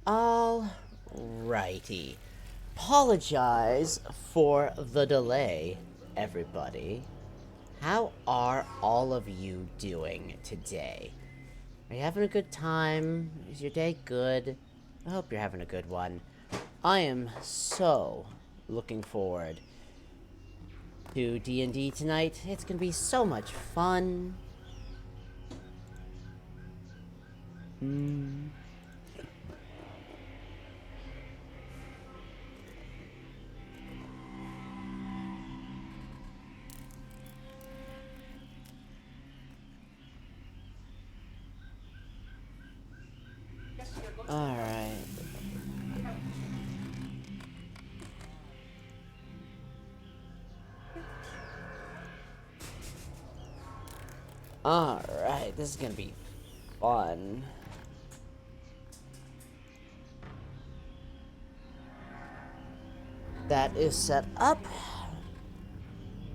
Alrighty. Apologize for the delay, everybody. How are all of you doing today? Are you having a good time? Is your day good? I hope you're having a good one. I am so looking forward to D&D tonight. It's gonna be so much fun. Alright. Alright, this is gonna be fun. That is set up.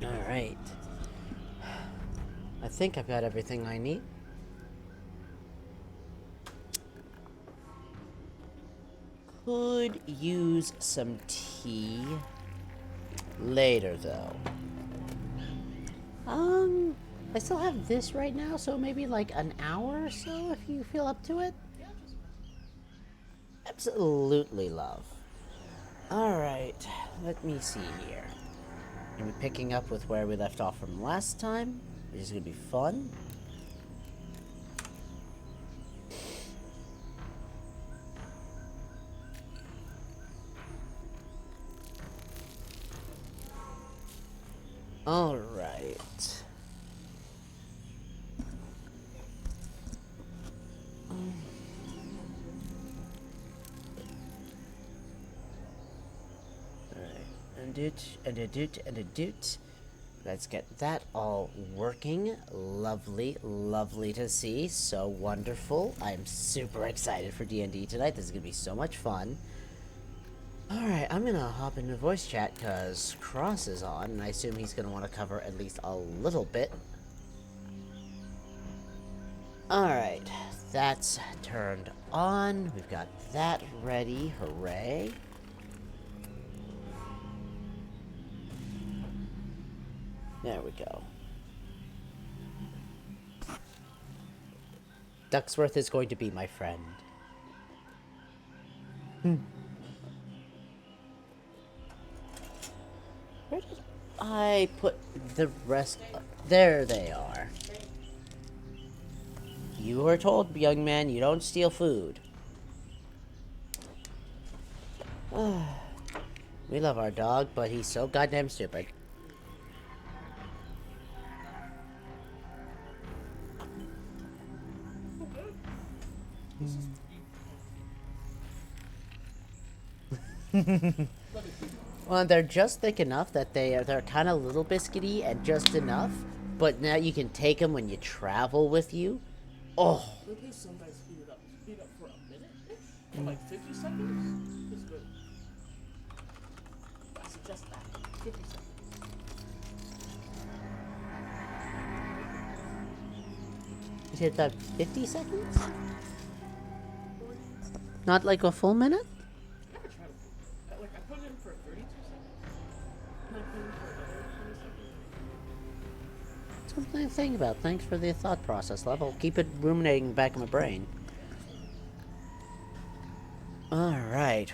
Alright. I think I've got everything I need. Could use some tea later, though. I still have this right now, so maybe like an hour or so if you feel up to it. Absolutely, love. Alright, let me see here. Gonna be picking up with where we left off from last time, which is gonna be fun. Alright. And a doot. Let's get that all working. Lovely, lovely to see. So wonderful. I'm super excited for D&D tonight. This is gonna be so much fun. Alright, I'm gonna hop into voice chat because Cross is on, and I assume he's gonna want to cover at least a little bit. Alright, that's turned on. We've got that ready. Hooray. There we go. Ducksworth is going to be my friend. Where did I put the rest? There they are. You were told, young man, you don't steal food. We love our dog, but he's so goddamn stupid. Well, they're just thick enough that they're kind of little biscuity and just enough. But now you can take them when you travel with you. Oh. Look at some guys heat up for a minute-ish? For like 50 seconds? It's good. I suggest that. 50 seconds. You said about 50 seconds? Not like a full minute? I never tried it. Like, I put it in for 32 seconds. And I put it in for another 20 seconds. Something to think about. Thanks for the thought process, love. I'll keep it ruminating back in my brain. Alright.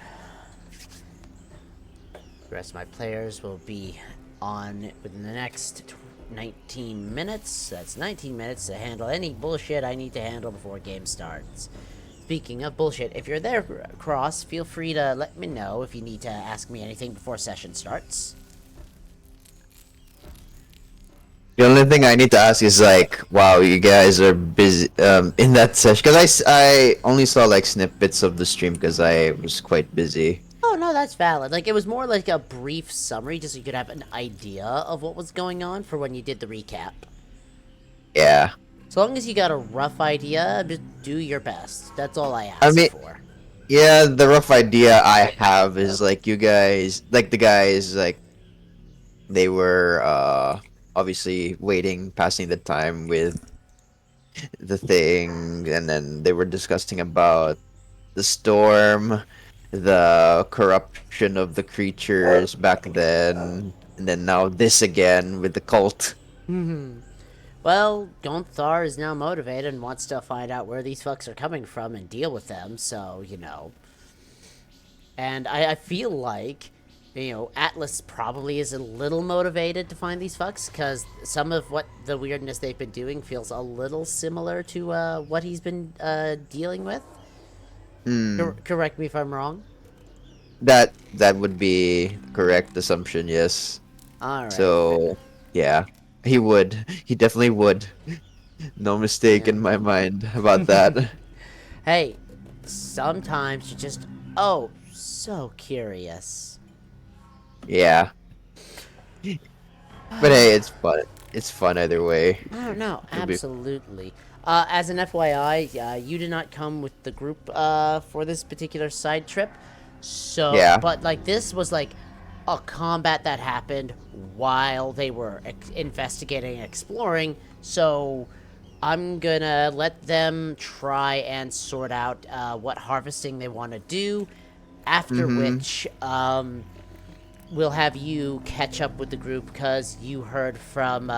The rest of my players will be on within the next 19 minutes. That's 19 minutes to handle any bullshit I need to handle before game starts. Speaking of bullshit, if you're there, Cross, feel free to let me know if you need to ask me anything before session starts. The only thing I need to ask is like, wow, you guys are busy in that session because I only saw like snippets of the stream because I was quite busy. Oh, no, that's valid. Like, it was more like a brief summary just so you could have an idea of what was going on for when you did the recap. Yeah. As long as you got a rough idea, just do your best. That's all I ask for. Yeah, the rough idea I have is like you guys, like the guys, like they were obviously waiting, passing the time with the thing, and then they were discussing about the storm, the corruption of the creatures back then, and then now this again with the cult. Well, Gonthar is now motivated and wants to find out where these fucks are coming from and deal with them, so, you know. And I feel like, you know, Atlas probably is a little motivated to find these fucks, because some of what the weirdness they've been doing feels a little similar to what he's been dealing with. Hmm. Correct me if I'm wrong. That would be correct assumption, yes. Alright. So yeah. He would. He definitely would. No mistake Yeah. in my mind about that. Hey, sometimes you just, oh, so curious. Yeah. But hey, it's fun. It's fun either way. I don't know, It'll be absolutely. As an FYI, you did not come with the group for this particular side trip. So, yeah. but like this was like a combat that happened while they were investigating and exploring. So, I'm gonna let them try and sort out what harvesting they want to do. After Mm-hmm. which, we'll have you catch up with the group because you heard from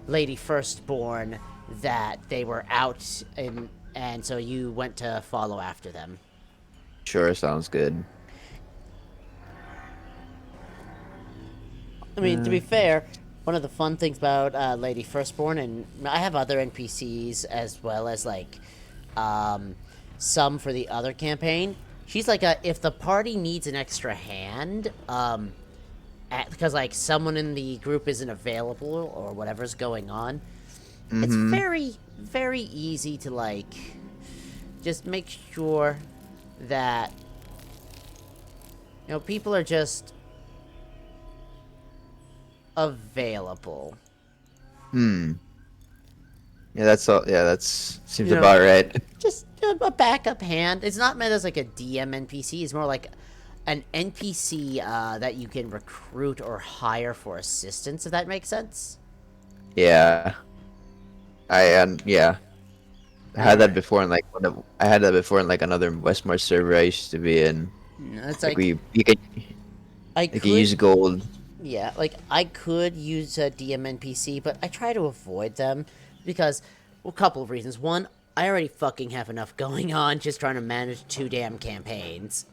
Lady Firstborn that they were out, and so you went to follow after them. Sure, sounds good. I mean, to be fair, one of the fun things about Lady Firstborn, and I have other NPCs as well as like um, some for the other campaign. She's like if the party needs an extra hand, because like someone in the group isn't available or whatever's going on, it's Mm-hmm. very easy to like just make sure that people are just available. Hmm. Yeah, that's all. Yeah, that's seems You know, about right. just a backup hand. It's not meant as like a DM NPC. It's more like an NPC that you can recruit or hire for assistance. If that makes sense. Yeah. Yeah. I All had that right. before in like I had that before in like another Westmore server I used to be in. It's Like like I you can could, use gold. yeah, like I could use a DM NPC, but I try to avoid them because, well, a couple of reasons. One, I already fucking have enough going on just trying to manage two damn campaigns.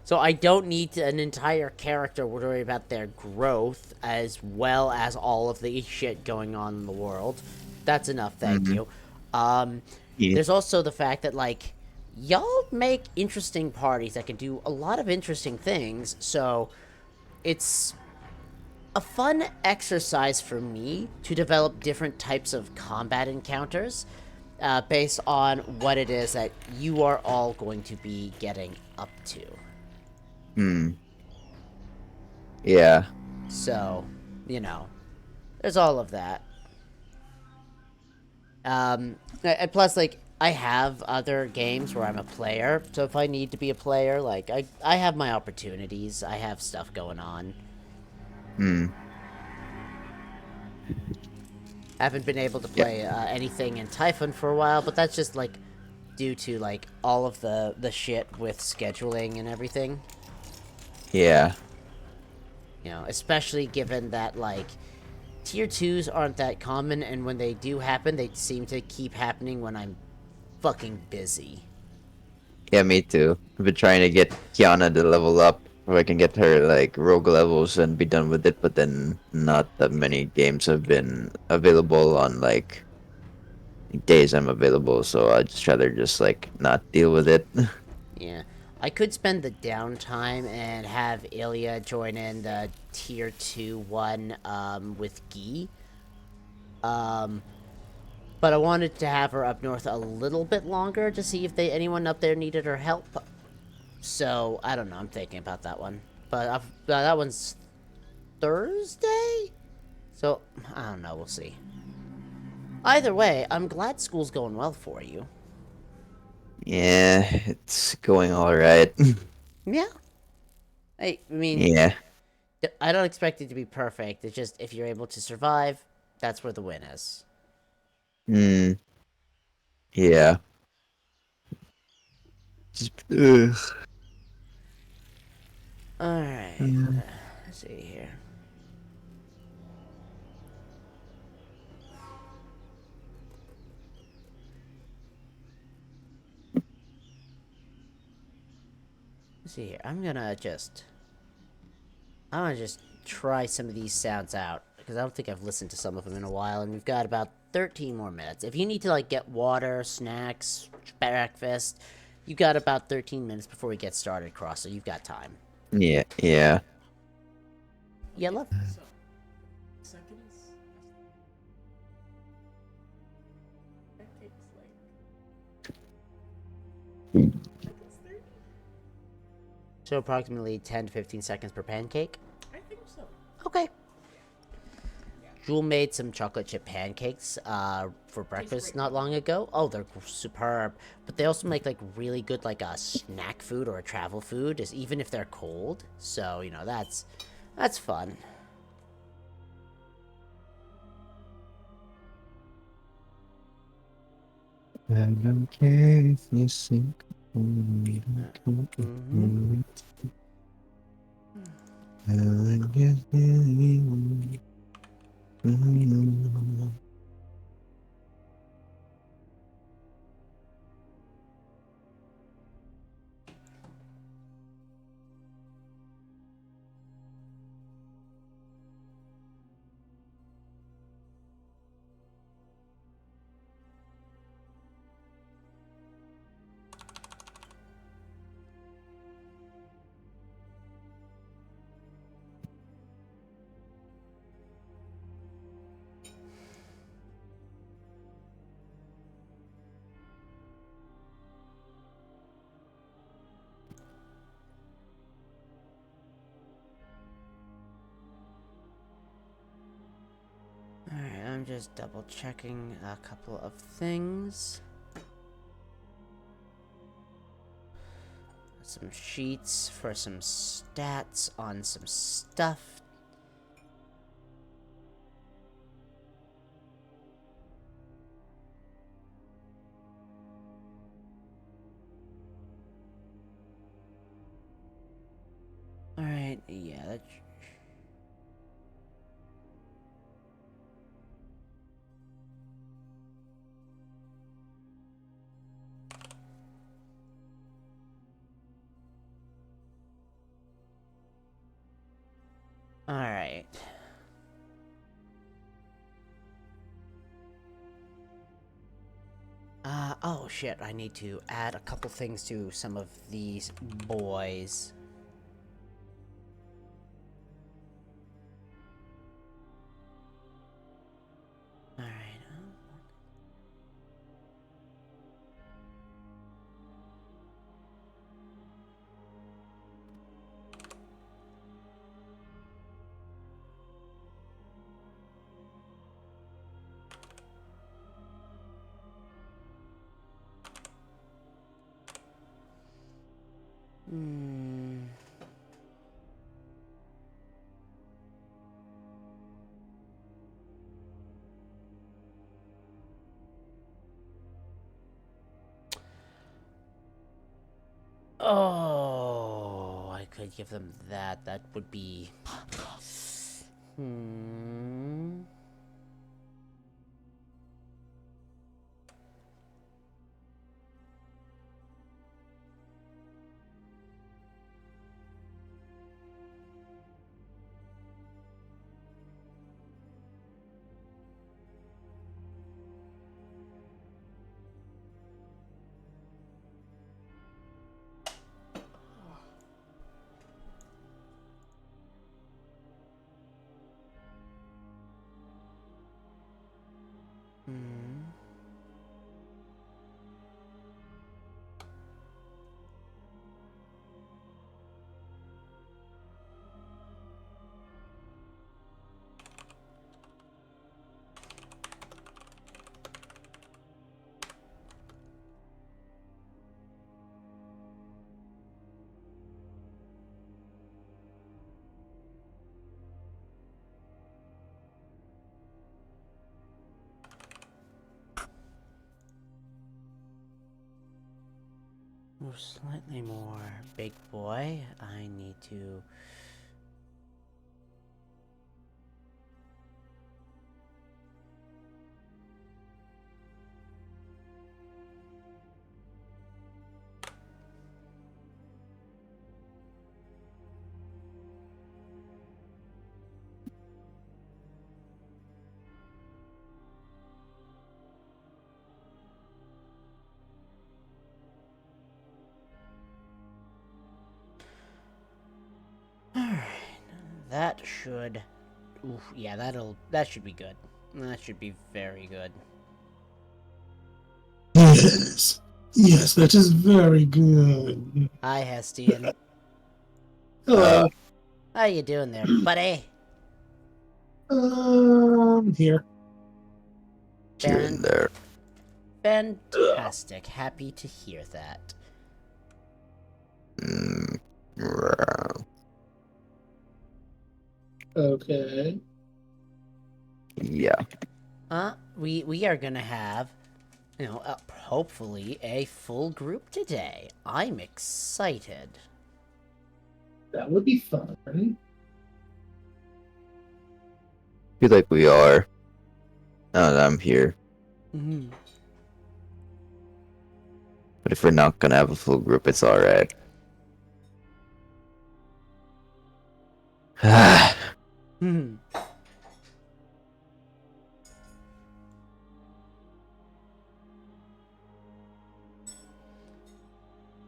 So I don't need an entire character worry about their growth as well as all of the shit going on in the world. That's enough, thank Mm-hmm. you. Um, Yeah. there's also the fact that like y'all make interesting parties that can do a lot of interesting things, so it's a fun exercise for me to develop different types of combat encounters based on what it is that you are all going to be getting up to. Hmm. Yeah. So, you know, there's all of that. And plus, like, I have other games where I'm a player, so if I need to be a player, like, I have my opportunities. I have stuff going on. Hmm. Haven't been able to Yeah. play anything in Typhon for a while, but that's just, like, due to, like, all of the shit with scheduling and everything. Yeah. You know, especially given that, like, tier 2s aren't that common, and when they do happen, they seem to keep happening when I'm fucking busy. Yeah, me too. I've been trying to get Kiana to level up where I can get her like rogue levels and be done with it, but then not that many games have been available on like days I'm available, so I just rather just like not deal with it. Yeah. I could spend the downtime and have Ilya join in the tier 2 one with Guy. Um, but I wanted to have her up north a little bit longer to see if anyone up there needed her help. So, I don't know. I'm thinking about that one. But that one's Thursday? So, I don't know. We'll see. Either way, I'm glad school's going well for you. Yeah, it's going all right. Yeah. I mean, Yeah. I don't expect it to be perfect. It's just if you're able to survive, that's where the win is. Hmm. Yeah. Ugh. Alright. Mm. Let's see here. Let's see here. I want to just try some of these sounds out because I don't think I've listened to some of them in a while, and we've got about 13 more minutes. If you need to like get water, snacks, breakfast, you got about 13 minutes before we get started, Cross. So you've got time. Yeah, yeah. Yeah, love. So, seconds. That takes like seconds 30. So approximately 10 to 15 seconds per pancake. I think so. Okay. Jewel made some chocolate chip pancakes for Tastes breakfast great. not long ago. Oh, they're superb. But they also make like really good like a snack food or a travel food, is even if they're cold. So you know that's fun. I don't care if you sink or you don't care Mm-hmm. I guess you- Alright, I'm just double checking a couple of things. Some sheets for some stats on some stuff. Alright, yeah, that's... Alright. Oh shit, I need to add a couple things to some of these boys. Alright, Hmm. Oh, I could give them that. That would be... Hmm... Slightly more big boy. I need to... Alright. That should... Oof, yeah, that should be good. That should be very good. Yes. Yes, that is very good. Hi, Hestian. Hello. How you doing there, buddy? Here. Here and there. Fantastic. Happy to hear that. Wow. Okay. Yeah. We are gonna have, hopefully a full group today. I'm excited. That would be fun. Feel like we are. Now that I'm here. Mm-hmm. But if we're not gonna have a full group, it's alright. Hmm.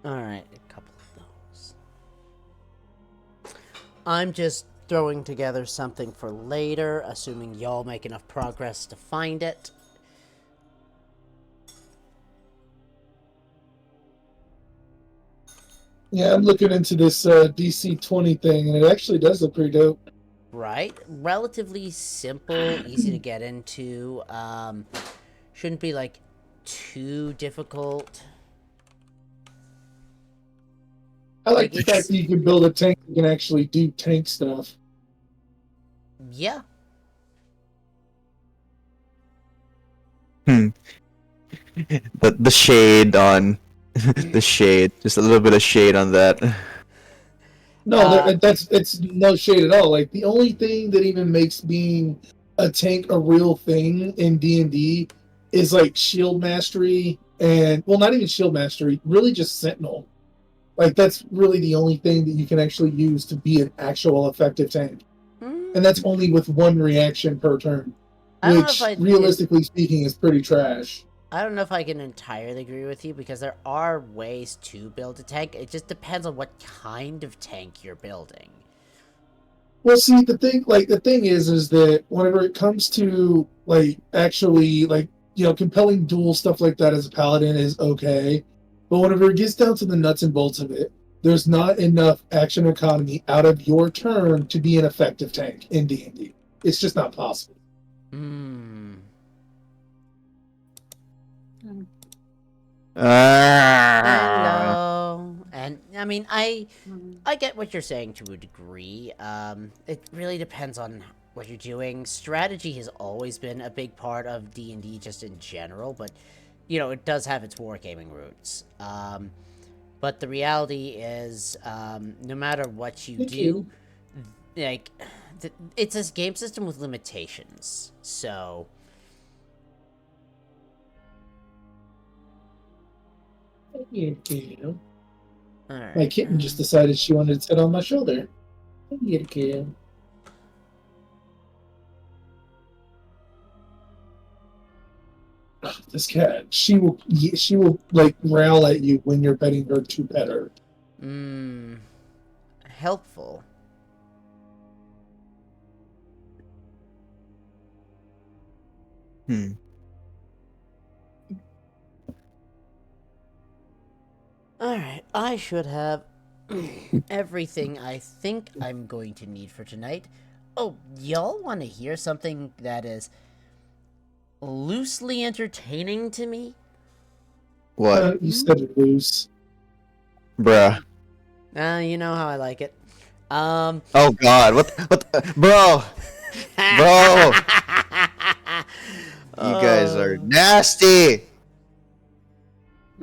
Alright, a couple of those. I'm just throwing together something for later, assuming y'all make enough progress to find it. Yeah, I'm looking into this DC-20 thing, and it actually does look pretty dope. Right? Relatively simple, easy to get into. Shouldn't be, like, too difficult. I like the fact that you can build a tank that can actually do tank stuff. Yeah. The shade on the shade, just a little bit of shade on that. No, it's no shade at all. Like the only thing that even makes being a tank a real thing in D&D is like shield mastery and well, not even shield mastery, really just sentinel. Like that's really the only thing that you can actually use to be an actual effective tank, and that's only with one reaction per turn, which realistically speaking is pretty trash. I don't know if I can entirely agree with you, because there are ways to build a tank. It just depends on what kind of tank you're building. Well, see, the thing is that whenever it comes to like actually like compelling duel stuff like that as a paladin is okay, but whenever it gets down to the nuts and bolts of it, there's not enough action economy out of your turn to be an effective tank in D&D. It's just not possible. Hello. And I mean, I get what you're saying to a degree. It really depends on what you're doing. Strategy has always been a big part of D&D just in general, but it does have its wargaming roots. But the reality is, no matter what you do, like, it's a game system with limitations. So Alright. My kitten just decided she wanted to sit on my shoulder. This cat, she will like growl at you when you're petting her to pet her. Helpful. Alright, I should have everything I think I'm going to need for tonight. Oh, y'all want to hear something that is loosely entertaining to me? What? You said it loose. Bruh. You know how I like it. Oh god, what, bro! Bro! You guys are nasty!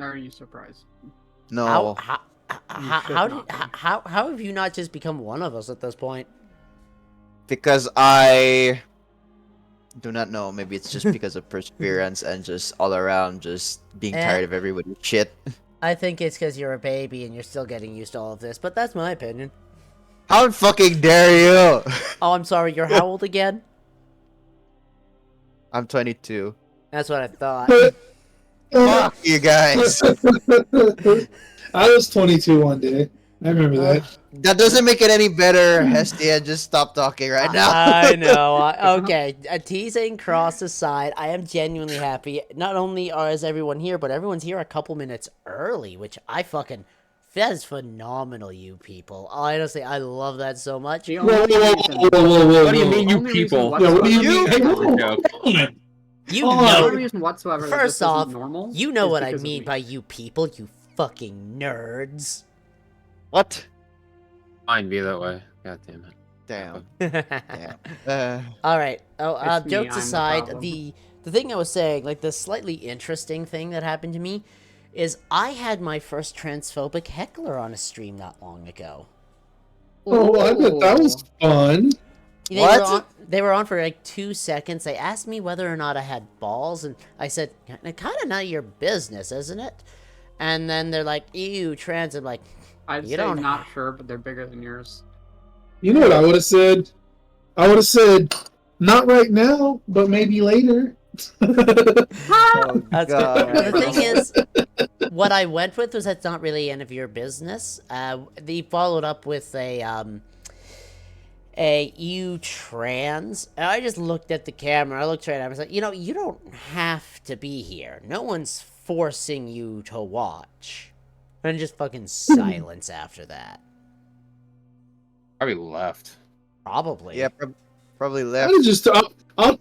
Are you surprised? How No, how should how, not did, be. how have you not just become one of us at this point? because I do not know. Maybe it's just because of perseverance and just all around just being Eh. tired of everybody's shit. I think it's because you're a baby and you're still getting used to all of this, but that's my opinion. How fucking dare you? Oh, I'm sorry. You're how old again? I'm 22. That's what I thought. Fuck you guys. I was 22 one day. I remember that. That doesn't make it any better, Hestia. Just stop talking right now. I know. Okay, teasing cross aside, I am genuinely happy. Not only is everyone here, but everyone's here a couple minutes early, which I fucking... That is phenomenal, you people. Honestly, I love that so much. The Whoa, whoa, only whoa, reason, whoa, whoa, whoa, What do you whoa. mean, you only reason people? Yeah, what do you whatsoever- mean? Hey, That's whoa, a joke. hold on. You Oh, The know... only reason whatsoever that First this off, isn't normal you know is what I because of mean me. by you people, you fucking nerds. What? Fine, be that way. God damn it. Damn. Damn. Damn. All right. Oh, It's me, jokes I'm the aside, problem. the thing I was saying, like the slightly interesting thing that happened to me, is I had my first transphobic heckler on a stream not long ago. Oh, I bet that was fun. They What? Were on, they were on for like 2 seconds. They asked me whether or not I had balls, and I said, kind of none of your business, isn't it? And then they're like, ew, trans. I'm like, I'd You say don't- not sure, but they're bigger than yours. You know what I would have said? I would have said, not right now, but maybe later. Oh, That's God. good. The thing is, what I went with was that's not really any of your business. They followed up with a you trans. And I just looked at the camera. I looked right at him. I was like, you don't have to be here. No one's forcing you to watch. And just fucking silence after that. Probably left. Probably. Yeah, probably I left. would just, I would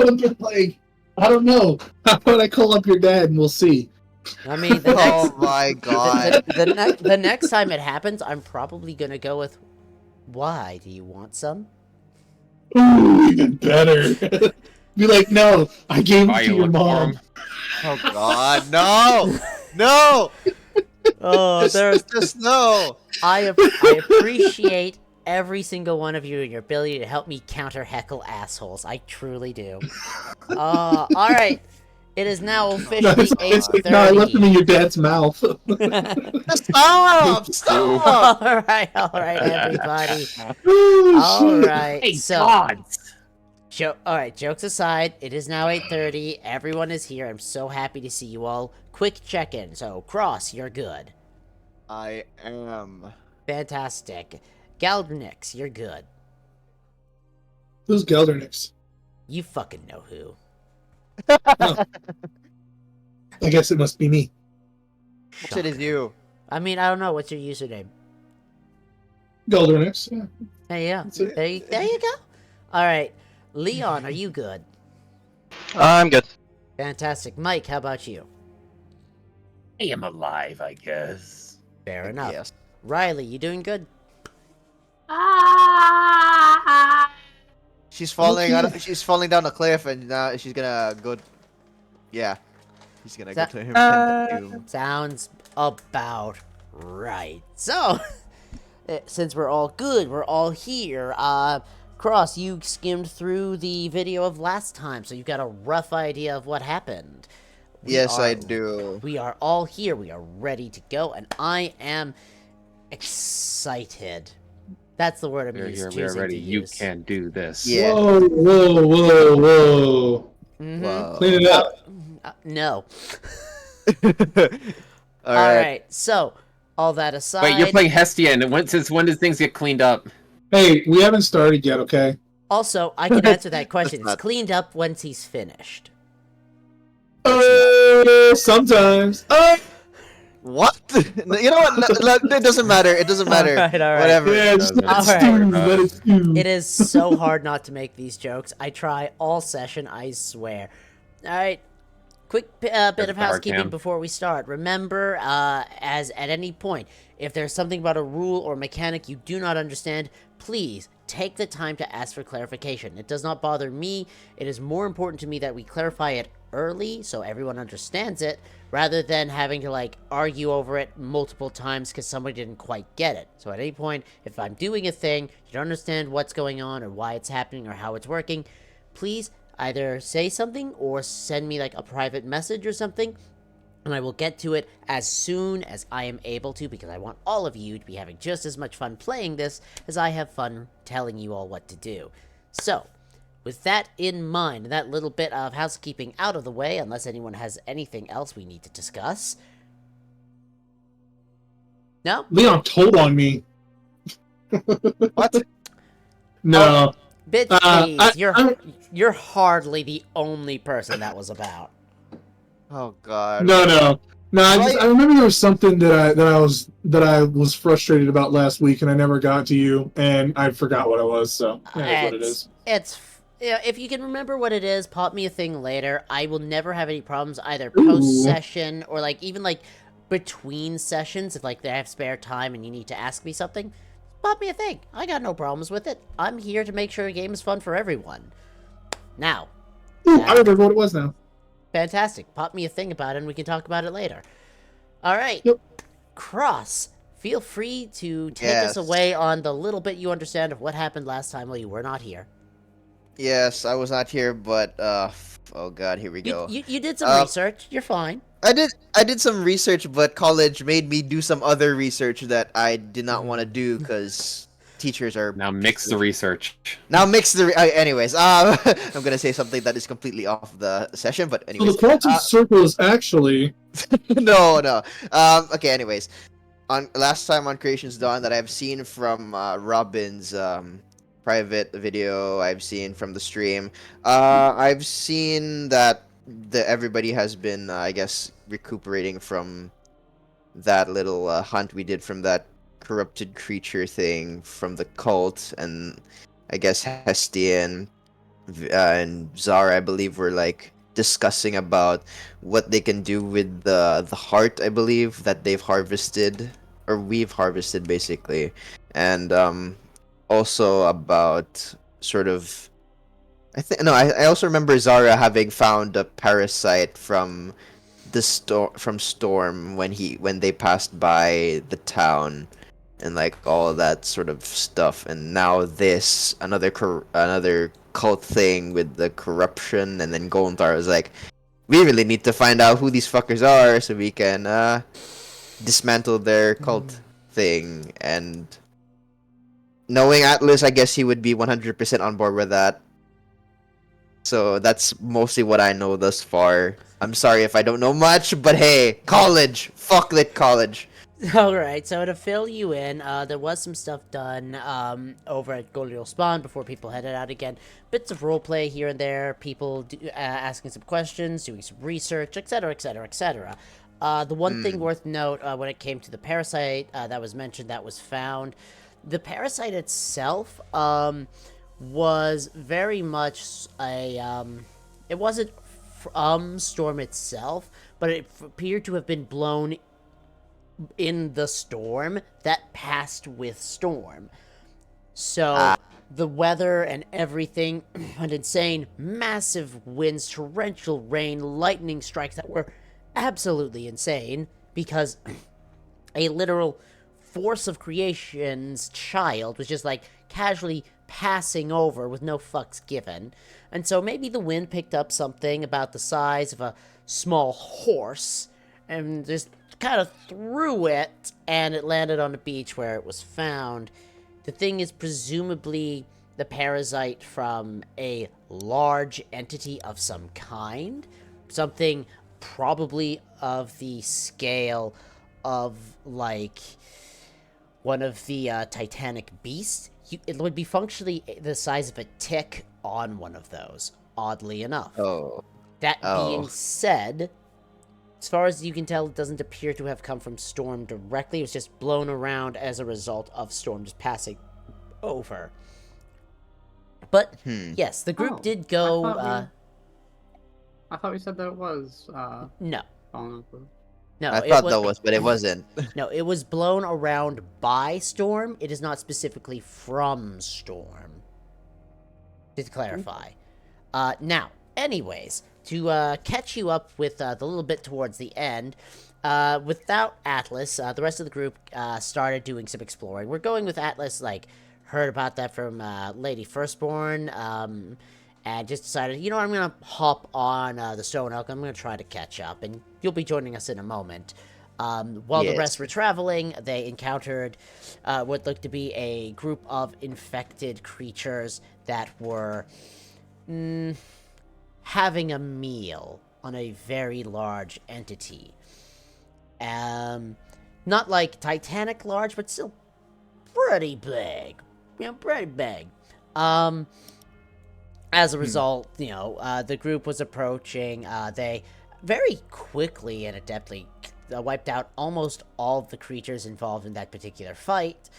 have been like, I don't know. How about I call up your dad and we'll see? I mean, the next, Oh my God. the next time it happens, I'm probably gonna go with, why? Do you want some? Ooh, even better. Be like, no, I gave it Why to you your look for mom. him? Oh God, no, no. Oh, there's Just no. I appreciate every single one of you and your ability to help me counter heckle assholes. I truly do. All right. It is now No, officially no, I left him 8:30. in your dad's mouth. Stop! Stop! all right, everybody. Oh, All shit. right. Hey, So, gods! all right. Jokes aside, it is now 8:30. Everyone is here. I'm so happy to see you all. Quick check-in. So, Cross, you're good. I am. Fantastic. Galdernix, you're good. Who's Geldernix? You fucking know who. I guess it must be me. Shit is you. I mean, I don't know. What's your username? Geldernix, yeah. Hey, yeah. That's it. There you go. All right. Leon, are you good? I'm good. Fantastic. Mike, how about you? I am alive, I guess. Fair enough. Yes. Riley, you doing good? She's falling Okay. out. She's falling down a cliff, and now she's gonna go. Yeah, she's gonna go That- to him. Sounds about right. So, since we're all good, we're all here. Cross, you skimmed through the video of last time, so you've got a rough idea of what happened. We Yes, I are- do. We are all here. We are ready to go, and I am excited. That's the word I'm We're here, we choosing are ready. to You use. can do this. Yeah. Whoa, whoa, whoa, whoa. Mhm. Wow. Clean it up. No. All All right. right. So, all that aside. Wait, you're playing Hestia, and since when did things get cleaned up? Hey, we haven't started yet, okay? Also, I can answer that question. It's not- cleaned up once he's finished. Sometimes. What? You know what? It doesn't matter. It doesn't matter. Alright, alright. Whatever. Yeah, just let it Alright. stew, let it stew. It is so hard not to make these jokes. I try all session, I swear. All right. Quick bit of There's the hard housekeeping cam. before we start. Remember, as at any point, if there's something about a rule or mechanic you do not understand, please take the time to ask for clarification. It does not bother me. It is more important to me that we clarify it early so everyone understands it, rather than having to, like, argue over it multiple times because somebody didn't quite get it. So at any point, if I'm doing a thing, you don't understand what's going on or why it's happening or how it's working, please either say something or send me, like, a private message or something, and I will get to it as soon as I am able to, because I want all of you to be having just as much fun playing this as I have fun telling you all what to do. So, with that in mind, that little bit of housekeeping out of the way, unless anyone has anything else we need to discuss. No? Leon told on me. What? No. Bitch, please, you're hardly the only person that was about. Oh God. No. Right. I remember there was something that I was frustrated about last week, and I never got to you, and I forgot what it was. So that's what it is. If you can remember what it is, pop me a thing later. I will never have any problems either Ooh. post-session or, like, even, like, between sessions. If, like, they have spare time and you need to ask me something, pop me a thing. I got no problems with it. I'm here to make sure a game is fun for everyone. Now. Ooh, I remember what it was now. Fantastic. Pop me a thing about it and we can talk about it later. Alright. Yep. Cross, feel free to take us away on the little bit you understand of what happened last time while you were not here. Yes, I was not here, but oh God, here we go. You did some research. You're fine. I did some research, but college made me do some other research that I did not want to do because teachers are Now mix the research. Anyways, I'm gonna say something that is completely off the session, but So anyways. the quantum circle is actually No. Okay. Anyways, on last time on Creations Dawn that I've seen from Robin's private video, I've seen from the stream. I've seen that everybody has been, I guess, recuperating from that little hunt we did from that corrupted creature thing from the cult, and I guess Hestian and Zara, I believe, were like discussing about what they can do with the heart, I believe, that they've harvested, or we've harvested basically, and also about sort of I also remember Zara having found a parasite from Storm when they passed by the town, and like all of that sort of stuff, and now this another cult thing with the corruption, and then Goldenthar was like, we really need to find out who these fuckers are so we can dismantle their cult thing, and knowing Atlas, I guess he would be 100% on board with that. So that's mostly what I know thus far. I'm sorry if I don't know much, but hey, college! Fuck lit college! Alright, so to fill you in, there was some stuff done over at Golden Spawn before people headed out again. Bits of roleplay here and there, people asking some questions, doing some research, etc, etc, etc. The one thing worth note when it came to the parasite that was mentioned that was found, the parasite itself was very much a... it wasn't from Storm itself, but it appeared to have been blown in the storm that passed with Storm. So the weather and everything, an insane, massive winds, torrential rain, lightning strikes that were absolutely insane because a literal force of creation's child was just like casually passing over with no fucks given. And so maybe the wind picked up something about the size of a small horse and just kind of threw it, and it landed on the beach where it was found. The thing is presumably the parasite from a large entity of some kind. Something probably of the scale of, like, one of the Titanic beasts. It would be functionally the size of a tick on one of those, oddly enough. That being said, as far as you can tell, it doesn't appear to have come from Storm directly. It was just blown around as a result of Storm just passing over. But, yes, the group did go... I thought we said that it was... No. No, I thought that was, but it wasn't. No, it was blown around by Storm. It is not specifically from Storm. To clarify. Now, anyways, to catch you up with the little bit towards the end, without Atlas, the rest of the group started doing some exploring. We're going with Atlas, like, heard about that from Lady Firstborn, and just decided, you know what, I'm going to hop on the Stone Oak. I'm going to try to catch up, and you'll be joining us in a moment. While the Yes. rest were traveling, they encountered what looked to be a group of infected creatures that were having a meal on a very large entity. Not like Titanic large, but still pretty big. Pretty big. As a result, the group was approaching. They very quickly and adeptly wiped out almost all of the creatures involved in that particular fight.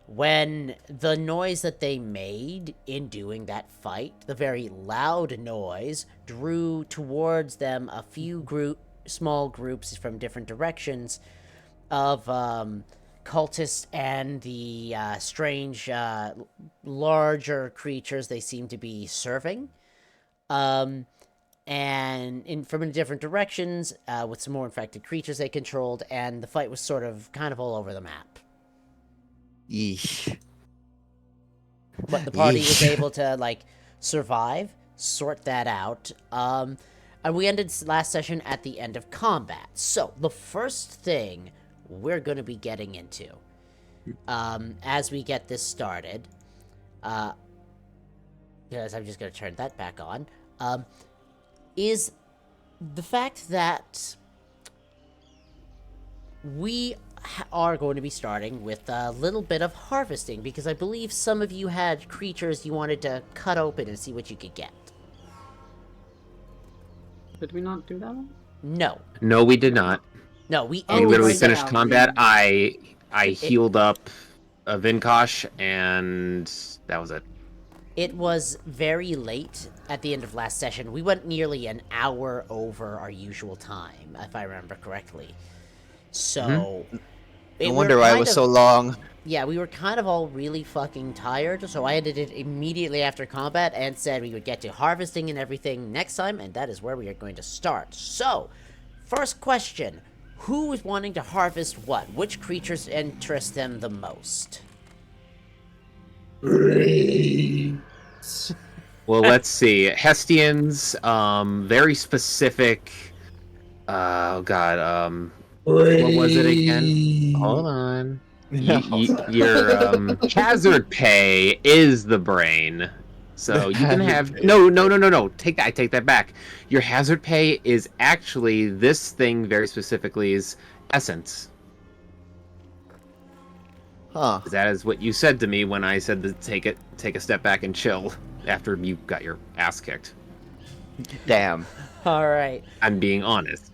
When the noise that they made in doing that fight, the very loud noise, drew towards them a few small groups from different directions of cultists and the strange, larger creatures they seem to be serving. And from different directions, with some more infected creatures they controlled, and the fight was sort of kind of all over the map. Yeesh. But the party was Yeesh. able to, survive, sort that out, and we ended last session at the end of combat. So, the first thing we're going to be getting into, as we get this started, because I'm just going to turn that back on, is the fact that we are going to be starting with a little bit of harvesting, because I believe some of you had creatures you wanted to cut open and see what you could get. Did we not do that one? No. No, we did not. No, we Oh, We ended... literally right, finished yeah. combat. I healed up a Vinkosh, and that was it. It was very late at the end of last session. We went nearly an hour over our usual time, if I remember correctly. So... No wonder why it was so long. Yeah, we were kind of all really fucking tired, so I ended it immediately after combat and said we would get to harvesting and everything next time, and that is where we are going to start. So, first question. Who is wanting to harvest what? Which creatures interest them the most? Well, let's see. Hestians, very specific. Oh God. What was it again? Hold on. Your hazard pay is the brain, so you can have no. Take that. I take that back. Your hazard pay is actually this thing very specifically is essence. Huh. That is what you said to me when I said to take a step back and chill after you got your ass kicked. Damn. Alright. I'm being honest.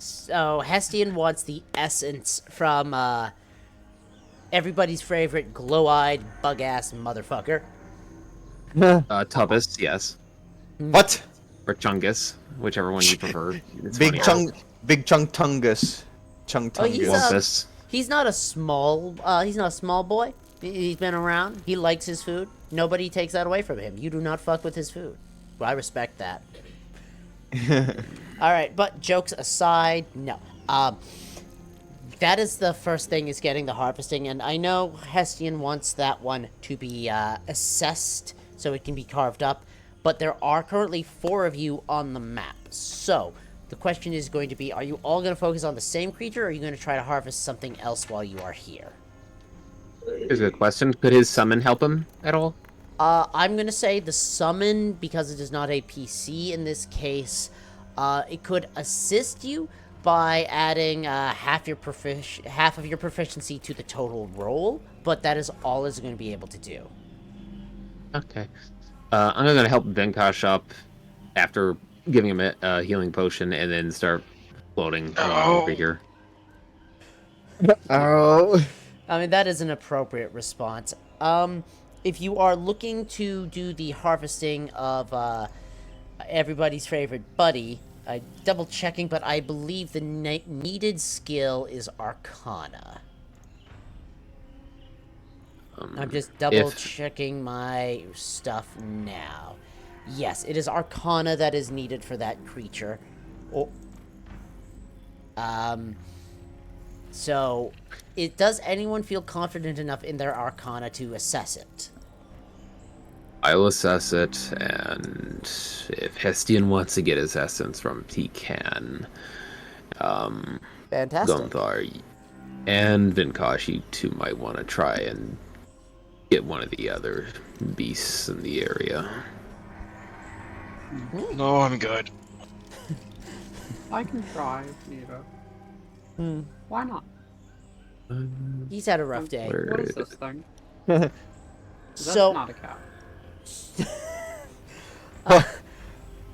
So, Hestian wants the essence from, everybody's favorite glow-eyed, bug-ass motherfucker. Tubbis, yes. What? Or Chungus, whichever one you prefer. It's Big funnier. chunk tungus. Chung Oh, he's, tungus. Wampus. He's not a small boy. He's been around. He likes his food. Nobody takes that away from him. You do not fuck with his food. Well, I respect that. Alright, but jokes aside, no. That is the first thing, is getting the harvesting, and I know Hestian wants that one to be assessed so it can be carved up, but there are currently 4 of you on the map. So, the question is going to be, are you all going to focus on the same creature, or are you going to try to harvest something else while you are here? Here's a good question. Could his summon help him at all? I'm going to say the summon, because it is not a PC in this case, it could assist you by adding half of your proficiency to the total roll, but that is all it's going to be able to do. Okay. I'm going to help Venkosh up after giving him a healing potion and then start floating along over here. Oh. I mean, that is an appropriate response. If you are looking to do the harvesting of everybody's favorite buddy, double checking, but I believe the needed skill is Arcana. I'm just double checking my stuff now. Yes, it is Arcana that is needed for that creature. Or, so, does anyone feel confident enough in their Arcana to assess it? I'll assess it, and if Hestian wants to get his essence from it, he can. Fantastic. Gunthar and Vinkosh, you two might want to try and get one of the other beasts in the area. No, I'm good. I can try, Neva. Why not? He's had a rough day. What is this thing? That's So, not a cat.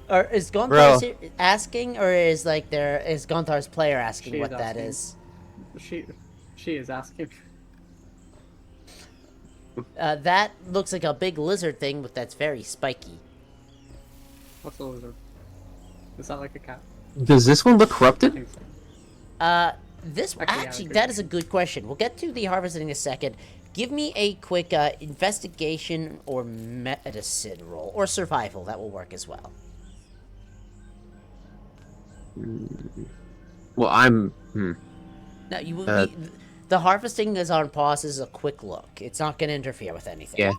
or is Gonthar Bro. asking, or is is Gonthar's player asking She what is that asking. is? She is asking. That looks like a big lizard thing, but that's very spiky. What's a lizard? Is that like a cat? Does this one look I corrupted? think so. This Actually, yeah, actually, good that point. is a good question. We'll get to the harvesting in a second. Give me a quick investigation or medicine roll, or survival. That will work as well. Well, I'm. Now you will Uh, be. The harvesting is on pause. This is a quick look. It's not going to interfere with anything.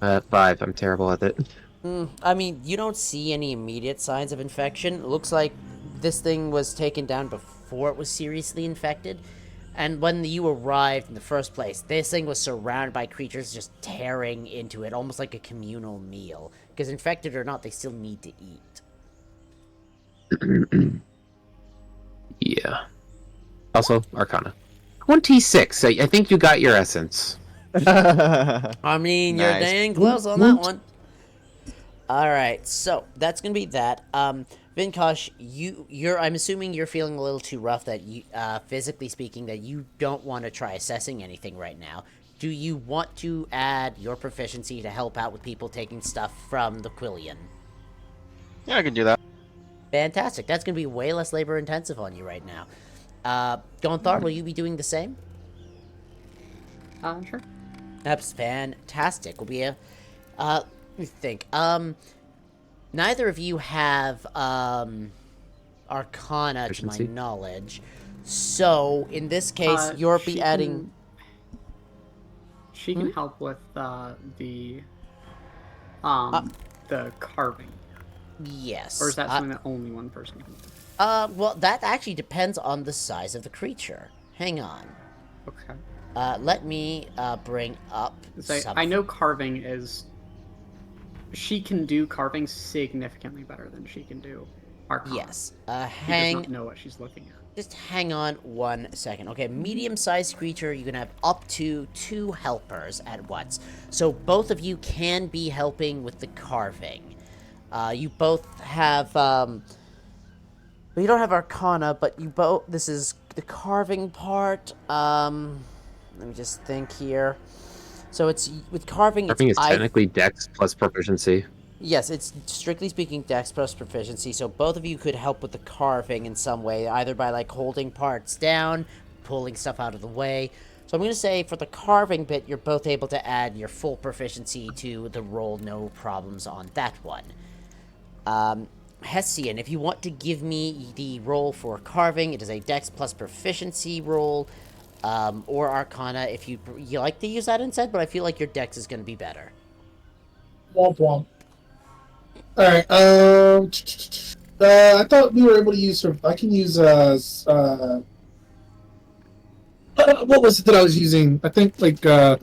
Yeah. 5. I'm terrible at it. I mean, you don't see any immediate signs of infection. It looks like this thing was taken down before it was seriously infected. And when you arrived in the first place, this thing was surrounded by creatures just tearing into it, almost like a communal meal. Because infected or not, they still need to eat. Yeah. Also, Arcana. 26. I think you got your essence. I mean, you're Nice. dang close on that one. Alright, so that's gonna be that. Vinkosh, I'm assuming you're feeling a little too rough that you, physically speaking, that you don't want to try assessing anything right now. Do you want to add your proficiency to help out with people taking stuff from the Quillian? Yeah, I can do that. Fantastic. That's gonna be way less labor intensive on you right now. Gonthar, will you be doing the same? Sure. That's fantastic. Will be a, let me think. Neither of you have, Arcana to Proficiency? my knowledge. So, in this case, you'll be adding... She can help with the carving, Yes. or is that something that only one person can do? Well, that actually depends on the size of the creature. Hang on. Okay. Let me, bring up I know carving is. She can do carving significantly better than she can do Arcana. Yes. She does Hang... not know what she's looking at. Just hang on 1 second. Okay, medium-sized creature, you can have up to 2 helpers at once. So both of you can be helping with the carving. You both have, well, you don't have Arcana, but you both, this is the carving part. Let me just think here. So it's, with carving, Carving is it's technically Dex plus proficiency. Yes, it's strictly speaking Dex plus proficiency, so both of you could help with the carving in some way, either by, like, holding parts down, pulling stuff out of the way. So I'm going to say for the carving bit, you're both able to add your full proficiency to the roll, no problems on that one. Hessian, if you want to give me the roll for carving, it is a Dex plus proficiency roll, or Arcana if you like to use that instead, but I feel like your Dex is going to be better. Womp womp. Alright, I thought we were able to use I can use, what was it that I was using? I think, like, You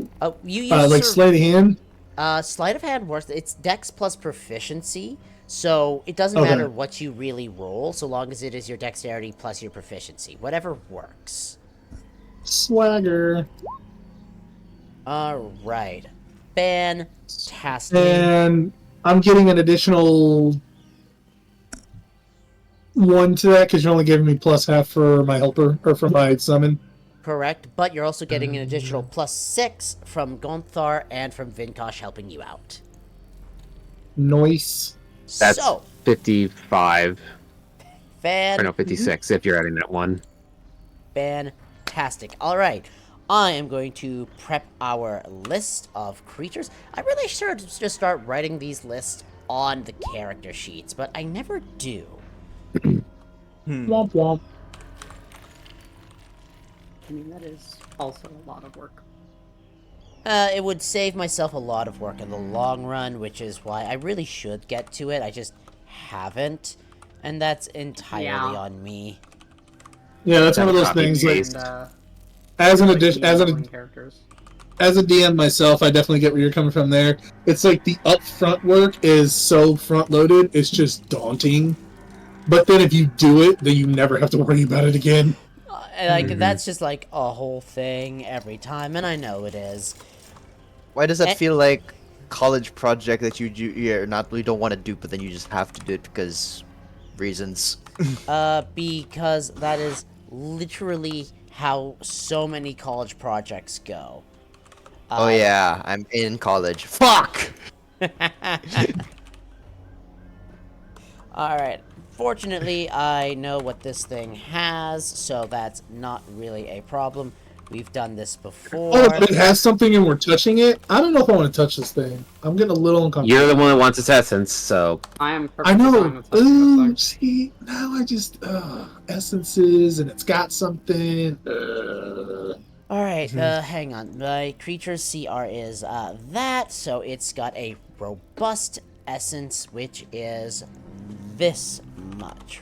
use like sleight of hand? Sleight of hand works. It's Dex plus proficiency, so it doesn't Okay. matter what you really roll, so long as it is your dexterity plus your proficiency. Whatever works. Swagger. Alright. Fantastic. And I'm getting an additional 1 to that because you're only giving me plus half for my helper, or for my summon. Correct, but you're also getting an additional plus 6 from Gonthar and from Vinkosh helping you out. Nice. That's So, 55. fan... Or no, 56 if you're adding that 1. Fantastic. Alright, I am going to prep our list of creatures. I really should just start writing these lists on the character sheets, but I never do. Womp womp. I mean, that is also a lot of work. It would save myself a lot of work in the long run, which is why I really should get to it. I just haven't, and that's entirely Yeah. on me. Yeah, that's one of those Copy things. Like, paste. as an Like addition, knowing characters. as a DM myself, I definitely get where you're coming from there. It's like the upfront work is so front loaded, it's just daunting. But then if you do it, then you never have to worry about it again. Like, that's just like a whole thing every time, and I know it is. Why does that Eh. feel like college project that you don't want to do, but then you just have to do it because reasons? Because that is literally how so many college projects go. Oh yeah, I'm in college. Fuck. Alright, fortunately, I know what this thing has, so that's not really a problem. We've done this before. Oh, but it has something and we're touching it? I don't know if I want to touch this thing. I'm getting a little uncomfortable. You're the one that wants its essence, so I am I perfectly fine know. with touching Ooh, this thing. see, now I just essences and it's got something. Alright, hang on. My creature's CR is that, so it's got a robust essence, which is this much.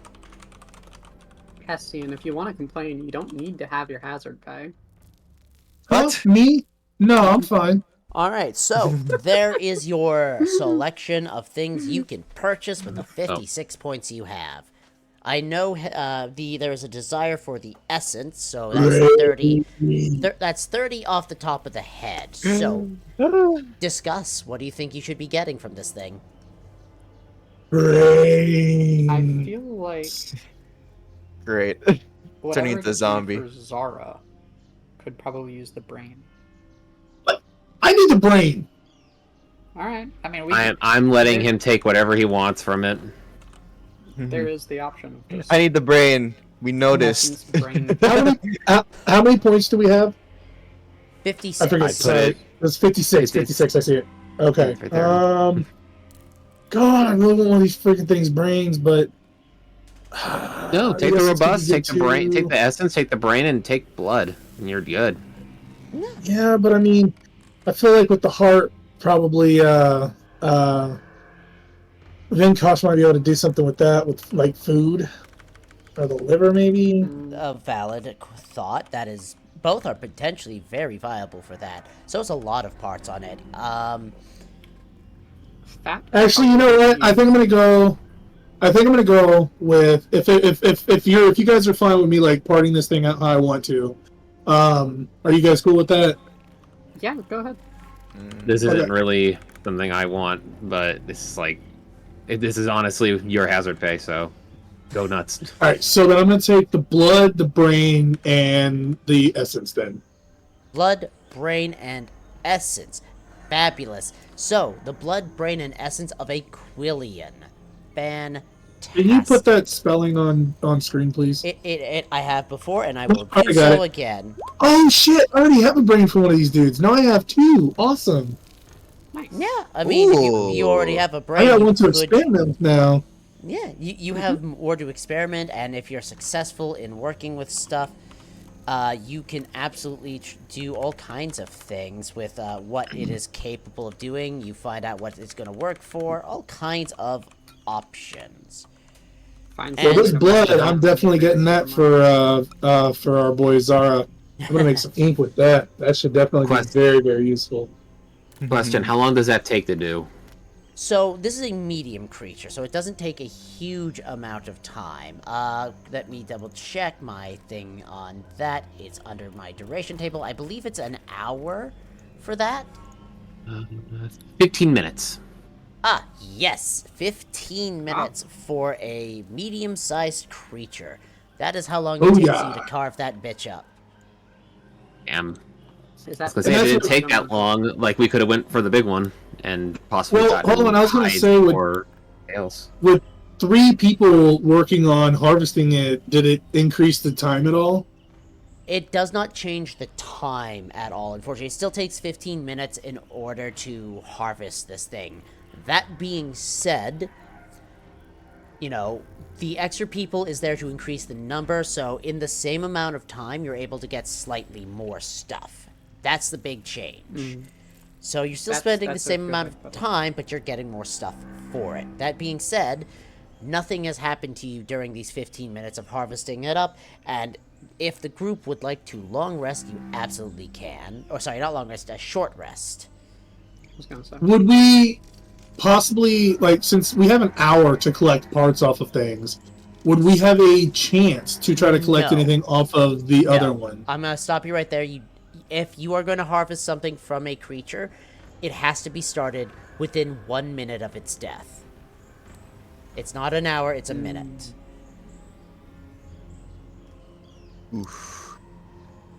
Cassian, if you want to complain, you don't need to have your hazard die. What? Huh? Me? No, I'm fine. Alright, so there is your selection of things you can purchase with the 56 points you have. I know there is a desire for the essence, so that's 30. That's 30 off the top of the head. So, discuss. What do you think you should be getting from this thing? Brain. I feel like Great. whatever Turning into a you zombie. for Zara could probably use the brain. I need the brain. All right. I mean, I'm letting him take whatever he wants from it. There is the option of just I need the brain. We noticed. brain. How many points do we have? 56. I forget. Sorry. It's 56. 56. I see it. Okay. Right there. God, I really want one of these freaking things brains, but No, take I the guess it's robust, gonna take get the brain, too- take the essence, take the brain, and take blood, and you're good. Yeah, but I mean, I feel like with the heart, probably Vinkosh might be able to do something with that, with like food or the liver, maybe. A valid thought. That is, both are potentially very viable for that. So it's a lot of parts on it. Fat Actually, you know what? I think I'm gonna go. I think I'm gonna go with if you guys are fine with me like parting this thing out how I want to. Are you guys cool with that? Yeah, go ahead. This isn't Okay. really something I want, but this is like, this is honestly your hazard pay, so go nuts. All right, so then I'm gonna take the blood, the brain, and the essence. Then. Blood, brain, and essence. Fabulous. So, the blood, brain, and essence of a Quillian. Fantastic. Can you put that spelling on screen, please? I have before, and I will I do got so it. again. Oh shit! I already have a brain for one of these dudes. Now I have two. Awesome. Nice. Yeah, I mean, you already have a brain. I got you one to could- experiment with now. Yeah, you have more to experiment, and if you're successful in working with stuff, you can absolutely do all kinds of things with what it is capable of doing. You find out what it's going to work for, all kinds of options. Fine. Well, Well, this And- blood, I'm definitely getting that for our boy Zara. I'm gonna make some ink with that. That should definitely be Quest. very, very useful. Question, how long does that take to do? So, this is a medium creature, so it doesn't take a huge amount of time. Let me double check my thing on that. It's under my duration table. I believe it's an hour for that. 15 minutes. Ah, yes, 15 minutes for a medium-sized creature. That is how long it takes Booyah. you to carve that bitch up. Damn. Is that Because if it that's didn't what- take that long, like we could have went for the big one and possibly Well, gotten hold on, I was gonna hides say with- or tails. With 3 people working on harvesting it, did it increase the time at all? It does not change the time at all, unfortunately. It still takes 15 minutes in order to harvest this thing. That being said, the extra people is there to increase the number, so in the same amount of time, you're able to get slightly more stuff. That's the big change. So you're still spending the same amount of time, but you're getting more stuff for it. That being said, nothing has happened to you during these 15 minutes of harvesting it up, and if the group would like to long rest, you absolutely can. Or sorry, not long rest, a short rest. I was gonna say. Would we possibly, like, since we have an hour to collect parts off of things, would we have a chance to try to collect No. anything off of the other one? I'm gonna stop you right there. If you are going to harvest something from a creature, it has to be started within 1 minute of its death. It's not an hour, it's a minute. Oof.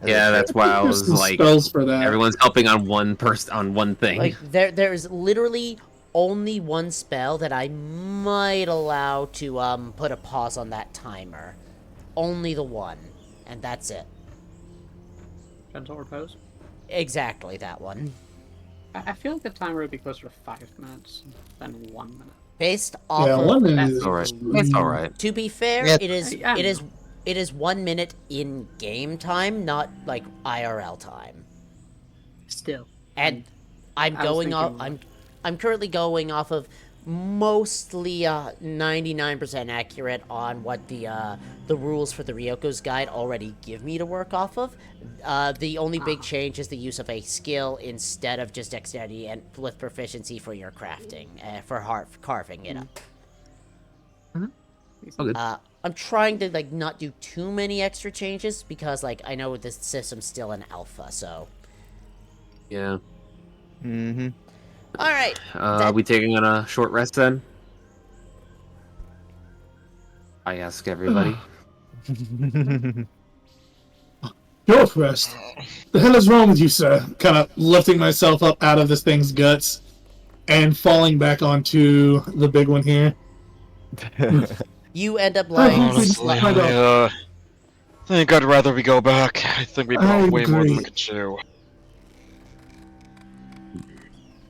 Yeah, that's why I There's was some like, spells for that. everyone's helping on one person on one thing. Like, there's literally only one spell that I might allow to put a pause on that timer. Only the one, and that's it. Gentle repose. Exactly that one. I feel like the timer would be closer to 5 minutes than 1 minute. Based off Yeah, of, 1 minute that's is all right. It's all right. to be fair, Yeah. it is 1 minute in game time, not like IRL time. Still. And I'm I was going off. thinking- I'm currently going off of mostly 99% accurate on what the rules for the Ryoko's guide already give me to work off of. The only big change is the use of a skill instead of just dexterity and with proficiency for your crafting, for carving it up. Oh, good. I'm trying to like not do too many extra changes because like I know this system's still in alpha, so. Yeah. Mm-hmm. All right. Are we taking on a short rest then? I ask everybody. Short rest. The hell is wrong with you, sir? Kind of lifting myself up out of this thing's guts and falling back onto the big one here. You end up lying. Honestly, Kind of. I think I'd rather we go back. I think we I brought way more than agree. we could chew.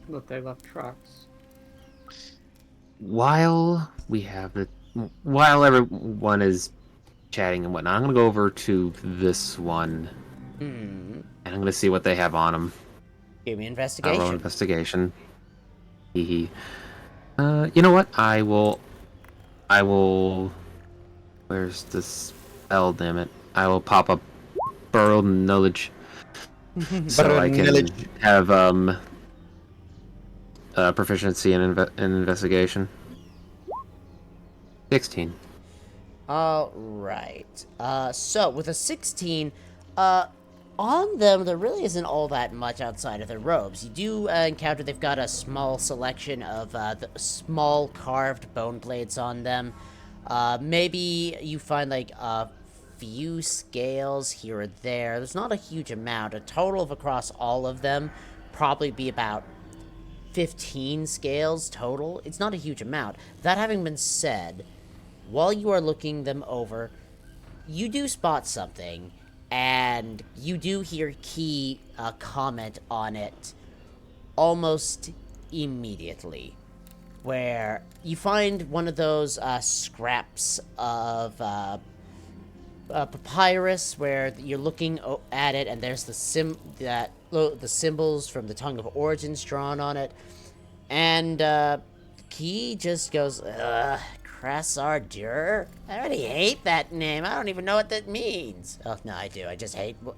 But they left trucks. While everyone is chatting and whatnot, I'm gonna go over to this one, and I'm gonna see what they have on them. Give me Roll investigation. investigation. Hee. You know what? I will. Where's the spell? Damn it! I will pop up borrowed knowledge, so I can Knowledge. have proficiency in investigation. 16. All right. So with a 16, on them there really isn't all that much outside of their robes. You do encounter they've got a small selection of the small carved bone blades on them. Maybe you find like a few scales here or there. There's not a huge amount. A total of across all of them probably be about 15 scales total. It's not a huge amount. That having been said, while you are looking them over, you do spot something, and you do hear Key comment on it almost immediately, where you find one of those scraps of papyrus where you're looking at it, and there's the symbols from the Tongue of Origins drawn on it, and Key just goes, ugh, Crassardur? I already hate that name. I don't even know what that means. Oh, no, I do.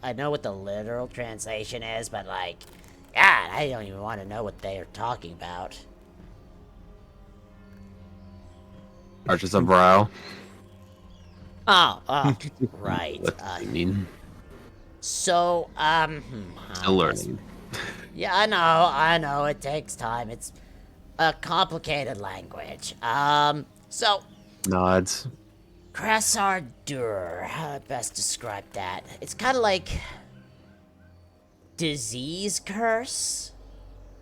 I know what the literal translation is, but like, God, I don't even want to know what they are talking about. Arches a brow. Oh, right. What do you mean? So, Still learning. Yeah, I know, it takes time. It's a complicated language. So, Nods. Crassardur, how do I best describe that? It's kind of like disease curse,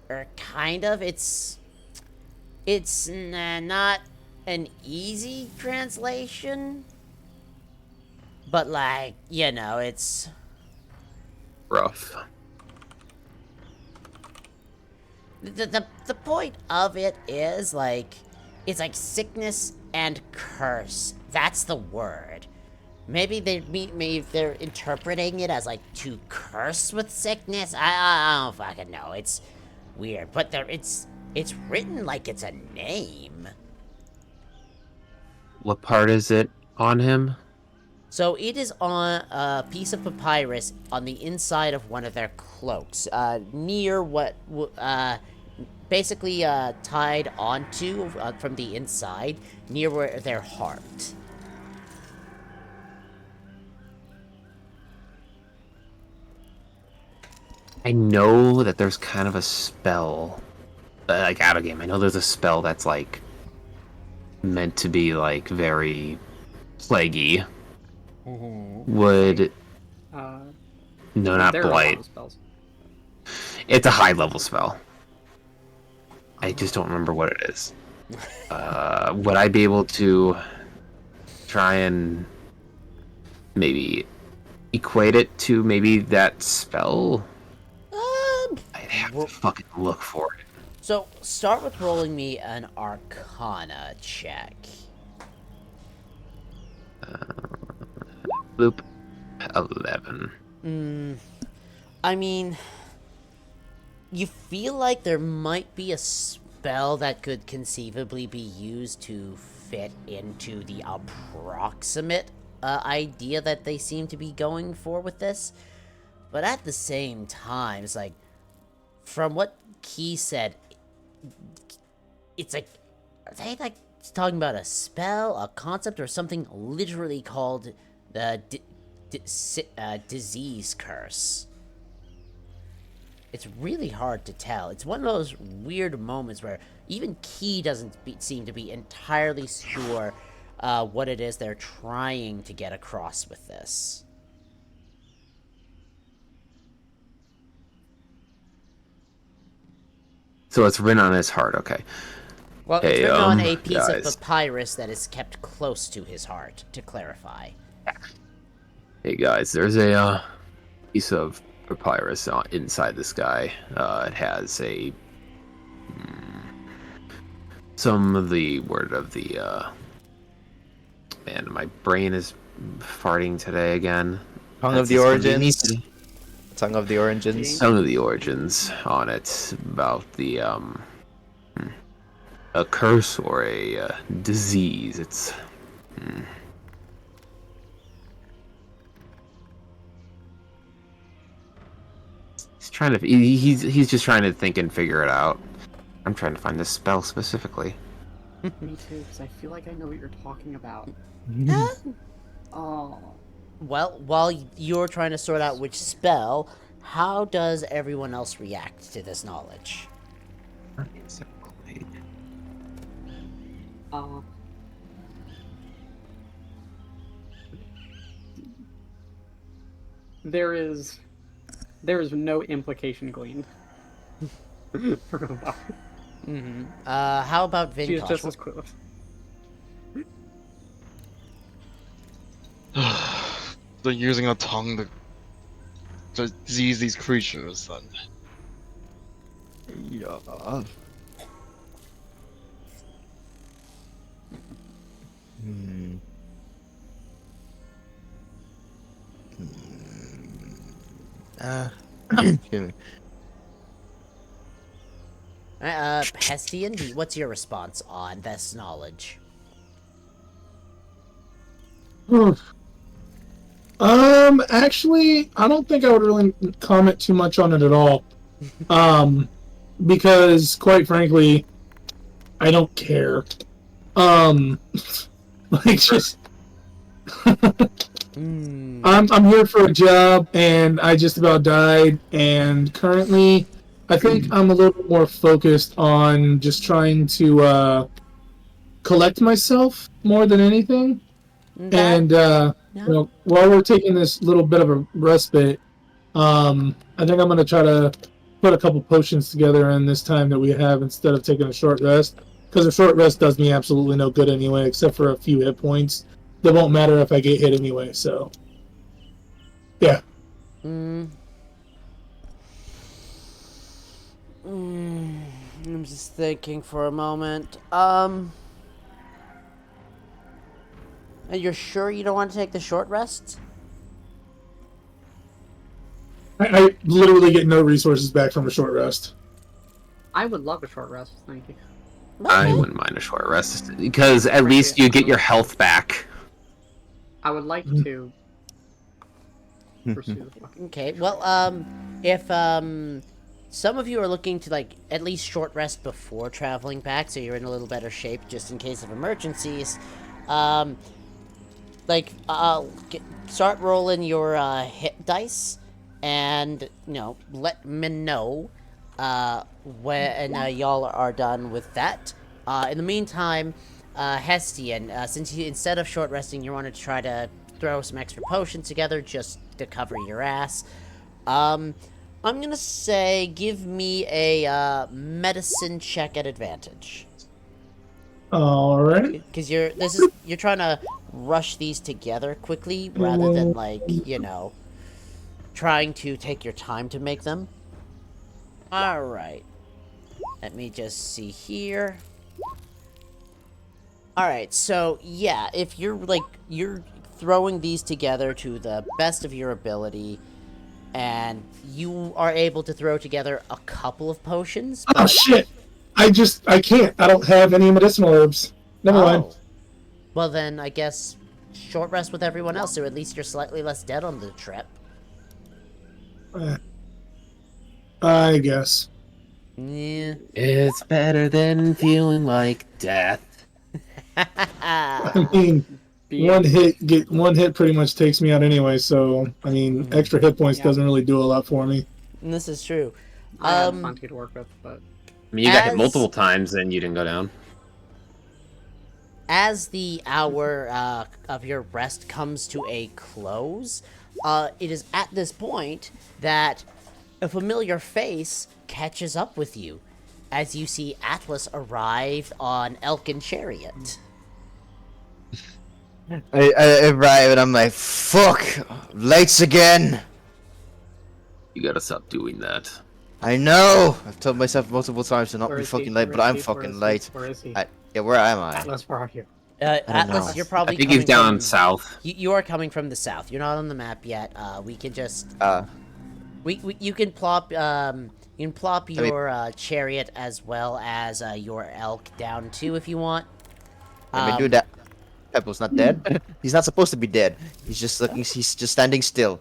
or kind of. It's not an easy translation, but like, it's Rough. The point of it is, like, it's like sickness and curse. That's the word. Maybe they're interpreting it as, like, to curse with sickness. I don't fucking know. It's weird. But it's written like it's a name. What part is it on him? So it is on a piece of papyrus on the inside of one of their cloaks, near what, basically tied onto from the inside, near where their heart. I know that there's kind of a spell, like out of game. I know there's a spell that's like meant to be like very plaguey. Would Uh, no, not there are a lot blight. of spells. It's a high level spell. I just don't remember what it is. Would I be able to try and maybe equate it to maybe that spell? I'd have to fucking look for it. So start with rolling me an Arcana check. Bloop. 11. I mean, you feel like there might be a spell that could conceivably be used to fit into the approximate idea that they seem to be going for with this. But at the same time, it's like, from what Key said, it's like, are they like talking about a spell, a concept, or something literally called the disease curse? It's really hard to tell. It's one of those weird moments where even Key doesn't seem to be entirely sure what it is they're trying to get across with this. So it's written on his heart, okay. Well, Hey, it's written on a piece guys. of papyrus that is kept close to his heart, to clarify. Hey guys, there's a piece of papyrus inside this guy. It has a some of the word of the man, my brain is farting today again. Tongue of That's the just gonna be me Origins. today. Tongue of the Origins. Some of the origins on it about the a curse or a disease. It's he's trying to he's just trying to think and figure it out. I'm trying to find this spell specifically. Me too, because I feel like I know what you're talking about. Oh. Well, while you're trying to sort out which spell, how does everyone else react to this knowledge? Uh, there is no implication gleaned. From above. How about She is Vinkosh? just as clueless. They're using a tongue to disease these creatures, then. Yeah. Excuse me. Hestian, what's your response on this knowledge? Actually, I don't think I would really comment too much on it at all. Because quite frankly, I don't care. Like just I'm here for a job and I just about died, and currently I think I'm a little bit more focused on just trying to collect myself more than anything. And you know, while we're taking this little bit of a respite, I think I'm gonna try to put a couple potions together in this time that we have instead of taking a short rest. Because a short rest does me absolutely no good anyway, except for a few hit points. That won't matter if I get hit anyway, so. Yeah. I'm just thinking for a moment. You're sure you don't want to take the short rest? I literally get no resources back from a short rest. I would love a short rest, thank you. I wouldn't mind a short rest because at least you get your health back. I would like to pursue the fucking. Okay, well, if, some of you are looking to, like, at least short rest before traveling back, so you're in a little better shape just in case of emergencies, start rolling your, hit dice, and, you know, let me know, when, y'all are done with that. In the meantime, Hestian, since you, instead of short resting, you want to try to throw some extra potions together just to cover your ass, I'm gonna say give me a, medicine check at advantage. Alright. Because you're trying to rush these together quickly, rather than, like, you know, trying to take your time to make them. Alright. Let me just see here. Alright, so, yeah, if you're, like, you're throwing these together to the best of your ability, and you are able to throw together a couple of potions. Oh shit! I can't. I don't have any medicinal herbs. Never mind. Well then, I guess short rest with everyone else, so at least you're slightly less dead on the trip. I guess. Yeah. It's better than feeling like death. I mean, one hit pretty much takes me out anyway. So I mean, extra hit points doesn't really do a lot for me. And this is true. I have plenty to work with, but I mean, you got hit multiple times and you didn't go down. As the hour of your rest comes to a close, it is at this point that a familiar face catches up with you as you see Atlas arrive on Elkin Chariot. I arrive and I'm like, fuck, lights again. You gotta stop doing that. I know. I've told myself multiple times to not Where be is he? fucking late, Where but is I'm he? fucking Where is late. he? Where is he? Yeah, where am I? Atlas, where are you? Atlas, know. you're probably I think coming he's down from, south. You are coming from the south. You're not on the map yet. We can just you can plop your chariot as well as your elk down too if you want. Let me do that. Pebble's not dead. He's not supposed to be dead. He's just looking. He's just standing still.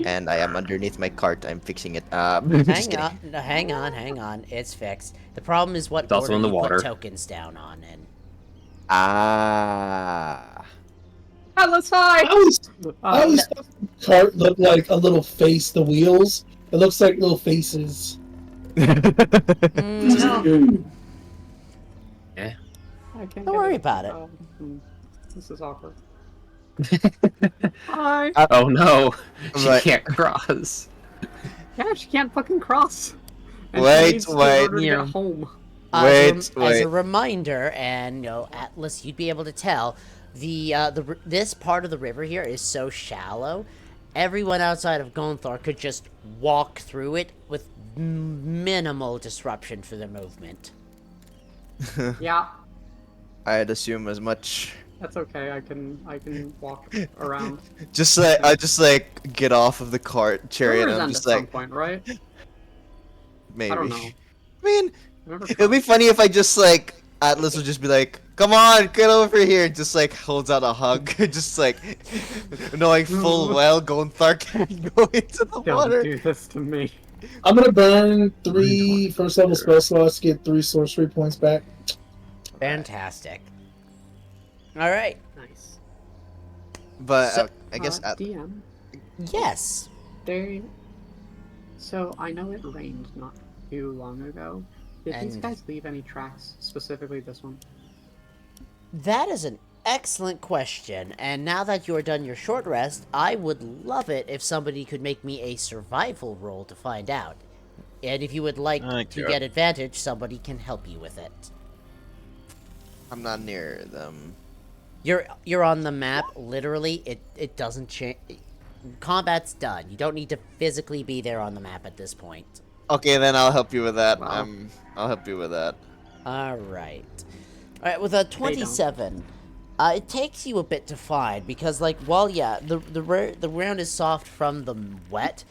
And I am underneath my cart. I'm fixing it. Just Hang kidding. on, no, hang on. It's fixed. The problem is what It's also order in the you water. put tokens down on, and Atlas, hi! I always thought the cart looked like a little face. The wheels. It looks like little faces. Yeah. I can't Don't get worry about it. This is awkward. Hi! Oh no, she Right. can't cross. Yeah, she can't fucking cross. And Wait, she needs to in wait. order to get home. as a Wait. reminder, and you know, Atlas, you'd be able to tell this part of the river here is so shallow. Everyone outside of Gonthar could just walk through it with minimal disruption for their movement. Yeah, I'd assume as much. that's okay. I can walk around. Just like I just like get off of the cart chariot River's and I'm End just at some like point, right? maybe. I don't know. I mean, Remember it'd be funny if I just like Atlas would just be like, "Come on, get over here!" Just like holds out a hug, just like knowing full well Gonthar can't go into the Don't water. do this to me. I'm gonna burn 3 first level spell slots, get 3 sorcery points back. Fantastic. All right. Nice. But So- I guess DM. Yes. So I know it rained not too long ago. Did these And- guys leave any tracks, specifically this one? That is an excellent question, and now that you are done your short rest, I would love it if somebody could make me a survival roll to find out. And if you would like to get advantage, somebody can help you with it. I'm not near them. You're on the map, literally, it doesn't change. Combat's done. You don't need to physically be there on the map at this point. Okay, then I'll help you with that. Wow. I'll help you with that. Alright. Alright, with a 27, it takes you a bit to find, because, like, while, yeah, the ground is soft from the wet,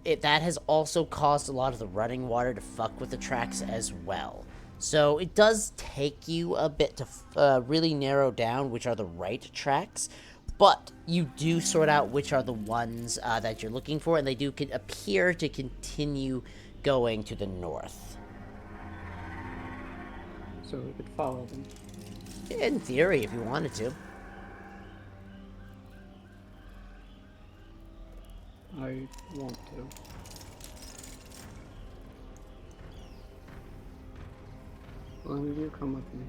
that has also caused a lot of the running water to fuck with the tracks as well. So it does take you a bit to really narrow down which are the right tracks, but you do sort out which are the ones that you're looking for, and they do appear to continue going to the north. So we could follow them. In theory, if you wanted to. I want to. Well, then you come with me.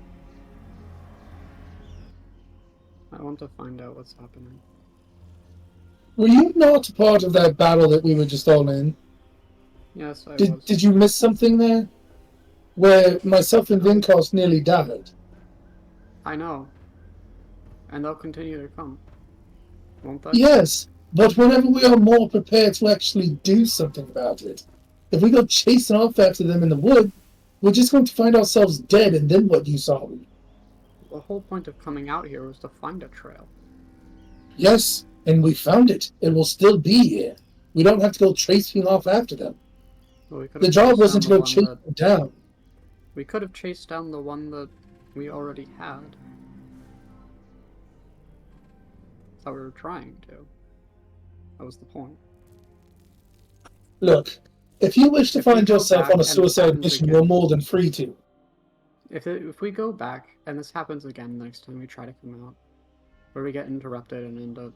I want to find out what's happening. Were you not part of that battle that we were just all in? Yes, I was. Did you miss something there? Where myself and Vincos nearly died. I know. And they'll continue to come. Won't they? Yes, but whenever we are more prepared to actually do something about it, if we go chasing off after them in the wood, we're just going to find ourselves dead, and then what use are we? The whole point of coming out here was to find a trail. Yes, and we found it. It will still be here. We don't have to go chasing off after them. Well, The job wasn't to go chase them down. We could have chased down the one that we already had. That's how we were trying to. That was the point. Look, if you wish to If we find go yourself back on a and this suicide happens mission, again- you're more than free to. If we go back and this happens again next time we try to come out, where we get interrupted and end up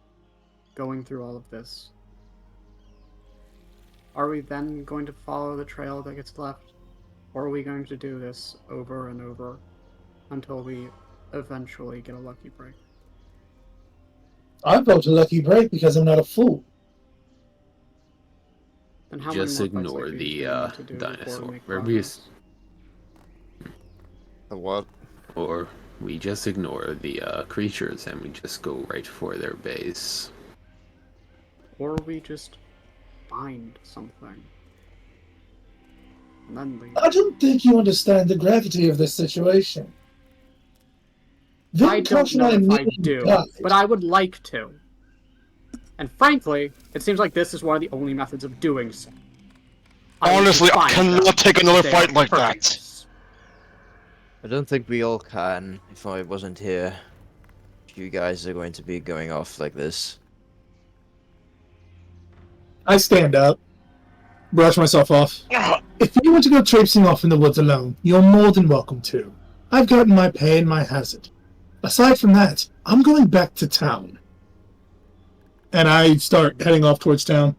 going through all of this, are we then going to follow the trail that gets left? Or are we going to do this over and over until we eventually get a lucky break? I vote a lucky break because I'm not a fool. Then how Just many more fights ignore like these the, do we need to do before we dinosaur. make Or progress? The what? Or we just ignore the creatures and we just go right for their base. Or we just find something. And then leave. I don't think you understand the gravity of this situation. I don't know if I do, died. but I would like to. And frankly, it seems like this is one of the only methods of doing so. Honestly, I cannot take another They fight are like that. courteous. I don't think we all can. If I wasn't here, you guys are going to be going off like this. I stand up, brush myself off. If you want to go traipsing off in the woods alone, you're more than welcome to. I've gotten my pay and my hazard. Aside from that, I'm going back to town. And I start heading off towards town.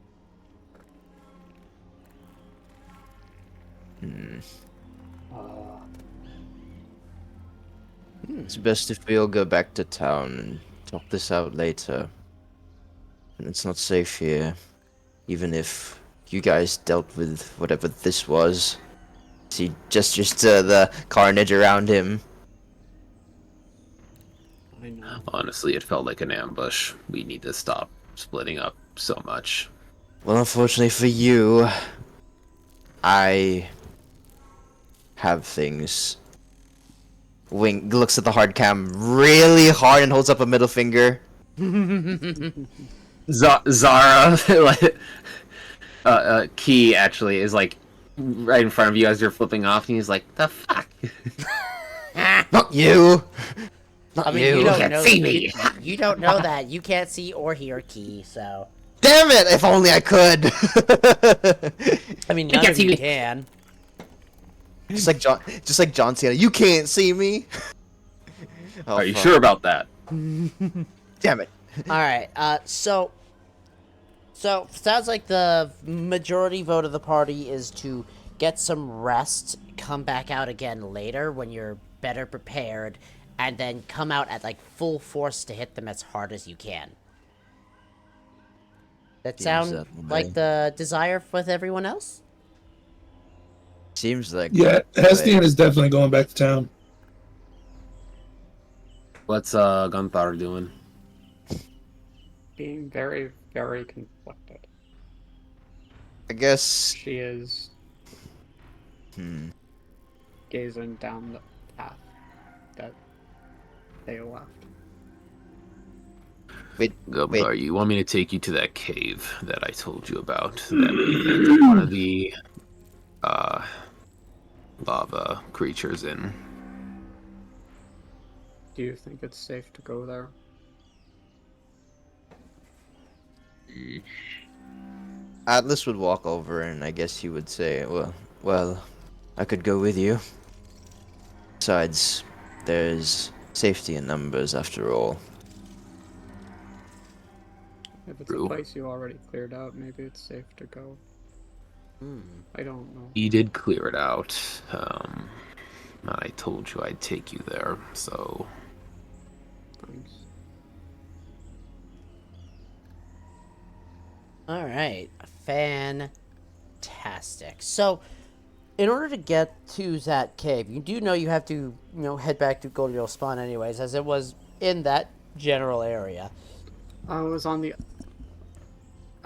It's best if we all go back to town and talk this out later. And it's not safe here. Even if you guys dealt with whatever this was. He gestures to the carnage around him. I know. Honestly, it felt like an ambush. We need to stop splitting up so much. Well, unfortunately for you, I have things. Wing looks at the hard cam really hard and holds up a middle finger. Zara, like, Key actually is like right in front of you as you're flipping off, and he's like, "The fuck." Not you. Not I mean, you. you don't can't know. see me. You don't know that. You can't see or hear Key, so. Damn it! If only I could. I mean, You none can't of see you me. can. just like John Cena. You can't see me. Oh, Are you fuck. sure about that? Damn it. Alright, so sounds like the majority vote of the party is to get some rest, come back out again later when you're better prepared, and then come out at like full force to hit them as hard as you can. That Seems sound that like way. the desire with everyone else? Seems like Yeah, Hestian is definitely going back to town. What's Gunthar doing? Being very, very conflicted. I guess She is gazing down the path that they left. Wait, Gumdar, you want me to take you to that cave that I told you about? That we entered one of the lava creatures in. Do you think it's safe to go there? Atlas would walk over, and I guess he would say, well, I could go with you. Besides, there's safety in numbers after all. If it's True. a place you already cleared out, maybe it's safe to go. I don't know. He did clear it out. I told you I'd take you there, so... Thanks. Alright, fantastic. So, in order to get to that cave, you do know you have to, head back to Goldio Spawn anyways, as it was in that general area. I was on the...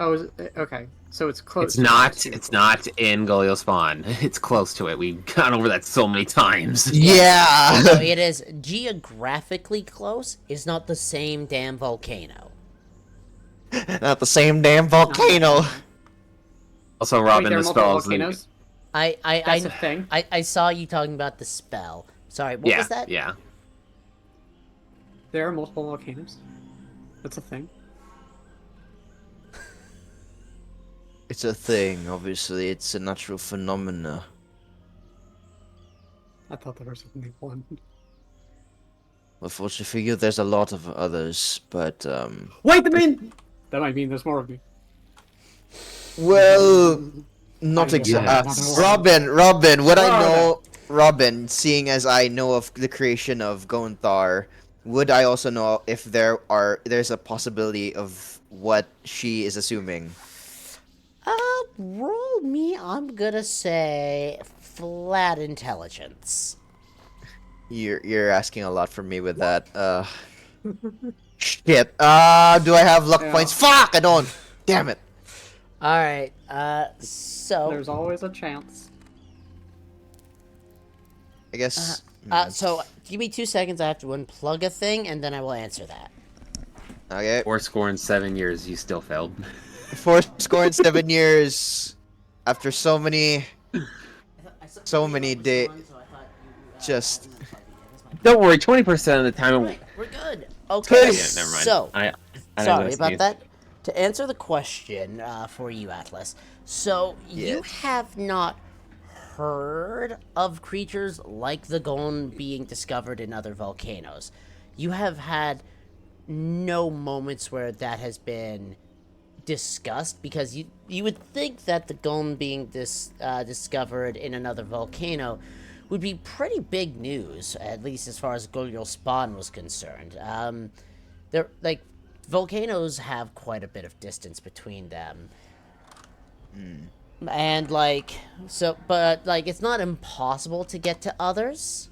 okay. So it's close. It's not in Golio Spawn. It's close to it. We've gone over that so many times. Yeah! So it is geographically close. It's not the same damn volcano. Not the same damn volcano. Also, Wait, Robin, there are the multiple spells... volcanoes? I That's a thing? I saw you talking about the spell. Sorry, what was that? Yeah. There are multiple volcanoes? That's a thing? It's a thing, obviously. It's a natural phenomena. I thought there was only one. Unfortunately for you, there's a lot of others, but, Wait, that might mean there's more of me. well, not I guess exactly. I'm not gonna lie. Robin, what I Robin. know, Robin, seeing as I know of the creation of Gonthar, would I also know if there's a possibility of what she is assuming? Roll me, I'm gonna say, flat intelligence. You're asking a lot from me with that. Shit. Do I have luck Yeah. points? Fuck, I don't. Damn it. Alright, so... There's always a chance. I guess. So, give me 2 seconds, I have to unplug a thing, and then I will answer that. Okay. 4 years, you still failed. 7 years. After so many days. Just. Don't worry, 20% of the time... Alright, we're good. Okay, Yeah, never mind. so... I Sorry about that. To answer the question for you, Atlas, so you Yes. have not heard of creatures like the golem being discovered in other volcanoes. You have had no moments where that has been discussed, because you would think that the golem being discovered in another volcano would be pretty big news, at least as far as Golio Spawn was concerned. They're like, volcanoes have quite a bit of distance between them. And but it's not impossible to get to others.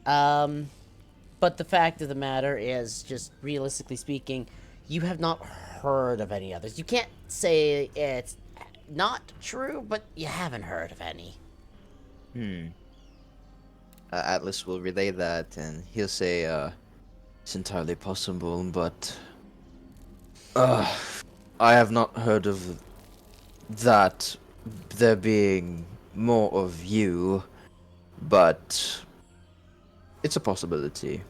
But the fact of the matter is, just realistically speaking, you have not heard of any others. You can't say it's not true, but you haven't heard of any. Atlas will relay that, and he'll say, it's entirely possible, but I have not heard of that there being more of you, but it's a possibility.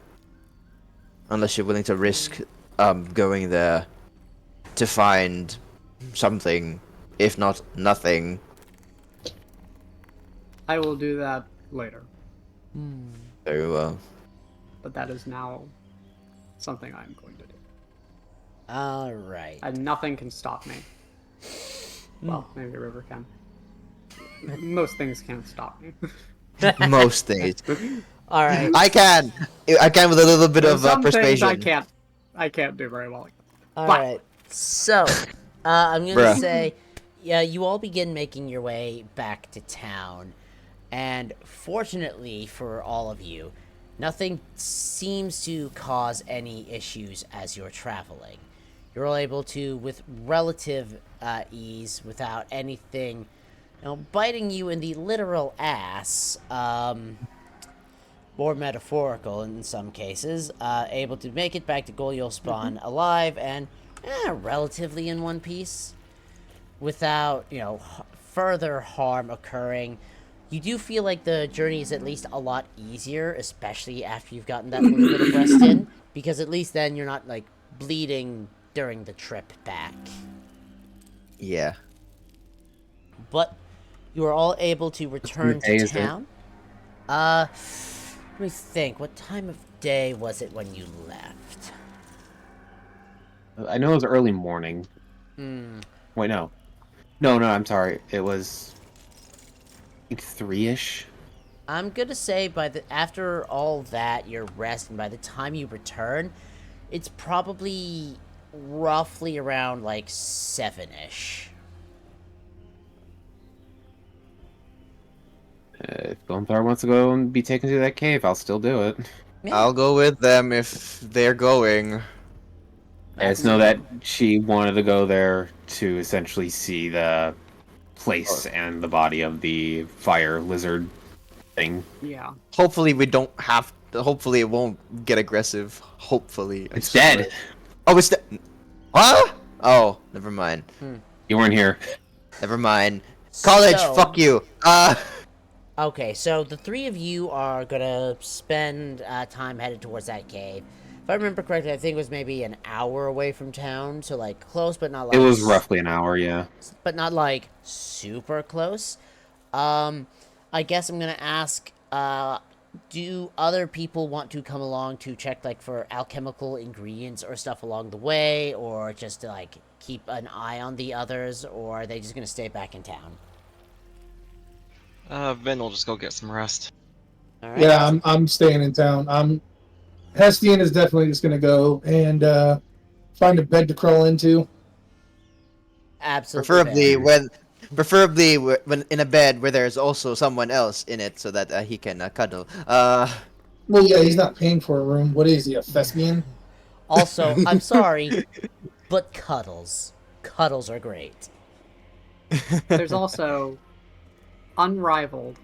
Unless you're willing to risk going there to find something, if not nothing. I will do that later. Very well. But that is now something I'm going to do. Alright. And nothing can stop me. Well, maybe a river can. Most things can't stop me. Most things. Alright. I can with a little bit of Some persuasion. things I can't do very well. Alright. So, I'm gonna Bruh. say, yeah, you all begin making your way back to town. And fortunately for all of you, nothing seems to cause any issues as you're traveling. You're all able to, with relative ease, without anything biting you in the literal ass, or metaphorical in some cases, able to make it back to Goyal Spawn alive and relatively in one piece without, further harm occurring. You do feel like the journey is at least a lot easier, especially after you've gotten that little bit of rest in, because at least then you're not, like, bleeding during the trip back. Yeah. But you are all able to return day to is it? town. Let me think. What time of day was it when you left? I know it was early morning. Wait, no. No, I'm sorry. It was, I think, 3-ish. I'm gonna say after all that, your rest, and by the time you return, it's probably roughly around like 7-ish. If Gonthar wants to go and be taken to that cave, I'll still do it. Yeah, I'll go with them if they're going. I just know that she wanted to go there to essentially see the place and the body of the fire lizard thing. Yeah. Hopefully we don't have to, hopefully it won't get aggressive. Hopefully. I It's swear. dead. Oh, it's dead. What? Oh, never mind. You weren't here. Never mind. College, So- fuck you. Okay, so the three of you are gonna spend time headed towards that cave. If I remember correctly, I think it was maybe an hour away from town, so like close, but not like It was roughly an hour, yeah. but not like super close. I guess I'm gonna ask, do other people want to come along to check like for alchemical ingredients or stuff along the way, or just to like keep an eye on the others, or are they just gonna stay back in town? Vin will just go get some rest. All right. Yeah, I'm staying in town. Hestian is definitely just gonna go and find a bed to crawl into. Absolutely. Preferably when in a bed where there's also someone else in it so that he can cuddle. Well, yeah, he's not paying for a room. What is he, a thespian? Also, I'm sorry, but cuddles. Cuddles are great. There's also unrivaled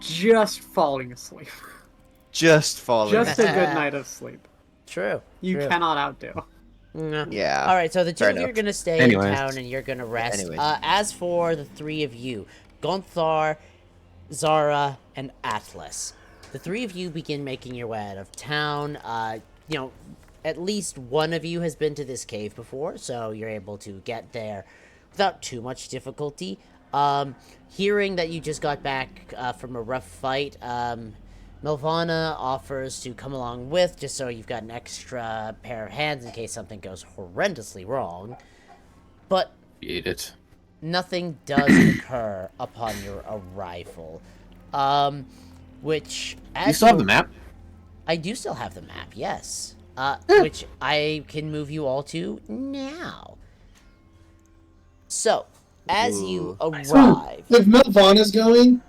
just falling asleep. Just falling. Just a good night of sleep. True. You true. cannot outdo. No. Yeah. All right, so the two fair of you are enough. going to stay Anyways. in town and you're going to rest. Anyways. As for the three of you, Gonthar, Zara, and Atlas, the three of you begin making your way out of town. At least one of you has been to this cave before, so you're able to get there without too much difficulty. Hearing that you just got back from a rough fight, Melvana offers to come along with, just so you've got an extra pair of hands in case something goes horrendously wrong. But Eat it. nothing does occur upon your arrival. Which, as You still have the map? I do still have the map, yes. Which I can move you all to now. So, as you arrive... If Melvana's going,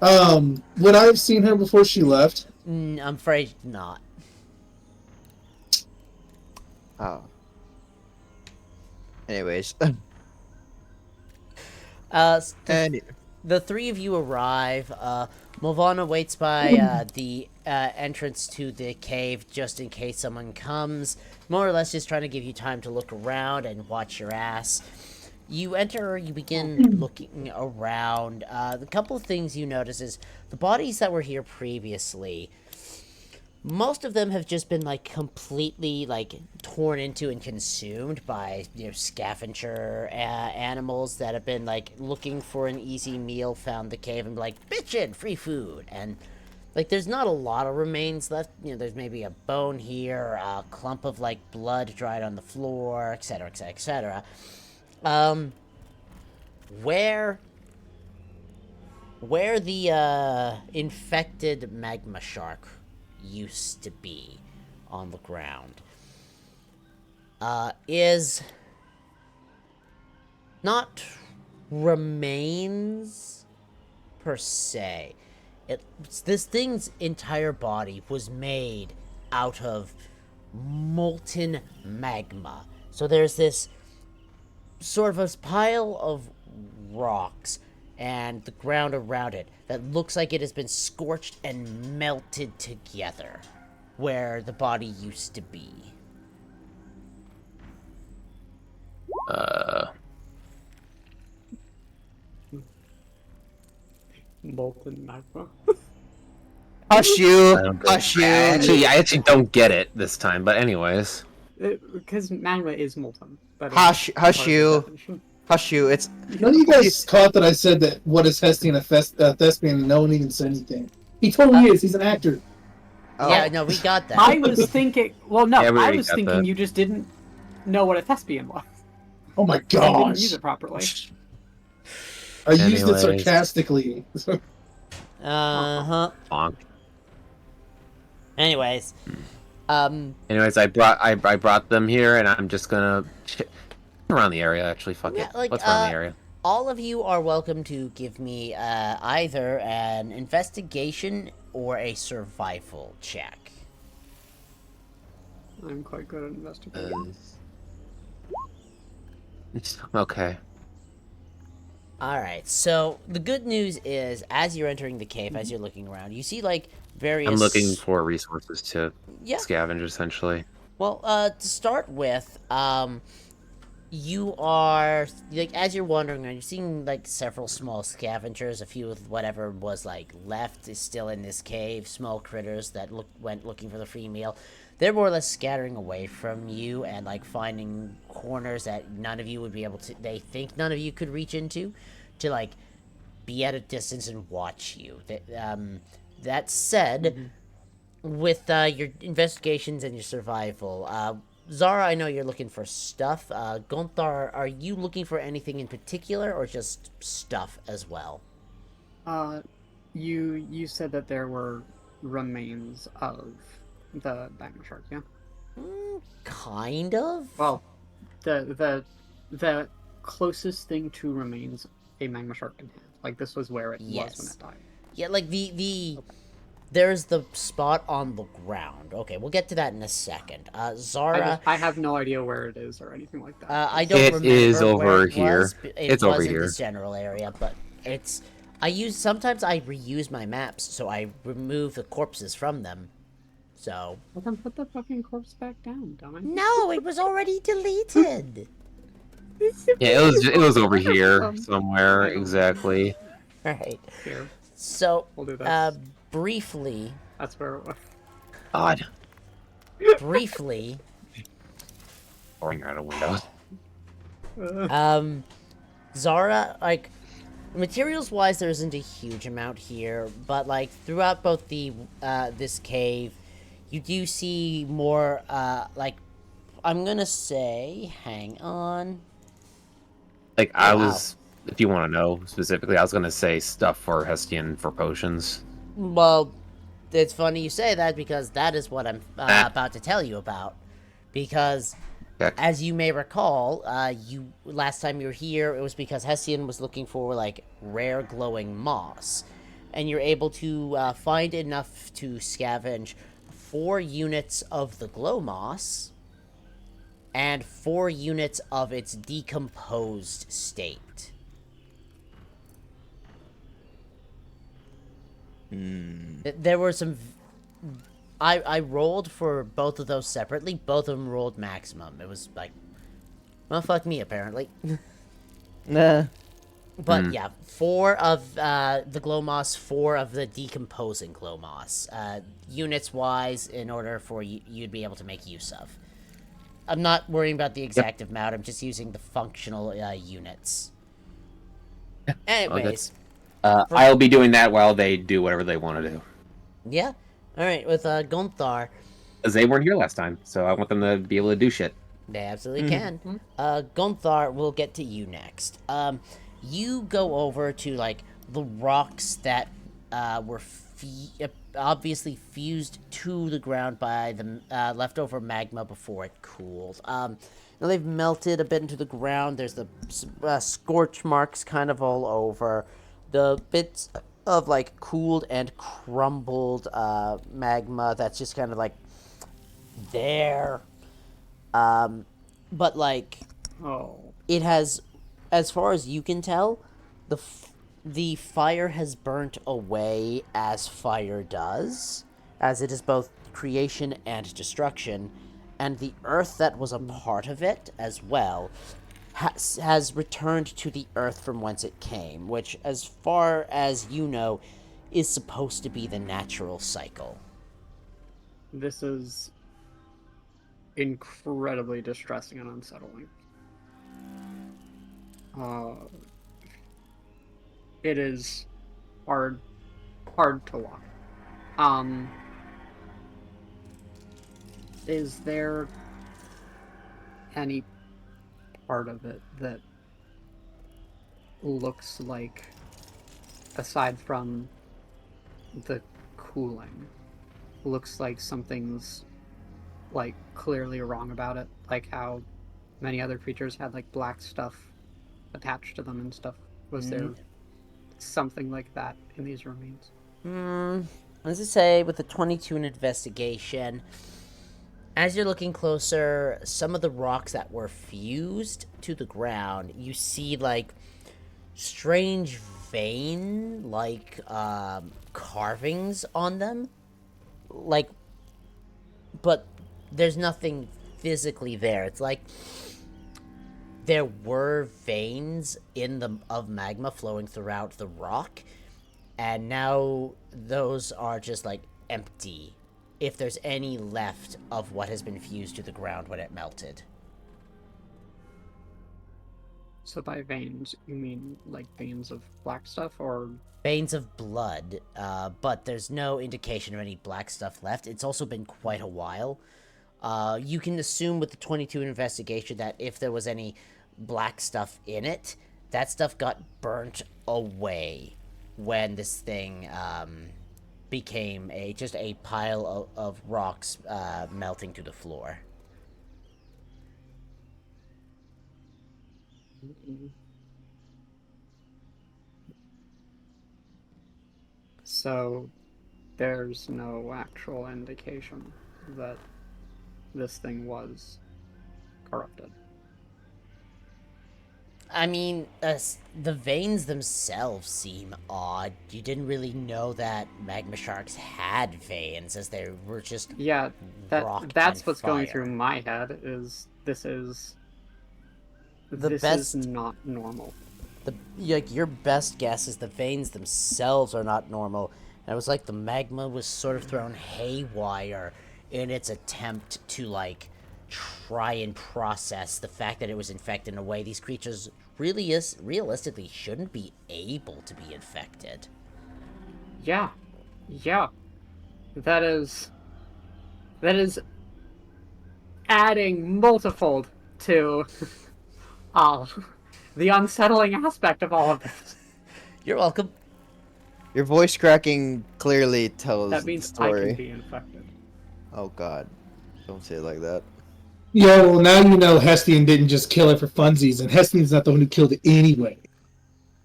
would I have seen her before she left? I'm afraid not. Oh. Anyways. The three of you arrive. Movana waits by the entrance to the cave just in case someone comes. More or less just trying to give you time to look around and watch your ass. You enter, you begin looking around. The couple of things you notice is the bodies that were here previously, most of them have just been like completely like torn into and consumed by scavenger animals that have been like looking for an easy meal, found the cave and be like, bitchin', free food. And like there's not a lot of remains left. There's maybe a bone here, a clump of like blood dried on the floor, etc, etc, etc. Where the infected magma shark used to be on the ground is not remains per se. This thing's entire body was made out of molten magma. So there's this sort of a pile of rocks and the ground around it that looks like it has been scorched and melted together where the body used to be. Molten magma. Hush you! I don't get Hush it. you! I actually don't get it this time, but anyways. Because magma is molten. That is Hush part of the you! definition. Hush you! It's None of you guys caught that I said that what is Hestian a thespian and no one even said anything. He totally is. He's an actor. oh. Yeah, no, we got that. I was thinking. Well, no, Yeah, we I already was got thinking that. you just didn't know what a thespian was. Oh my You didn't use gosh. it properly. I used it Anyways. sarcastically. Uh-huh. Bonk. Anyways, Anyways, I brought them here, and I'm just gonna around the area. Actually, fuck Yeah, it. like, Let's run the area. all of you are welcome to give me either an investigation or a survival check. I'm quite good at investigating. Okay. Alright, so the good news is, as you're entering the cave, as you're looking around, you see, like, various... I'm looking for resources to Yeah. scavenge, essentially. Well, to start with, you are, like, as you're wandering around, you're seeing, like, several small scavengers. A few of whatever was, like, left is still in this cave. Small critters that went looking for the free meal. They're more or less scattering away from you and, like, finding corners that none of you would be able to, they think none of you could reach into, to, like, be at a distance and watch you. That said, with your investigations and your survival, Zara, I know you're looking for stuff. Gonthar, are you looking for anything in particular, or just stuff as well? You said that there were remains of the magma shark, yeah? Kind of? Well, the closest thing to remains a magma shark can have. Like, this was where it was when Yes. it died. Yeah, like, there's the spot on the ground. Okay, we'll get to that in a second. Zara, I have no idea where it is or anything like that. I don't It remember is where over it here. was. It It's was over in here. this general area, but it's... Sometimes I reuse my maps, so I remove the corpses from them. So... Well, then put the fucking corpse back down, dummy. No, it was already deleted! Yeah, it was over here somewhere, exactly. Alright, Here, so, we'll do this. briefly, That's where it was. God. briefly, Pouring out of windows. Zara, like, materials-wise, there isn't a huge amount here, but, like, throughout both the, this cave, you do see more, like, I'm gonna say, hang on. Like, I Oh, wow. was, if you want to know specifically, I was gonna say stuff for Hestian for potions. Well, it's funny you say that, because that is what I'm about to tell you about. Because, Okay. as you may recall, last time you were here, it was because Hessian was looking for, like, rare glowing moss. And you're able to find enough to scavenge 4 units of the glow moss, and 4 units of its decomposed state. There were some... I rolled for both of those separately. Both of them rolled maximum. It was like... Well, fuck me, apparently. Nah. But yeah, 4 of the glow moss, 4 of the decomposing glow moss. Units-wise, in order for you'd be able to make use of. I'm not worrying about the exact amount. I'm just using the functional units. Anyways, I'll be doing that while they do whatever they want to do. yeah. All right, with Gonthar, Because they weren't here last time, so I want them to be able to do shit. they absolutely can. Gonthar, we'll get to you next. You go over to, like, the rocks that were obviously fused to the ground by the leftover magma before it cooled. Now they've melted a bit into the ground. There's the scorch marks kind of all over. The bits of, like, cooled and crumbled magma that's just kind of, like, there. But, like, Oh. it has, as far as you can tell, the fire has burnt away as fire does, as it is both creation and destruction, and the earth that was a part of it as well has returned to the earth from whence it came, which, as far as you know, is supposed to be the natural cycle. This is incredibly distressing and unsettling. It is hard to watch. Is there any part of it that looks like, aside from the cooling, looks like something's like clearly wrong about it, like how many other creatures had like black stuff attached to them and stuff? Was there something like that in these remains? As I say, with the 22 in investigation, as you're looking closer, some of the rocks that were fused to the ground, you see like strange vein like carvings on them, like, but there's nothing physically there. It's like there were veins of magma flowing throughout the rock, and now those are just like empty, if there's any left of what has been fused to the ground when it melted. So by veins, you mean like veins of black stuff, or Veins of blood, but there's no indication of any black stuff left. It's also been quite a while. You can assume with the 22 investigation that if there was any black stuff in it, that stuff got burnt away when this thing became just a pile of rocks melting to the floor. so there's no actual indication that this thing was corrupted. I mean, the veins themselves seem odd. You didn't really know that magma sharks had veins, as they were just Yeah, rock that's and what's going fire. through my head. This is not normal. Your best guess is the veins themselves are not normal. And it was like the magma was sort of thrown haywire in its attempt to like try and process the fact that it was infected in a way these creatures realistically shouldn't be able to be infected. Yeah. That is adding multifold to the unsettling aspect of all of this. You're welcome. Your voice cracking clearly tells That means the story. I can be infected. Oh god. Don't say it like that. Yeah, well, now you know Hestian didn't just kill it for funsies, and Hestian's not the one who killed it anyway.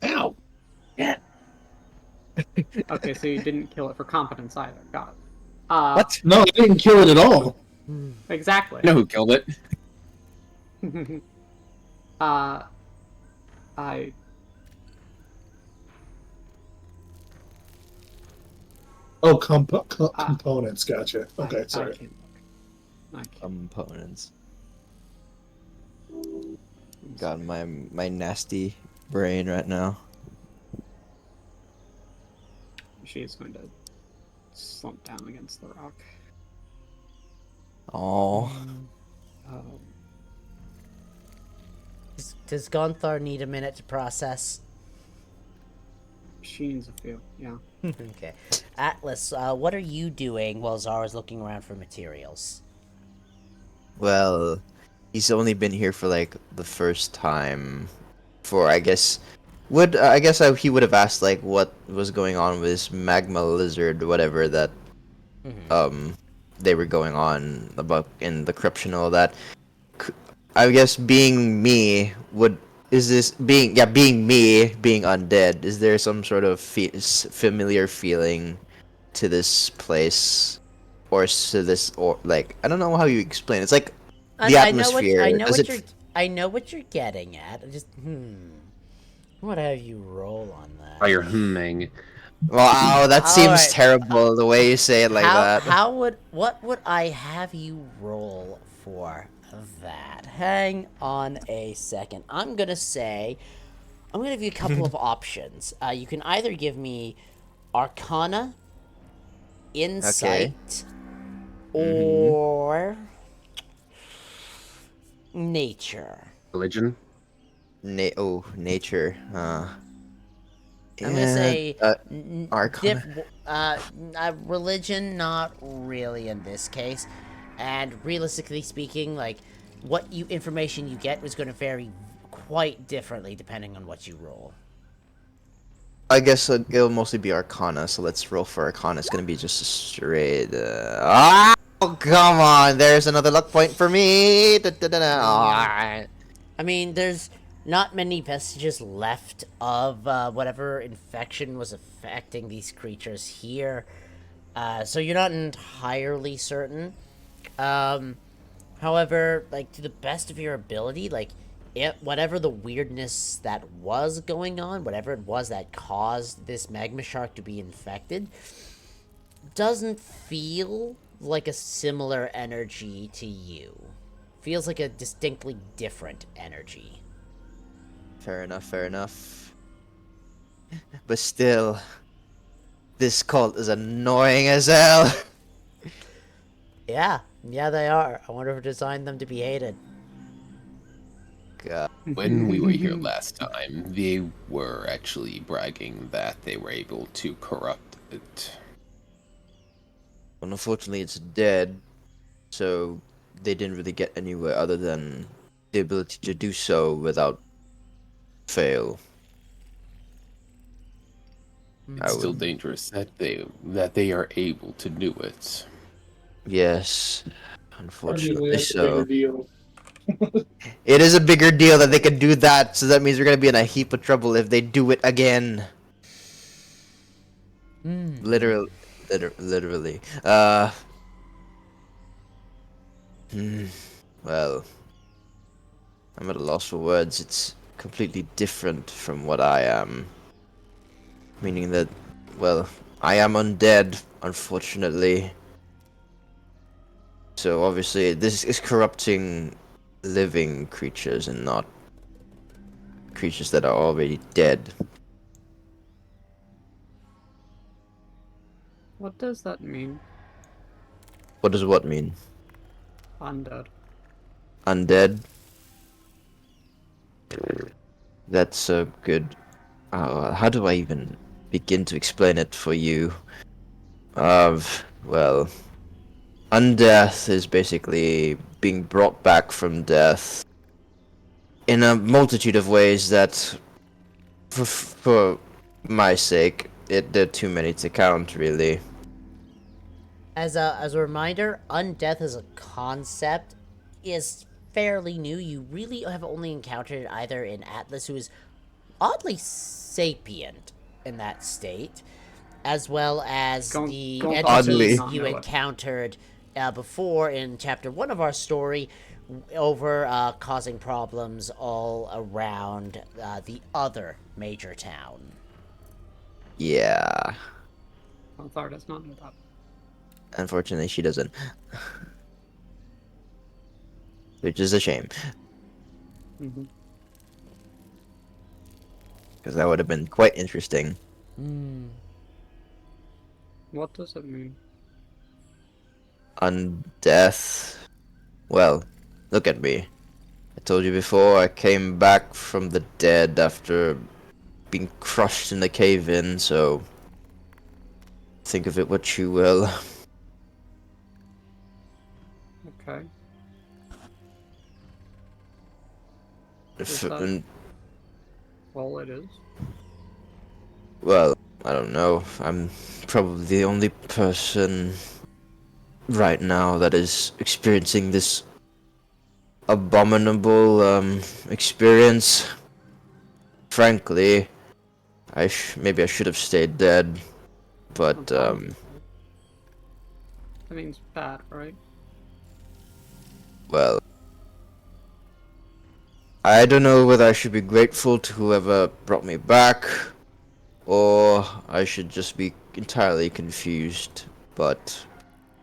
Ow! Yeah. Okay, so you didn't kill it for competence either. Got it. What? No, I didn't kill it at all. Exactly. I know who killed it. I Oh, components. Gotcha. Okay, sorry. I can't look. I can't. Components. God, my nasty brain right now. She is going to slump down against the rock. Oh. Does Gonthar need a minute to process? She needs a few, yeah. Okay. Atlas, what are you doing while Zara's looking around for materials? Well, he's only been here for like the first time. For I guess, he would have asked like what was going on with this magma lizard, whatever that, they were going on about in the corruption and all that. I guess being me being me being undead. Is there some sort of familiar feeling to this place, or to this, or like I don't know how you explain. It's like the atmosphere. I know what you're getting at. What have you roll on that? Oh, you're humming. Wow, that All seems right. terrible the way you say it like that. What would I have you roll for that? Hang on a second. I'm gonna give you a couple of options. You can either give me Arcana, Okay. Insight, Mm-hmm. or Nature. Religion. Nature. I'm gonna Yeah. say Arcana. religion, not really in this case. And realistically speaking, like what information you get is going to vary quite differently depending on what you roll. I guess it'll mostly be Arcana, so let's roll for Arcana. It's gonna be just a straight. Oh, come on! There's another luck point for me. Ah. I mean, there's not many vestiges left of whatever infection was affecting these creatures here, so you're not entirely certain. However, like to the best of your ability, like whatever the weirdness that was going on, whatever it was that caused this magma shark to be infected, doesn't feel like a similar energy to you. Feels like a distinctly different energy. Fair enough. Fair enough. But still, this cult is annoying as hell. Yeah, they are. I wonder who designed them to be hated. God. When we were here last time, they were actually bragging that they were able to corrupt it. Unfortunately, it's dead, so they didn't really get anywhere other than the ability to do so without fail. It's still dangerous that they are able to do it. Yes, Arguably, unfortunately that's a bigger so. deal. It is a bigger deal that they can do that, so that means we're gonna be in a heap of trouble if they do it again. Literally. Hmm, well, I'm at a loss for words. It's completely different from what I am. Meaning that, well, I am undead, unfortunately. So obviously, this is corrupting living creatures and not creatures that are already dead. What does that mean? What does what mean? Undead. Undead? That's a good. How do I even begin to explain it for you? Well, undeath is basically being brought back from death in a multitude of ways that, for my sake, there are too many to count, really. As a reminder, undeath as a concept is fairly new. You really have only encountered it either in Atlas, who is oddly sapient in that state, as well as the Don't Oddly. entities not you know it. encountered before in chapter 1 of our story, over causing problems all around the other major town. Yeah. Lothar does not know that. Unfortunately, she doesn't. Which is a shame, Mm-hmm. because that would have been quite interesting. What does it mean? Undeath. Well, look at me. I told you before, I came back from the dead after being crushed in the cave-in, so think of it what you will. Okay. If, that- and, Well, it is. well, I don't know. I'm probably the only person right now that is experiencing this abominable experience. Frankly, maybe I should have stayed dead, but That means bad, right? well, I don't know whether I should be grateful to whoever brought me back, or I should just be entirely confused. But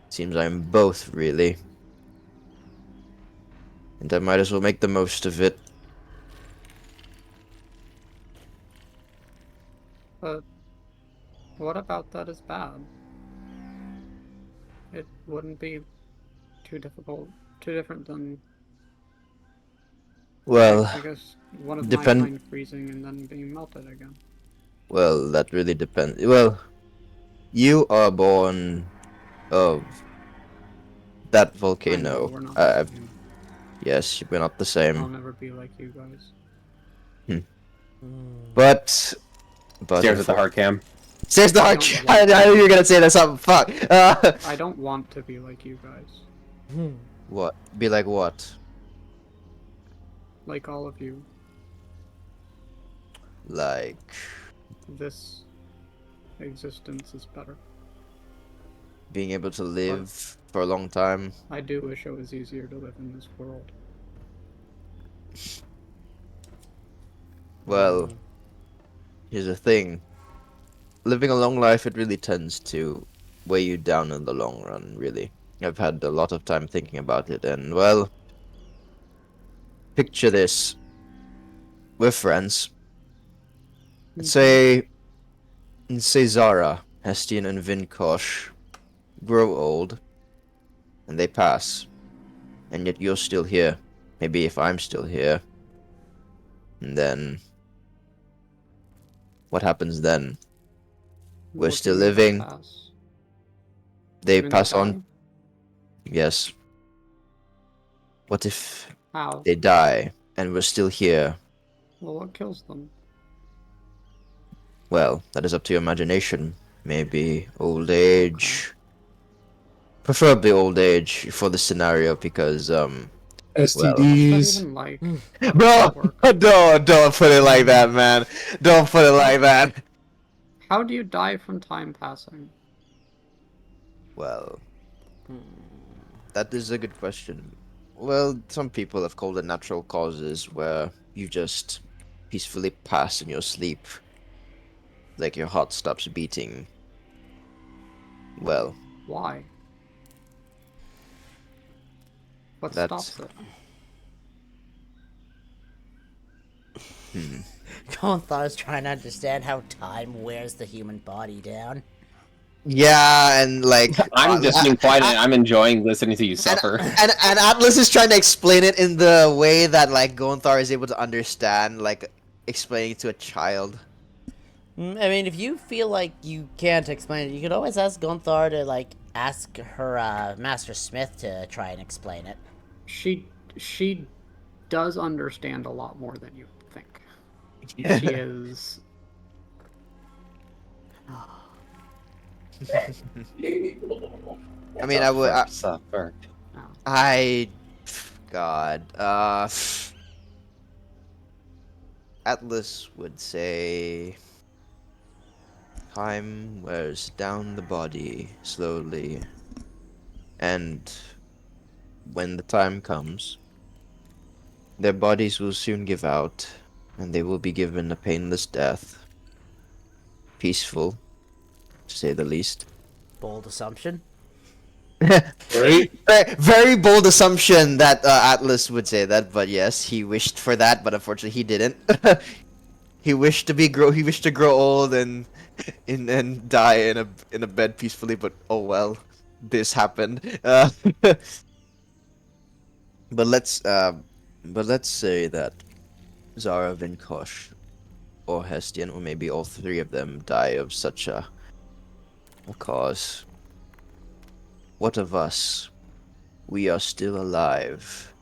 seems I'm both, really. And I might as well make the most of it. But what about that is bad? It wouldn't be too difficult, too different than, Well, I guess, one of my depend. kind freezing and then being melted again. Well, that really depends. Well, you are born of that I know volcano. we're not the same. Yes, we're not the I'll same. never be like you guys. But Stares at the heart cam. Says the I heart. don't I want knew you were gonna say that something. Fuck. I don't want to be like you guys. What? Be like what? Like all of you. Like. This existence is better. Being able to live for a long time. I do wish it was easier to live in this world. Well, here's the thing. Living a long life, it really tends to weigh you down in the long run, really. I've had a lot of time thinking about it, and well, picture this. We're friends. Let's say Zara, Hestian, and Vinkosh grow old, and they pass. And yet you're still here. Maybe if I'm still here. And then... what happens then? We're What do still you mean by living. pass? They You mean pass die? on. Yes. What if How? they die, and we're still here? Well, what kills them? Well, that is up to your imagination. Maybe old age. Preferably old age for this scenario because, What's STDs. that even like? Bro! Don't put it like that, man. Don't put it like that. How do you die from time passing? Well, that is a good question. Well, some people have called it natural causes where you just peacefully pass in your sleep. Like your heart stops beating. Well, Why? What That's- stops it? Gonthar is trying to understand how time wears the human body down. yeah, and like I'm just being quiet and I'm enjoying listening to you suffer. and Atlas is trying to explain it in the way that like Gonthar is able to understand, like explaining it to a child. I mean, if you feel like you can't explain it, you could always ask Gonthar to, like, ask her, Master Smith to try and explain it. She does understand a lot more than you think. She is. I mean, I would. Suffer. God. Atlas would say. Time wears down the body slowly. And when the time comes, their bodies will soon give out, and they will be given a painless death. Peaceful, to say the least. Bold assumption. Very, very bold assumption that Atlas would say that, but yes, he wished for that, but unfortunately he didn't. He wished to grow old and die in a bed peacefully, but oh well, this happened. But let's say that Zara, Vinkosh, or Hestian, or maybe all three of them die of such a cause. What of us? We are still alive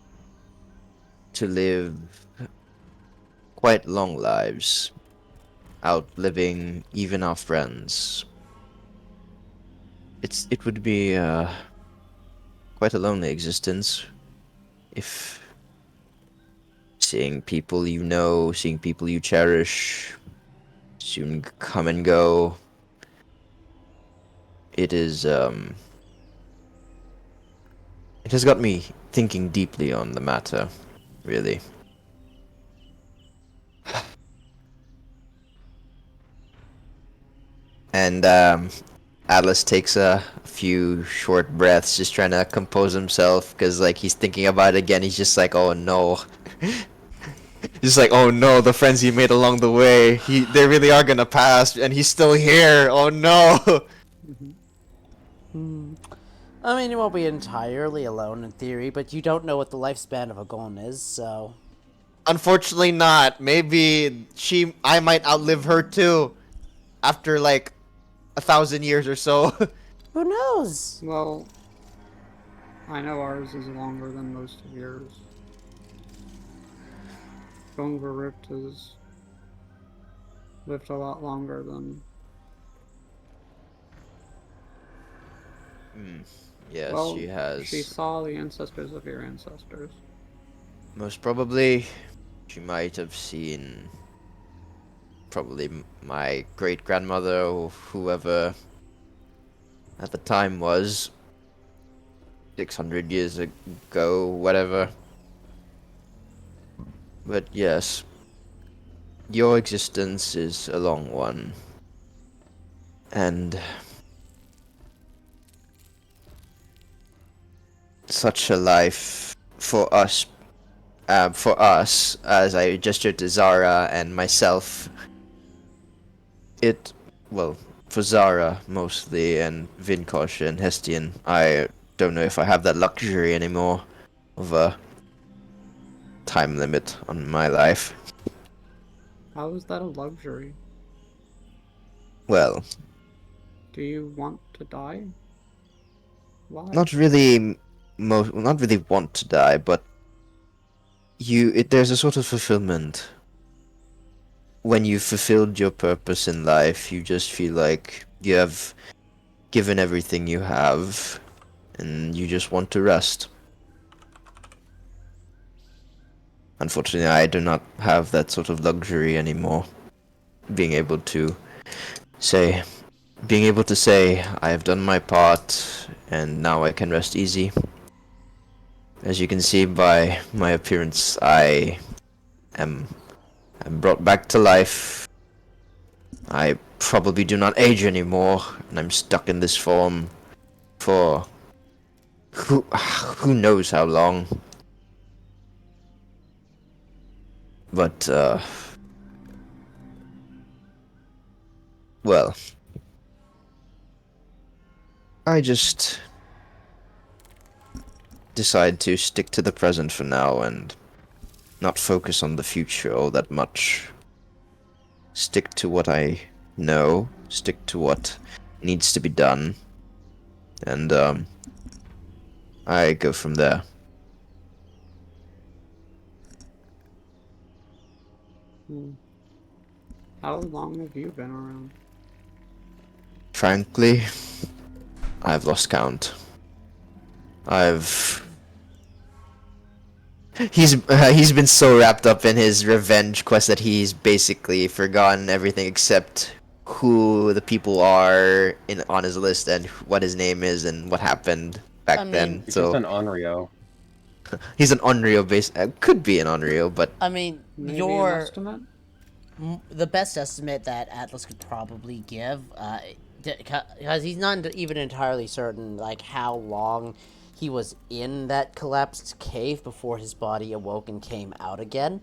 to live quite long lives, outliving even our friends. It would be quite a lonely existence if seeing people you know, seeing people you cherish, soon come and go. It is it has got me thinking deeply on the matter, really. And Atlas takes a few short breaths, just trying to compose himself, because like he's thinking about it again. He's just like, oh no. He's like, oh no, the friends he made along the way, they really are gonna pass, and he's still here. Oh no. I mean, you won't be entirely alone in theory, but you don't know what the lifespan of a golem is, so... Unfortunately not. Maybe I might outlive her too. After like 1,000 years or so. Who knows? Well, I know ours is longer than most of yours. Gunga Rift has lived a lot longer than... Yes, well, she has. she saw the ancestors of your ancestors. Most probably, she might have seen probably my great grandmother or whoever at the time was 600 years ago, whatever. But yes, your existence is a long one, and such a life for us. For us, as I gestured to Zara and myself, well, for Zara mostly, and Vinkosh and Hestian, I don't know if I have that luxury anymore of a time limit on my life. How is that a luxury? Well, Do you want to die? Why? not really, not really want to die, but there's a sort of fulfillment. When you've fulfilled your purpose in life, you just feel like you have given everything you have, and you just want to rest. Unfortunately, I do not have that sort of luxury anymore. Being able to say, I have done my part, and now I can rest easy. As you can see by my appearance, I'm brought back to life. I probably do not age anymore, and I'm stuck in this form for who knows how long. But well, I just decide to stick to the present for now and not focus on the future all that much. Stick to what I know, stick to what needs to be done, and I go from there. How long have you been around? Frankly, I've lost count. He's been so wrapped up in his revenge quest that he's basically forgotten everything except who the people are on his list and what his name is and what happened back then. He's So just an Onryo. he's an Onryo could be an Onryo, but I mean, Maybe your... an estimate? the best estimate that Atlas could probably give, because he's not even entirely certain, like, how long he was in that collapsed cave before his body awoke and came out again.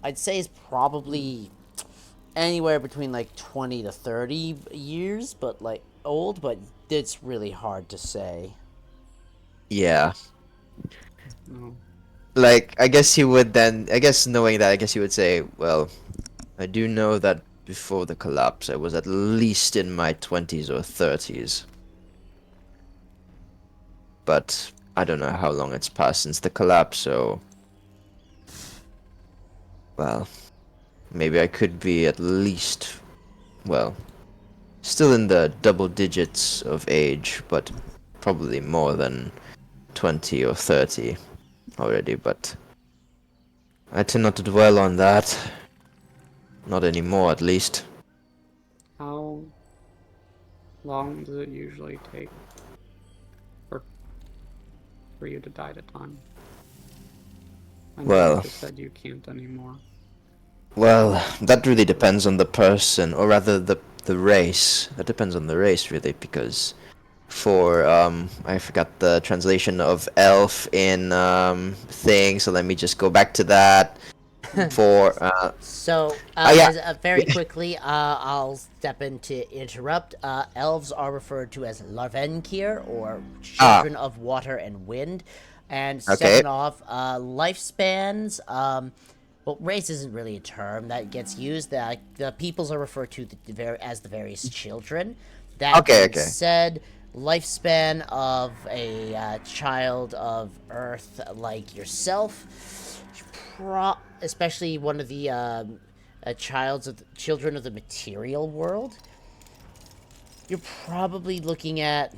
I'd say is probably anywhere between, like, 20 to 30 years, but, like, old, but it's really hard to say. yeah. No. Like, I guess knowing that, I guess he would say, well, I do know that before the collapse, I was at least in my 20s or 30s. But I don't know how long it's passed since the collapse, so... well, maybe I could be at least, well, still in the double digits of age, but probably more than 20 or 30 already, but I tend not to dwell on that. Not anymore, at least. How long does it usually take for you to die to time? I know Well, you just said you can't anymore. well, that really depends on the person, or rather the the race. That depends on the race, really, because for I forgot the translation of elf in thing, so let me just go back to that. For So, yeah. very quickly, I'll step in to interrupt. Elves are referred to as Larvenkir, or Ah, Children of Water and Wind. And okay. second off, lifespans. Well, race isn't really a term that gets used. The peoples are referred to as the various children. That Okay, being okay. said, lifespan of a child of Earth like yourself, especially one of the children of the material world, you're probably looking at,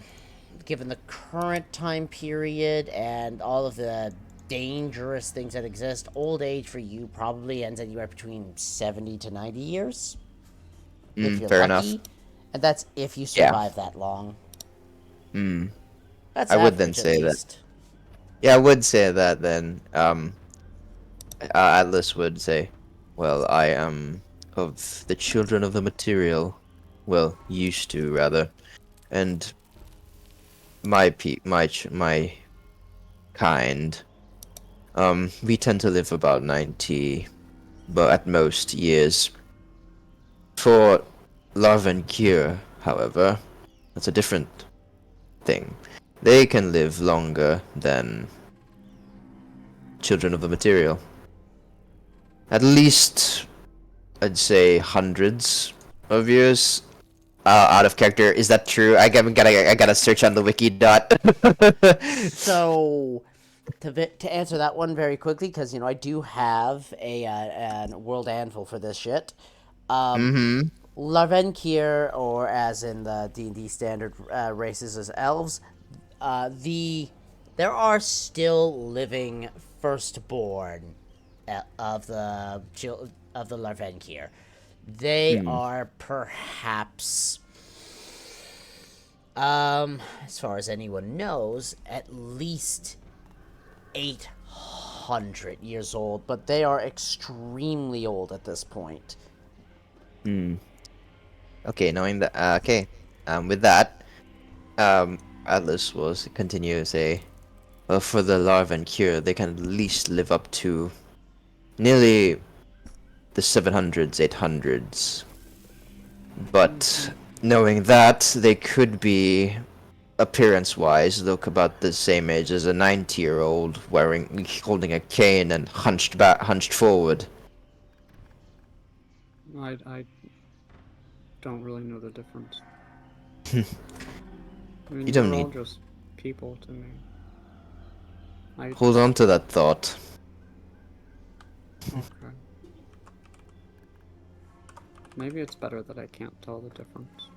given the current time period and all of the dangerous things that exist, old age for you probably ends anywhere between 70 to 90 years if you're Fair enough. lucky, and that's if you Yeah. survive that long. Hmm. That's I would then average, at say that. least. Yeah, I would say that then. Atlas would say, "Well, I am of the children of the material. Well, used to rather, and my kind. We tend to live about 90, but at most years. For love and cure, however, that's a different thing. They can live longer than children of the material. At least, I'd say hundreds of years. Out of character, is that true? I gotta search on the wiki dot. So, to answer that one very quickly, because I do have a world anvil for this shit. Mm-hmm. Larvenkir, or as in the D&D standard races as elves, there are still living firstborn of the Larvenkir. They are perhaps, as far as anyone knows, at least 800 years old, but they are extremely old at this point. Hmm. Okay, knowing that. Okay. With that, um, Atlas was continue to say, well, for the Larvan cure, they can at least live up to nearly the 700s, 800s. But knowing that, they could be, appearance-wise, look about the same age as a 90-year-old holding a cane and hunched forward. I don't really know the difference. I mean, You don't they're all need. just people to me. Hold on to that thought. Okay. Maybe it's better that I can't tell the difference.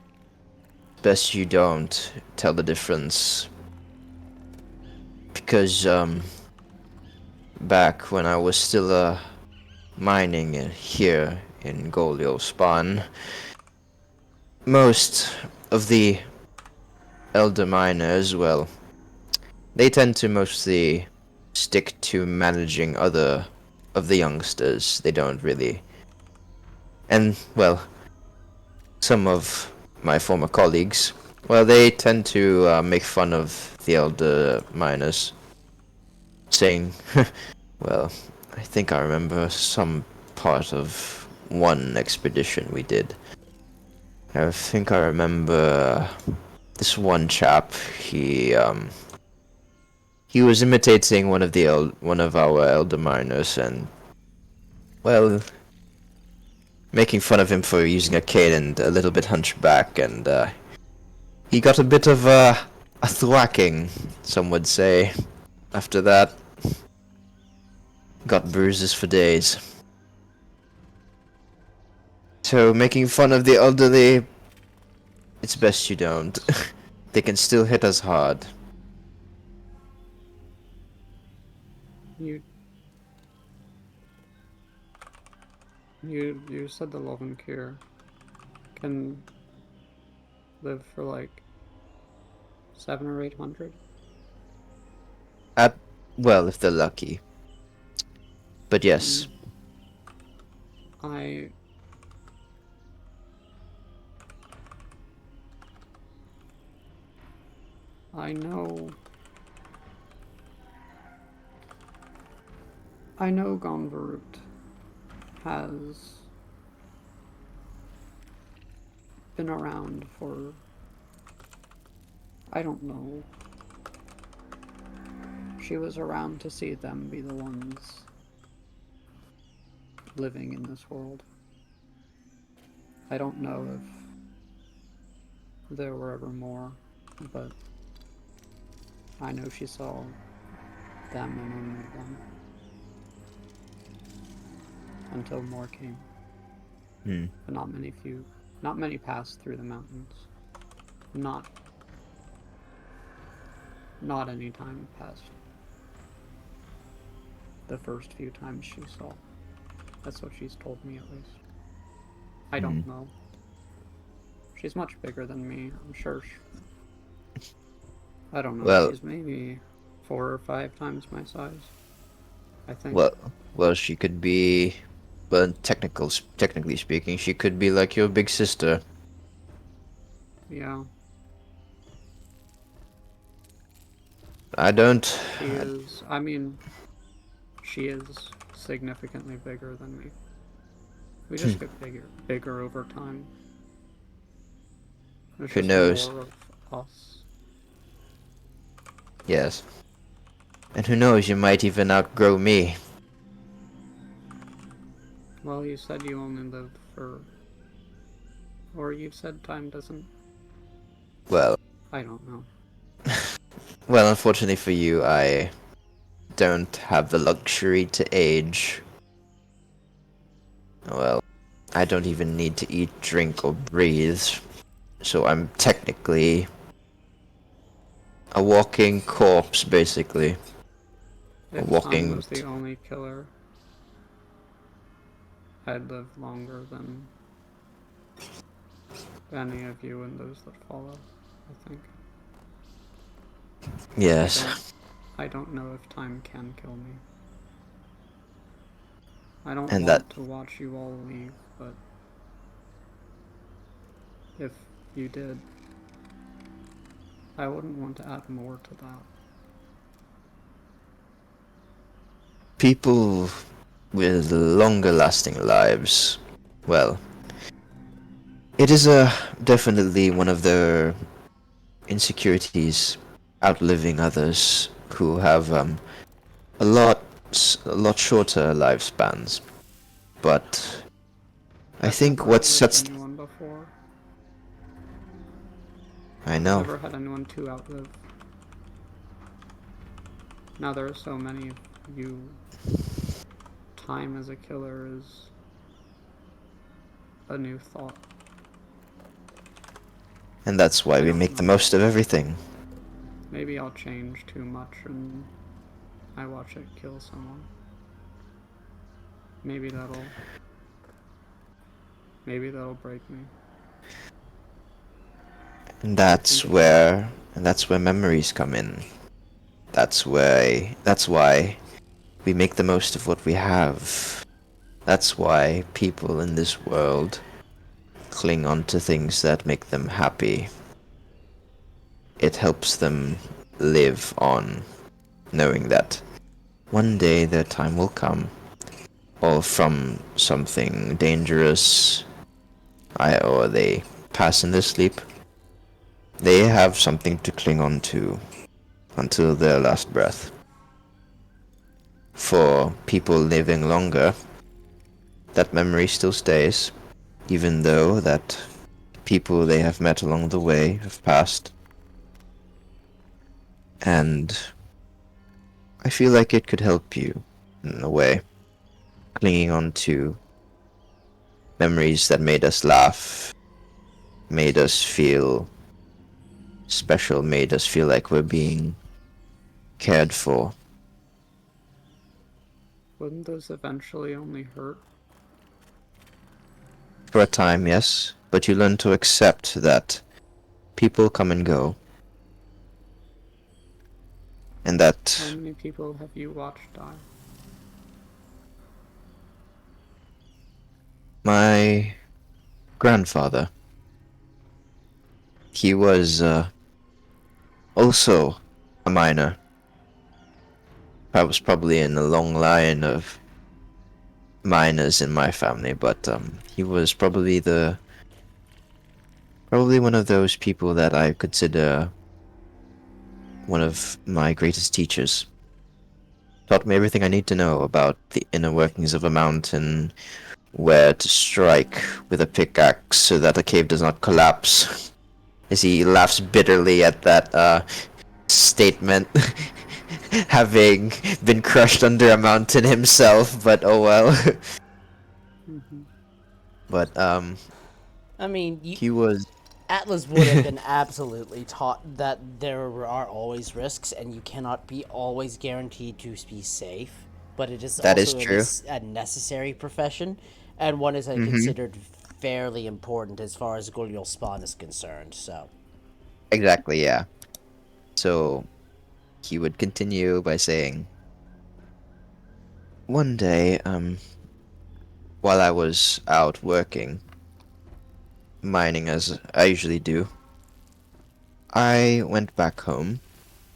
Best you don't tell the difference. Because, back when I was still, mining here in Golio Spawn, most of the elder miners, well, they tend to mostly stick to managing other of the youngsters. They don't really. And, well, some of my former colleagues, well, they tend to make fun of the elder miners, saying, well, I think I remember some part of one expedition we did. I think I remember this one chap. He was imitating one of our elder miners, and, well, making fun of him for using a cane and a little bit hunchback, and he got a bit of a thwacking, some would say. After that, got bruises for days. So making fun of the elderly, it's best you don't. They can still hit us hard. You said the Love and Cure can live for like 700 or 800? Well, if they're lucky. But yes. I I know. I know Gonvarut has been around for, I don't know. She was around to see them be the ones living in this world. I don't know if there were ever more, but I know she saw them and only them. Until more came. But not many passed through the mountains. Not any time past the first few times she saw. That's what she's told me, at least. I don't know. She's much bigger than me, I'm sure. I don't know, Well, she's maybe 4 or 5 times my size, I think. well, she could be. Well, technically speaking, she could be like your big sister. Yeah. I don't. She is, I mean, she is significantly bigger than me. We just get bigger over time. There's Who just knows? more of us. Yes. And who knows, you might even outgrow me. Well, you said you only live for... Or you said time doesn't... Well, I don't know. well, unfortunately for you, I don't have the luxury to age. Well, I don't even need to eat, drink, or breathe. So I'm technically a walking corpse, basically. A If Sun walking... was the only killer, I'd live longer than any of you and those that follow, I think. Yes. I don't know if time can kill me. I don't And want to watch you all leave, but if you did, I wouldn't want to add more to that. people with longer lasting lives, well, it is definitely one of their insecurities, outliving others who have a lot a lot shorter lifespans. But I think Never what outlived sets... anyone before. I know. Never had anyone to outlive. Now there are so many of you. Time as a killer is a new thought. And that's why I we don't make the know. most of everything. Maybe I'll change too much and I watch it kill someone. Maybe that'll break me. And that's where memories come in. That's why we make the most of what we have. That's why people in this world cling on to things that make them happy. It helps them live on, knowing that one day their time will come, or from something dangerous, or they pass in their sleep. They have something to cling on to until their last breath. For people living longer, that memory still stays, even though that people they have met along the way have passed. And I feel like it could help you, in a way, clinging on to memories that made us laugh, made us feel special, made us feel like we're being cared for. Wouldn't those eventually only hurt? For a time, yes, but you learn to accept that people come and go. And How that many people have you watched die? my grandfather, he was also a miner. I was probably in a long line of miners in my family, but he was probably one of those people that I consider one of my greatest teachers. Taught me everything I need to know about the inner workings of a mountain, where to strike with a pickaxe so that a cave does not collapse. As he laughs bitterly at that statement, having been crushed under a mountain himself, but oh well. Mm-hmm. But I mean, he was. Atlas would have been absolutely taught that there are always risks and you cannot be always guaranteed to be safe. But it is That is also true. a necessary profession, and one is Mm-hmm. considered fairly important as far as Gullial Spawn is concerned. So, Exactly, yeah. So he would continue by saying, one day, while I was out working, mining as I usually do, I went back home.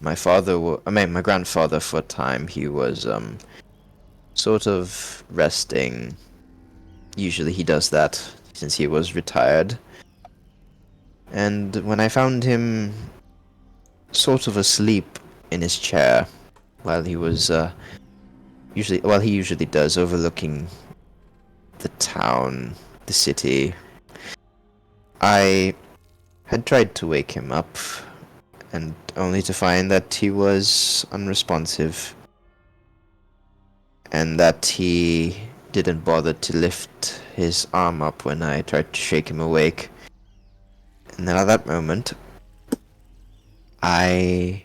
My grandfather for a time, he was, sort of resting. Usually he does that since he was retired. And when I found him sort of asleep in his chair while he was, he usually does, overlooking the town, the city, I had tried to wake him up, and only to find that he was unresponsive, and that he didn't bother to lift his arm up when I tried to shake him awake. And then at that moment, I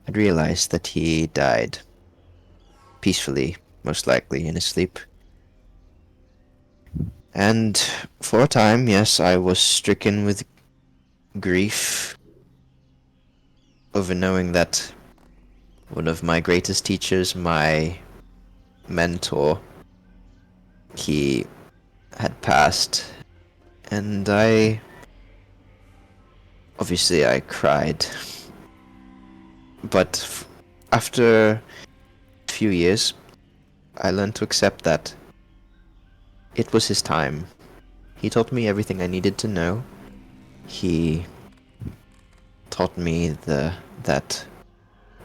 had realized that he died peacefully, most likely in his sleep. And for a time, yes, I was stricken with grief over knowing that one of my greatest teachers, my mentor, he had passed. And obviously I cried. But after a few years, I learned to accept that it was his time. He taught me everything I needed to know. He taught me that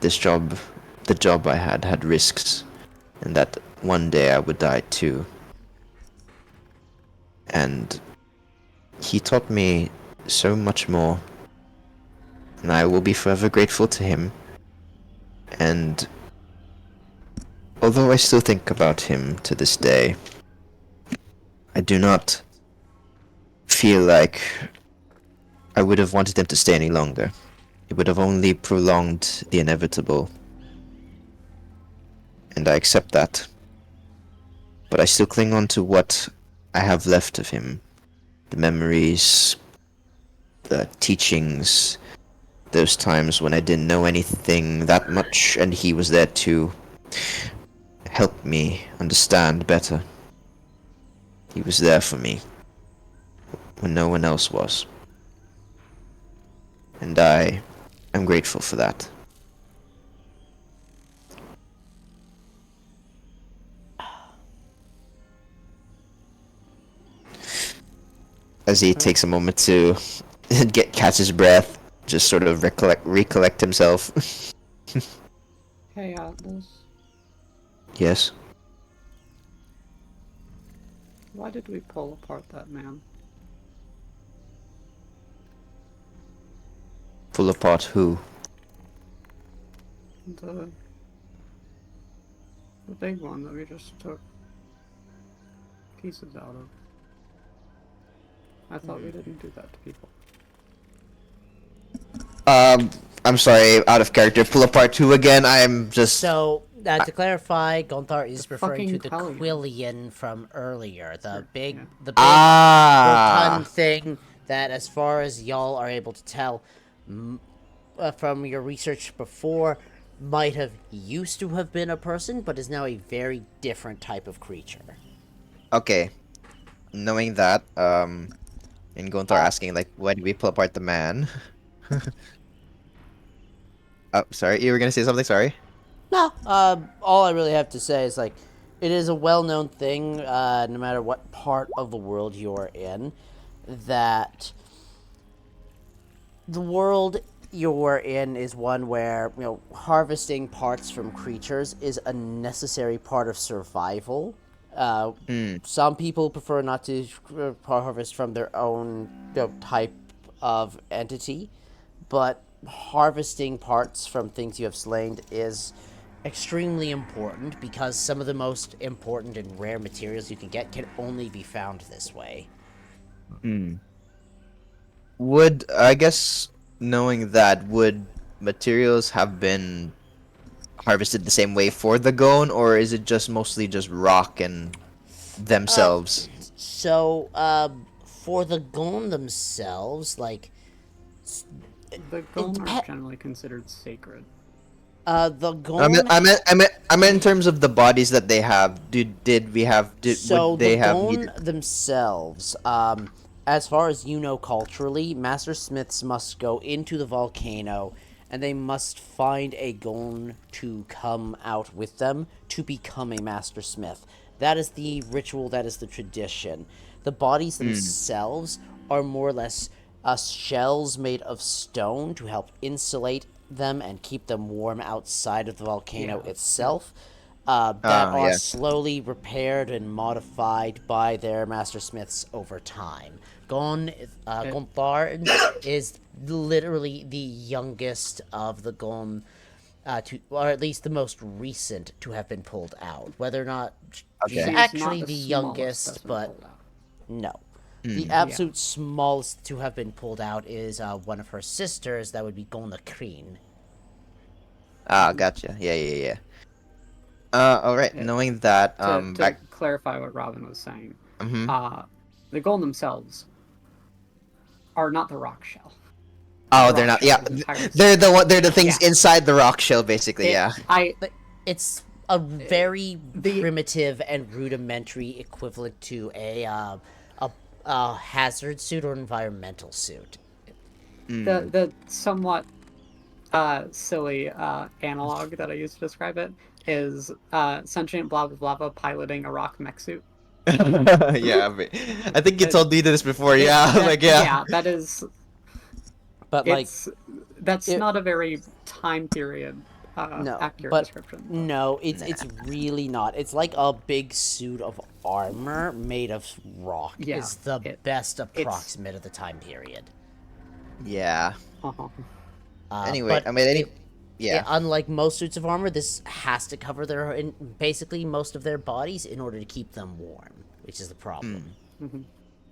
the job I had risks, and that one day I would die too. And he taught me so much more, and I will be forever grateful to him. And although I still think about him to this day, I do not feel like I would have wanted him to stay any longer. It would have only prolonged the inevitable. And I accept that. But I still cling on to what I have left of him. The memories, the teachings, those times when I didn't know anything that much and he was there to help me understand better. He was there for me when no one else was. And I am grateful for that. As he takes a moment to catch his breath, just sort of recollect himself. Hey, Atlas. Yes. Why did we pull apart that man? Pull apart who? The big one that we just took pieces out of. I thought we didn't do that to people. I'm sorry, out of character. Pull apart who again? I'm just... So, to clarify, Gonthar is The referring to fucking the Hellion. Quillian from earlier. The big, yeah. the big Ah! rotund thing that, as far as y'all are able to tell from your research before, might have used to have been a person, but is now a very different type of creature. Okay. Knowing that, and Gonthar asking, like, why did we pull apart the man? Oh, sorry, you were gonna say something. Sorry. No, all I really have to say is like, it is a well-known thing, no matter what part of the world you're in, that the world you're in is one where harvesting parts from creatures is a necessary part of survival. Hmm. Some people prefer not to harvest from their own type of entity, but harvesting parts from things you have slain is extremely important because some of the most important and rare materials you can get can only be found this way. Hmm. Would I guess knowing that would materials have been harvested the same way for the gone, or is it just mostly just rock and Uh, themselves? so, for the golem themselves, like, The it golem are depends. generally considered sacred. The I mean, golem. I meant in terms of the bodies that they have. So Would the they have Gon needed? themselves, as far as you know culturally, master smiths must go into the volcano and they must find a Gon to come out with them to become a master smith. That is the ritual, that is the tradition. The bodies Hmm. themselves are more or less shells made of stone to help insulate them and keep them warm outside of the volcano Yeah, yeah. itself, that Ah, are yeah. slowly repaired and modified by their master smiths over time. It, Gonthar is literally the youngest of the Gon, or at least the most recent to have been pulled out. Whether or not she's Okay. she is not actually the the smallest that's youngest, been but pulled out. no. The Hmm. Yeah. absolute smallest to have been pulled out is one of her sisters, that would be Gon the Kreen. Ah, gotcha. Yeah, yeah, yeah. All right. It, Knowing that, to back. clarify what Robin was saying, Mm-hmm. uh, the golem themselves are not the rock shell. The Oh, they're rock not. shell Yeah, is entirely they're the separate. one. They're the things Yeah. inside the rock shell, basically. It, Yeah. I, But it's a very the primitive and rudimentary equivalent to a hazard suit or environmental suit. Mm. the somewhat silly analog that I use to describe it is sentient blah blah blah piloting a rock mech suit. Yeah, I think you It, told me this before. it Yeah, that like yeah. yeah, that is But like it's that's it not a very time period no, accurate but description. But no, it's Nah. it's really not. It's like a big suit of armor made of rock. yeah, Is the it best it's approximate of the time period. Yeah. uh-huh. Anyway, But I mean, it, yeah. unlike most suits of armor, this has to cover basically most of their bodies in order to keep them warm, which is the problem. Hmm.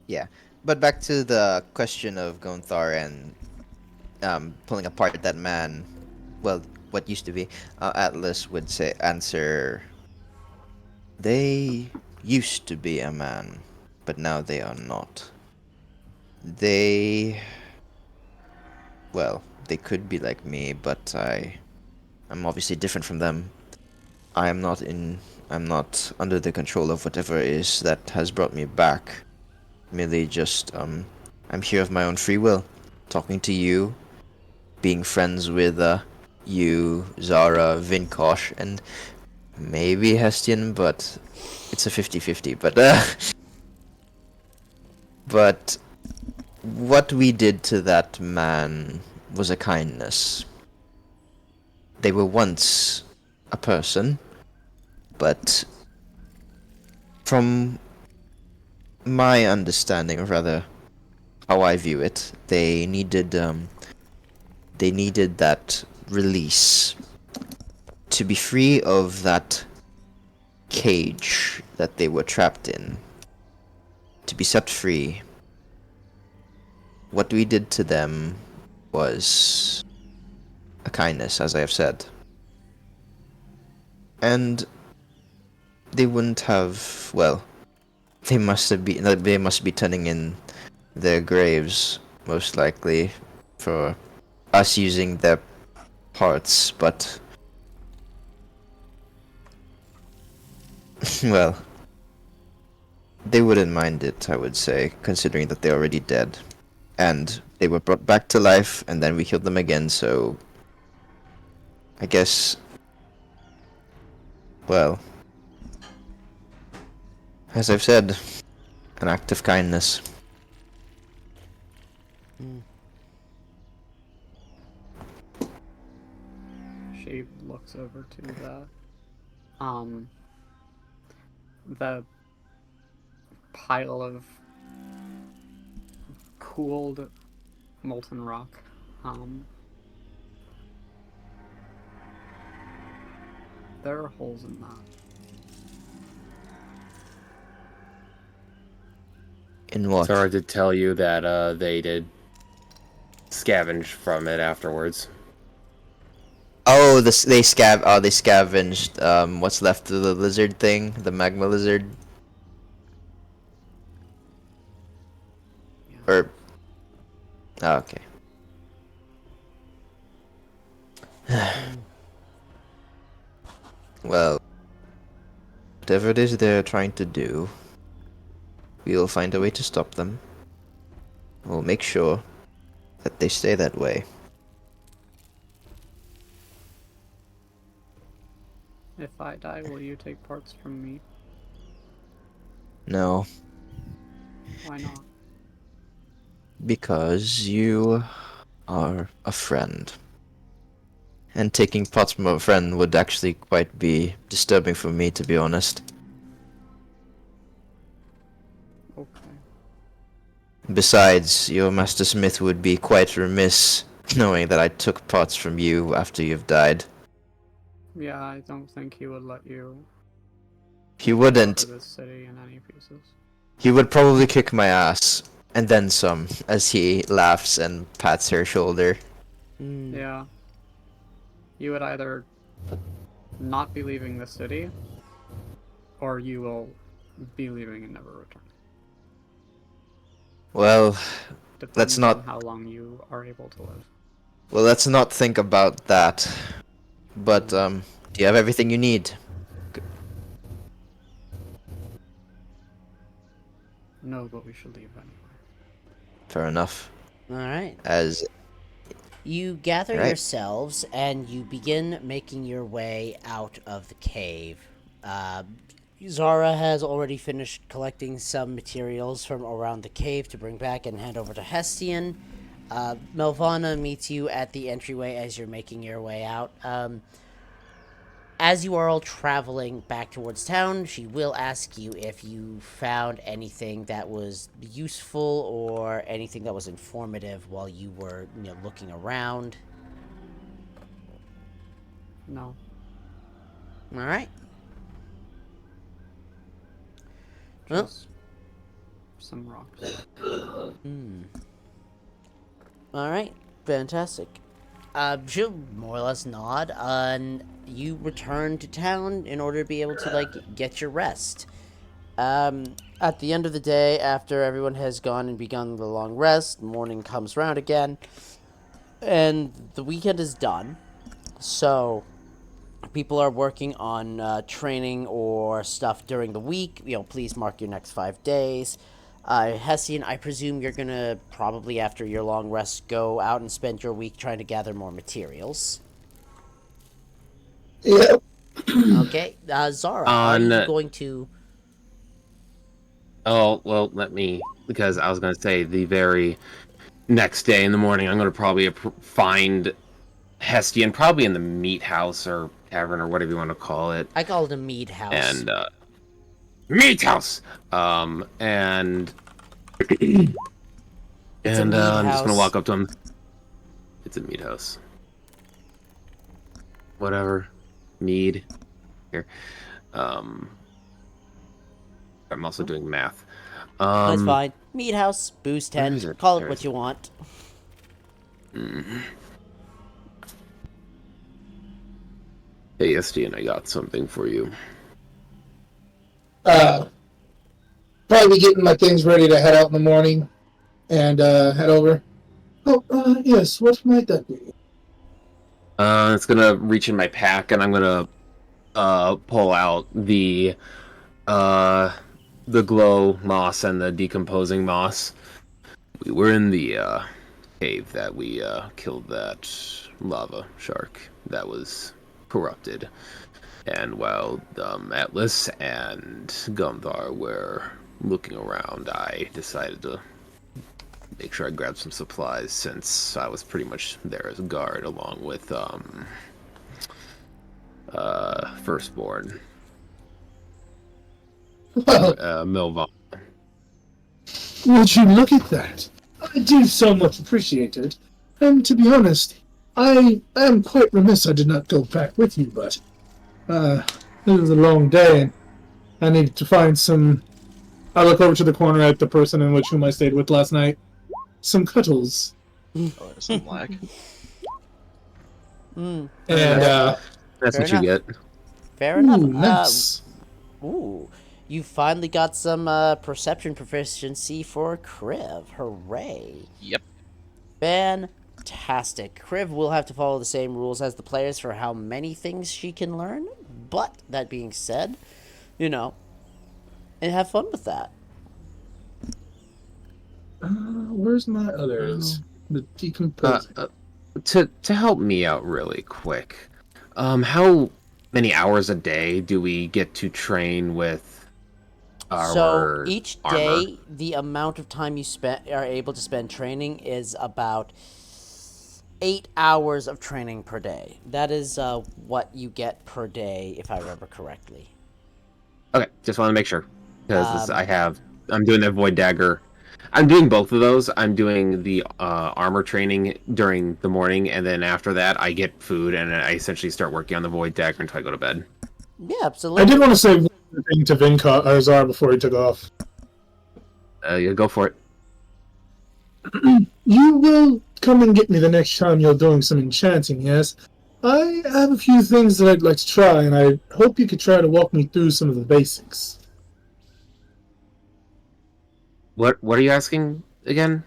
Yeah. But back to the question of Gonthar and pulling apart that man. Well, what used to be Atlas would say answer. They used to be a man, but now they are not. They, well, they could be like me, but I'm obviously different from them. I am not in. I'm not under the control of whatever it is that has brought me back. Merely just I'm here of my own free will, talking to you, being friends with you, Zara, Vinkosh, and maybe Hestian, but it's a 50-50. But what we did to that man was a kindness. They were once a person, but from my understanding, or rather how I view it, they needed that release to be free of that cage that they were trapped in, to be set free. What we did to them was a kindness, as I have said. And they wouldn't have, well, they must be turning in their graves, most likely, for us using their parts, but well, they wouldn't mind it, I would say, considering that they're already dead. And they were brought back to life, and then we killed them again, so I guess. Well, as I've said, an act of kindness. She looks over to the pile of cooled molten rock. There are holes in that. In what? Sorry to tell you that they did scavenge from it afterwards. Oh, they scavenged what's left of the lizard thing, the magma lizard. Yeah. Or oh, okay. Well, whatever it is they're trying to do, we'll find a way to stop them. We'll make sure that they stay that way. If I die, will you take parts from me? No, Why not? because you are a friend. And taking parts from a friend would actually quite be disturbing for me, to be honest. Okay. Besides, your Master Smith would be quite remiss knowing that I took parts from you after you've died. Yeah, I don't think he would let you He wouldn't. for this city in any pieces. He would probably kick my ass, and then some, as he laughs and pats her shoulder. Yeah. You would either not be leaving the city, or you will be leaving and never return. Well, let's Depending not. on how long you are able to live. Well, let's not think about that. But do you have everything you need? No, but we should leave anyway. Fair enough. All right. As You gather Right. yourselves and you begin making your way out of the cave. Zara has already finished collecting some materials from around the cave to bring back and hand over to Hestian. Melvana meets you at the entryway as you're making your way out. As you are all traveling back towards town, she will ask you if you found anything that was useful or anything that was informative while you were, looking around. No. All right. Well. Just some rocks. All right. Fantastic. She'll more or less nod, and you return to town in order to be able to, get your rest. At the end of the day, after everyone has gone and begun the long rest, morning comes round again, and the weekend is done. So, people are working on training or stuff during the week. Please mark your next 5 days. Hessian, I presume you're gonna probably, after your long rest, go out and spend your week trying to gather more materials. Yeah. Okay, Zara, are you going to... Oh, well, because I was going to say the very next day in the morning, I'm going to probably find Hestian, probably in the meat house or tavern or whatever you want to call it. I call it a mead house. And, meat house! And I'm just going to walk up to him. It's a meat house. Whatever. Mead. Here. I'm also doing math. That's fine. Meat house, booze tent, call it what you want. Hey, Estienne, I got something for you. Probably be getting my things ready to head out in the morning and head over. Oh, yes, what might that be? It's gonna reach in my pack, and I'm gonna pull out the glow moss and the decomposing moss. We were in the cave that we killed that lava shark that was corrupted. And while Atlas and Gumvar were looking around, I decided to make sure I grabbed some supplies since I was pretty much there as a guard along with Firstborn. Well, Milvan. would you look at that? I do so much appreciate it. And to be honest, I am quite remiss I did not go back with you, but it was a long day and I needed to find some. I look over to the corner at the person in which whom I stayed with last night. Some cuddles. Oh, some lag. Mm, And That's Fair what you get. fair enough. nice. Ooh, you finally got some perception proficiency for Kriv. Hooray! Yep. Fantastic. Kriv will have to follow the same rules as the players for how many things she can learn. But that being said, and have fun with that. Where's my others? The decomposing. To help me out really quick, how many hours a day do we get to train with our So each armor? day, the amount of time you are able to spend training is about 8 hours of training per day. That is what you get per day, if I remember correctly. Okay, just want to make sure because Um, I'm doing the Void Dagger. I'm doing both of those. I'm doing the armor training during the morning, and then after that, I get food, and I essentially start working on the Void Dagger until I go to bed. Yeah, I absolutely. did want to say one thing to Azar before he took off. Yeah, go for it. You will come and get me the next time you're doing some enchanting, yes? I have a few things that I'd like to try, and I hope you could try to walk me through some of the basics. What are you asking again?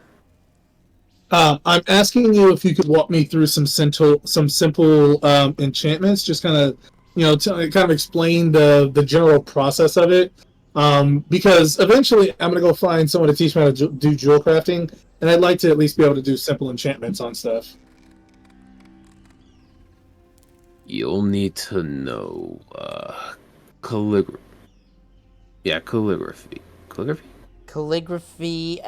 I'm asking you if you could walk me through some simple enchantments, just kind of, kind of explain the general process of it. Because eventually I'm gonna go find someone to teach me how to do jewel crafting, and I'd like to at least be able to do simple enchantments on stuff. You'll need to know calligraphy. Yeah, calligraphy. Calligraphy? Calligraphy,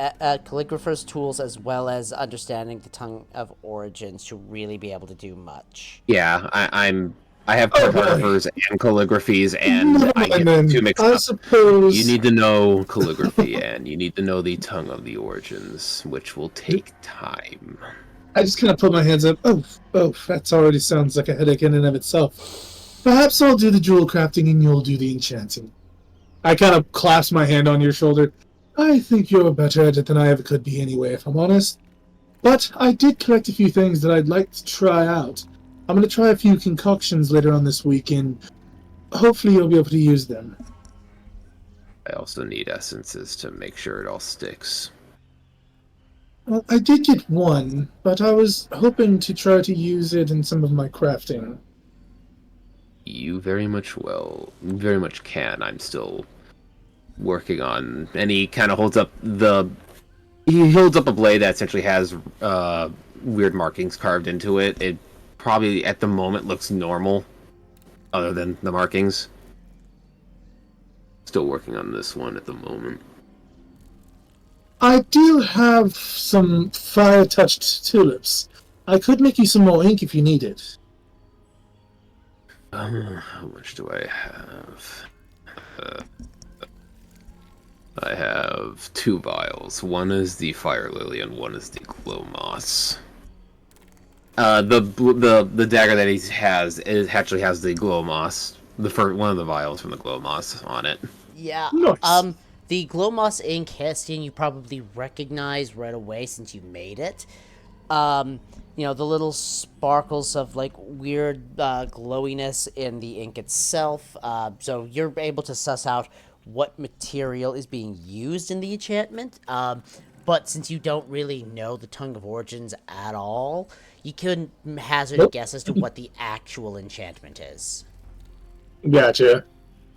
calligrapher's tools, as well as understanding the tongue of origins to really be able to do much. Yeah, I have Oh, cartographers and calligraphies, and Never I mind get the then. two mixed I up. suppose You need to know calligraphy, and you need to know the tongue of the origins, which will take time. I just kind of put my hands up. Oh, that already sounds like a headache in and of itself. Perhaps I'll do the jewel crafting and you'll do the enchanting. I kind of clasp my hand on your shoulder. I think you're better at it than I ever could be anyway, if I'm honest. But I did collect a few things that I'd like to try out. I'm going to try a few concoctions later on this week, and hopefully you'll be able to use them. I also need essences to make sure it all sticks. Well, I did get one, but I was hoping to try to use it in some of my crafting. You very much can. I'm still working on, and he kind of holds up a blade that essentially has weird markings carved into it. It probably at the moment looks normal, other than the markings. Still working on this one at the moment. I do have some fire-touched tulips. I could make you some more ink if you need it. How much do I have? I have 2 vials. One is the fire lily and one is the glow moss. The dagger that he has actually has the glow moss. The first one of the vials from the glow moss on it. Yeah. Nice. The glow moss ink, Hestian, you probably recognize right away since you made it. The little sparkles of like weird glowiness in the ink itself. So you're able to suss out what material is being used in the enchantment. But since you don't really know the tongue of origins at all, you couldn't hazard a guess as to what the actual enchantment is. Gotcha.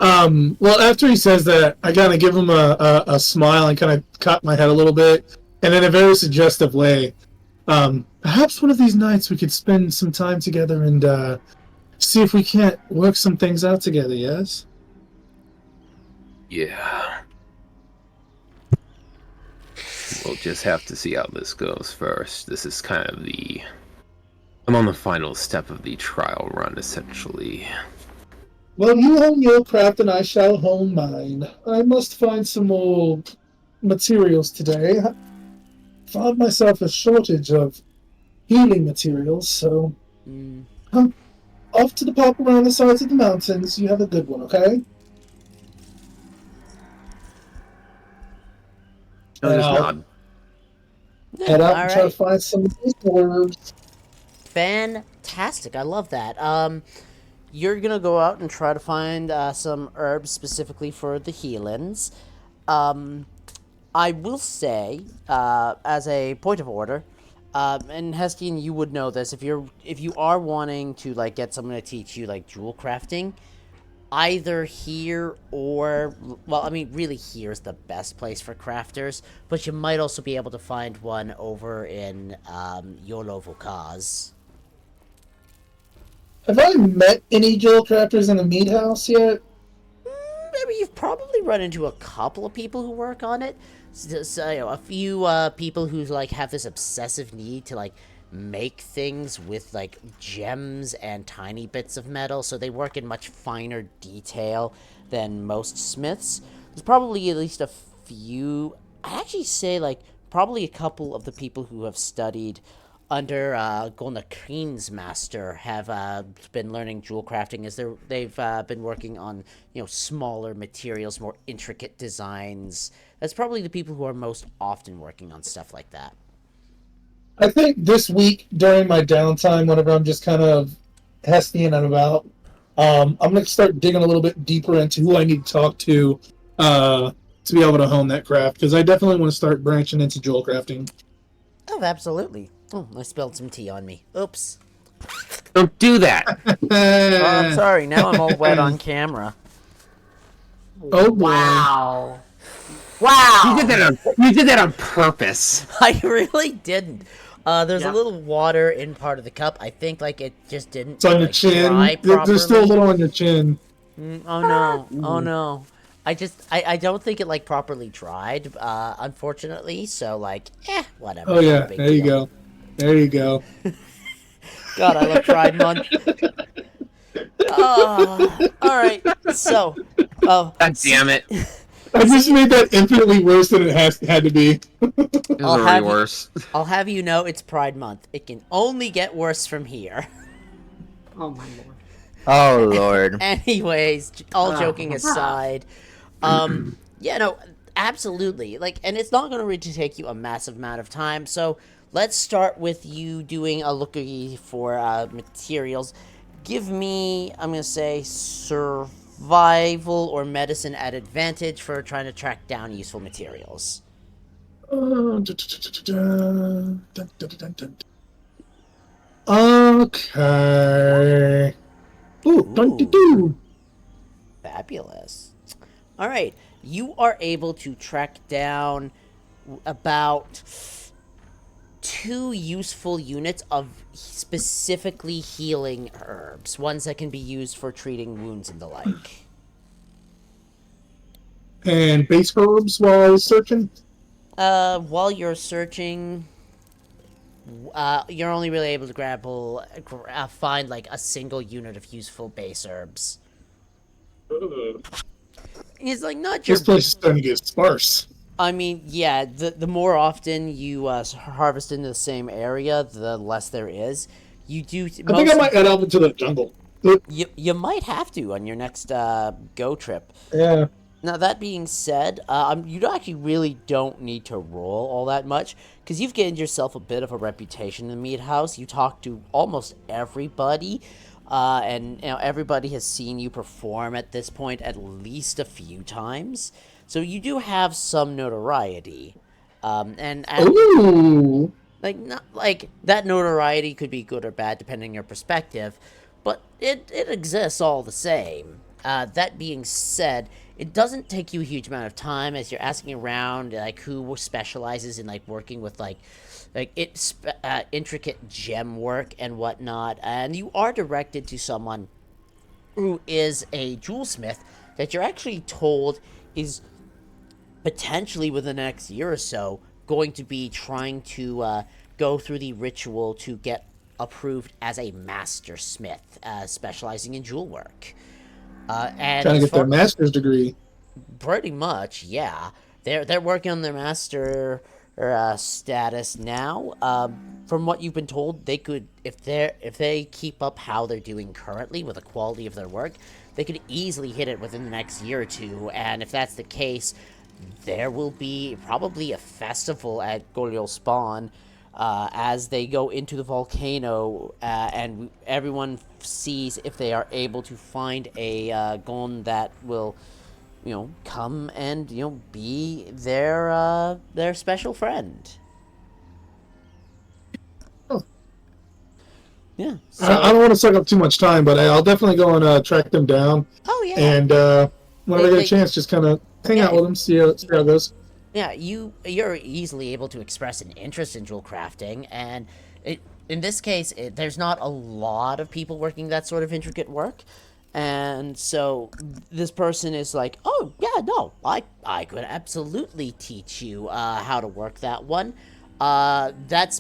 Well, after he says that, I kind of give him a smile and kind of cock my head a little bit, and in a very suggestive way, Perhaps one of these nights we could spend some time together and see if we can't work some things out together. Yes. Yeah. We'll just have to see how this goes first. This is kind of the... I'm on the final step of the trial run, essentially. Well, you hone your craft and I shall hone mine. I must find some more materials today. I found myself a shortage of healing materials, so off to the pop around the sides of the mountains. You have a good one, okay? I'll just nod. Head out All and try to right. find some of these herbs. Fantastic. I love that. You're gonna go out and try to find some herbs specifically for the healings. I will say, as a point of order, and Hestian, you would know this if you are wanting to like get someone to teach you like jewel crafting, either here or, well, I mean, really here's the best place for crafters, but you might also be able to find one over in Yolo Vokaz. Have I met any jewel crafters in the meat house yet? I mean, you've probably run into a couple of people who work on it. So, you know, a few people who like have this obsessive need to like make things with like gems and tiny bits of metal, so they work in much finer detail than most smiths. There's probably at least a few. I actually say like probably a couple of the people who have studied under Golnakreen's master have been learning jewel crafting as they've been working on, you know, smaller materials, more intricate designs. That's probably the people who are most often working on stuff like that. I think this week during my downtime, whenever I'm just kind of Hestian and about, I'm going to start digging a little bit deeper into who I need to talk to be able to hone that craft, because I definitely want to start branching into jewel crafting. Oh, absolutely. Oh, I spilled some tea on me. Oops. Don't do that. Oh, I'm sorry. Now I'm all wet on camera. Oh boy. Wow. Wow. You did that on purpose. I really didn't. There's Yeah. a little water in part of the cup. I think like it just didn't It's on your like, chin. dry There's still a properly. little on your chin. Oh no. Oh no. I don't think it like properly dried, unfortunately. So like, whatever. Oh not a yeah, big there you deal. go. There you go. God, I love Pride Month. Oh, all right. So, God damn it. I just made that infinitely worse than it had to be. This is I'll already have you- worse. I'll have you know it's Pride Month. It can only get worse from here. Oh my lord. Oh lord. Anyways, all joking aside, yeah, no, absolutely. Like, and it's not going to really take you a massive amount of time. So let's start with you doing a looky for materials. Give me, I'm going to say, survival or medicine at advantage for trying to track down useful materials. Okay. Ooh, 22. Fabulous. All right, you are able to track down about 2 useful units of specifically healing herbs, ones that can be used for treating wounds and the like. And base herbs while I was searching. While you're searching, you're only really able to find like a single unit of useful base herbs. It's like not your. This place is starting to get sparse. I mean, yeah, the more often you harvest in the same area, the less there is. You do. I think I might head out into the jungle. You might have to on your next go trip. Yeah. Now, that being said, you actually really don't need to roll all that much, because you've gained yourself a bit of a reputation in the meat house. You talk to almost everybody, and you know everybody has seen you perform at this point at least a few times. So you do have some notoriety. And Ooh. like not like that notoriety could be good or bad depending on your perspective, but it exists all the same. that being said, it doesn't take you a huge amount of time as you're asking around, like who specializes in like working with intricate gem work and whatnot, and you are directed to someone who is a jewelsmith that you're actually told is potentially within the next year or so going to be trying to go through the ritual to get approved as a master smith, specializing in jewel work. And Trying to as get their far master's degree. pretty much, yeah, they're working on their master status now. From what you've been told, they could if they keep up how they're doing currently with the quality of their work, they could easily hit it within the next year or two. And if that's the case, there will be probably a festival at Goliol Spawn as they go into the volcano, and everyone sees if they are able to find a gon that will, come and be their special friend. Oh. Yeah. I don't want to suck up too much time, but I'll definitely go and track them down. Oh yeah. And whenever I get a chance, just kind of hang out with them, see how it goes. Yeah, you're easily able to express an interest in jewel crafting, and in this case, there's not a lot of people working that sort of intricate work, and so this person is like, oh yeah, no, I could absolutely teach you how to work that one. That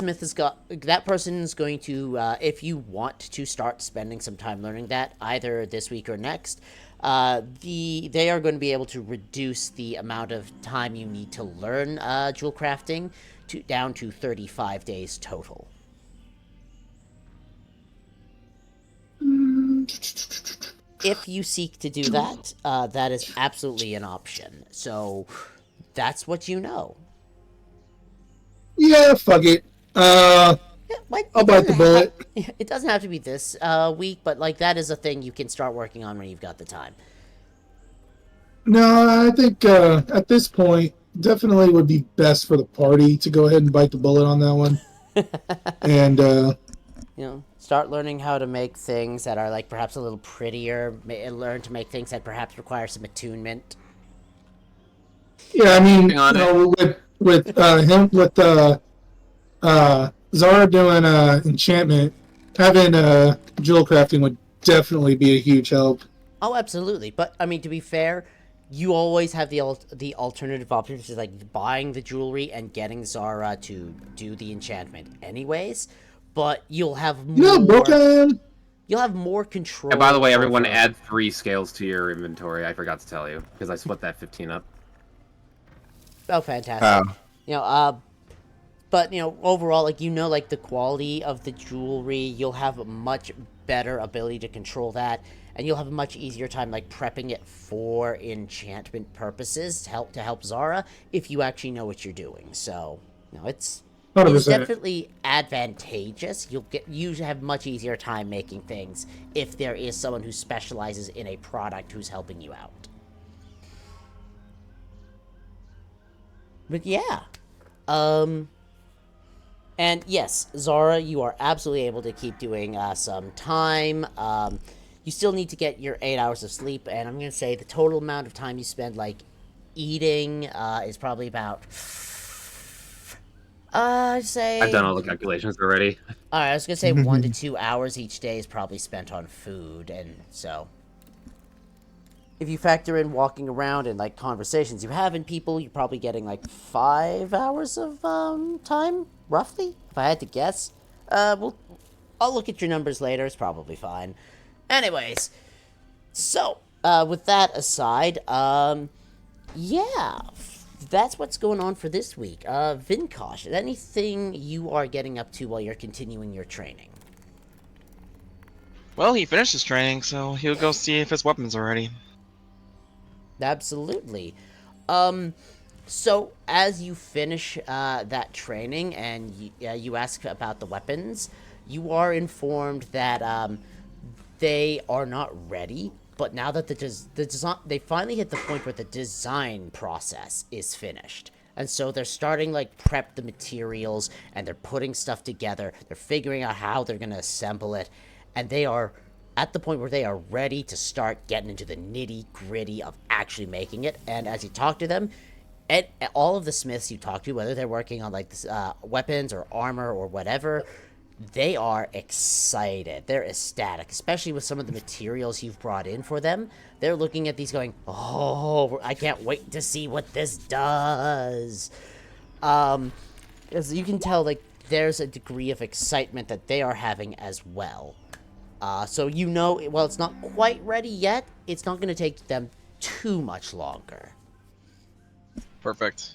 person is going to, if you want to start spending some time learning that, either this week or next, they are going to be able to reduce the amount of time you need to learn jewel crafting down to 35 days total. If you seek to do that, that is absolutely an option. So that's what you know. Yeah, fuck it. Yeah, I'll bite the bullet. It doesn't have to be this week, but that is a thing you can start working on when you've got the time. No, I think at this point, definitely would be best for the party to go ahead and bite the bullet on that one. And start learning how to make things that are perhaps a little prettier. Learn to make things that perhaps require some attunement. Yeah, I mean, with Zara doing enchantment, having jewel crafting would definitely be a huge help. Oh, absolutely. But I mean, to be fair, you always have the alternative option, which is buying the jewelry and getting Zara to do the enchantment anyways. But you'll have more. You'll have more control. And by the way, everyone, add 3 scales to your inventory. I forgot to tell you because I split that 15 up. Oh, fantastic! But overall, the quality of the jewelry, you'll have a much better ability to control that, and you'll have a much easier time prepping it for enchantment purposes to help Zara if you actually know what you're doing. So, it's 100%. definitely advantageous. You have much easier time making things if there is someone who specializes in a product who's helping you out. But yeah, and yes, Zara, you are absolutely able to keep doing some time. You still need to get your 8 hours of sleep, and I'm going to say the total amount of time you spend, eating is probably about, say... I've done all the calculations already. Alright, I was going to say 1 to 2 hours each day is probably spent on food, and so... If you factor in walking around and conversations you have in people, you're probably getting 5 hours of time, roughly. If I had to guess, I'll look at your numbers later. It's probably fine. Anyways, so with that aside, yeah, that's what's going on for this week. Vinkosh, anything you are getting up to while you're continuing your training? Well, he finished his training, so he'll go see if his weapons are ready. Absolutely. So as you finish that training and you ask about the weapons, you are informed that they are not ready. But now that the design, they finally hit the point where the design process is finished. And so they're starting prep the materials and they're putting stuff together. They're figuring out how they're going to assemble it. And they are at the point where they are ready to start getting into the nitty-gritty of actually making it. And as you talk to them, and all of the smiths you talk to, whether they're working on like this, weapons or armor or whatever, they are excited. They're ecstatic, especially with some of the materials you've brought in for them. They're looking at these going, oh, I can't wait to see what this does. As you can tell, like, there's a degree of excitement that they are having as well. So you know, while it's not quite ready yet, it's not going to take them too much longer. Perfect.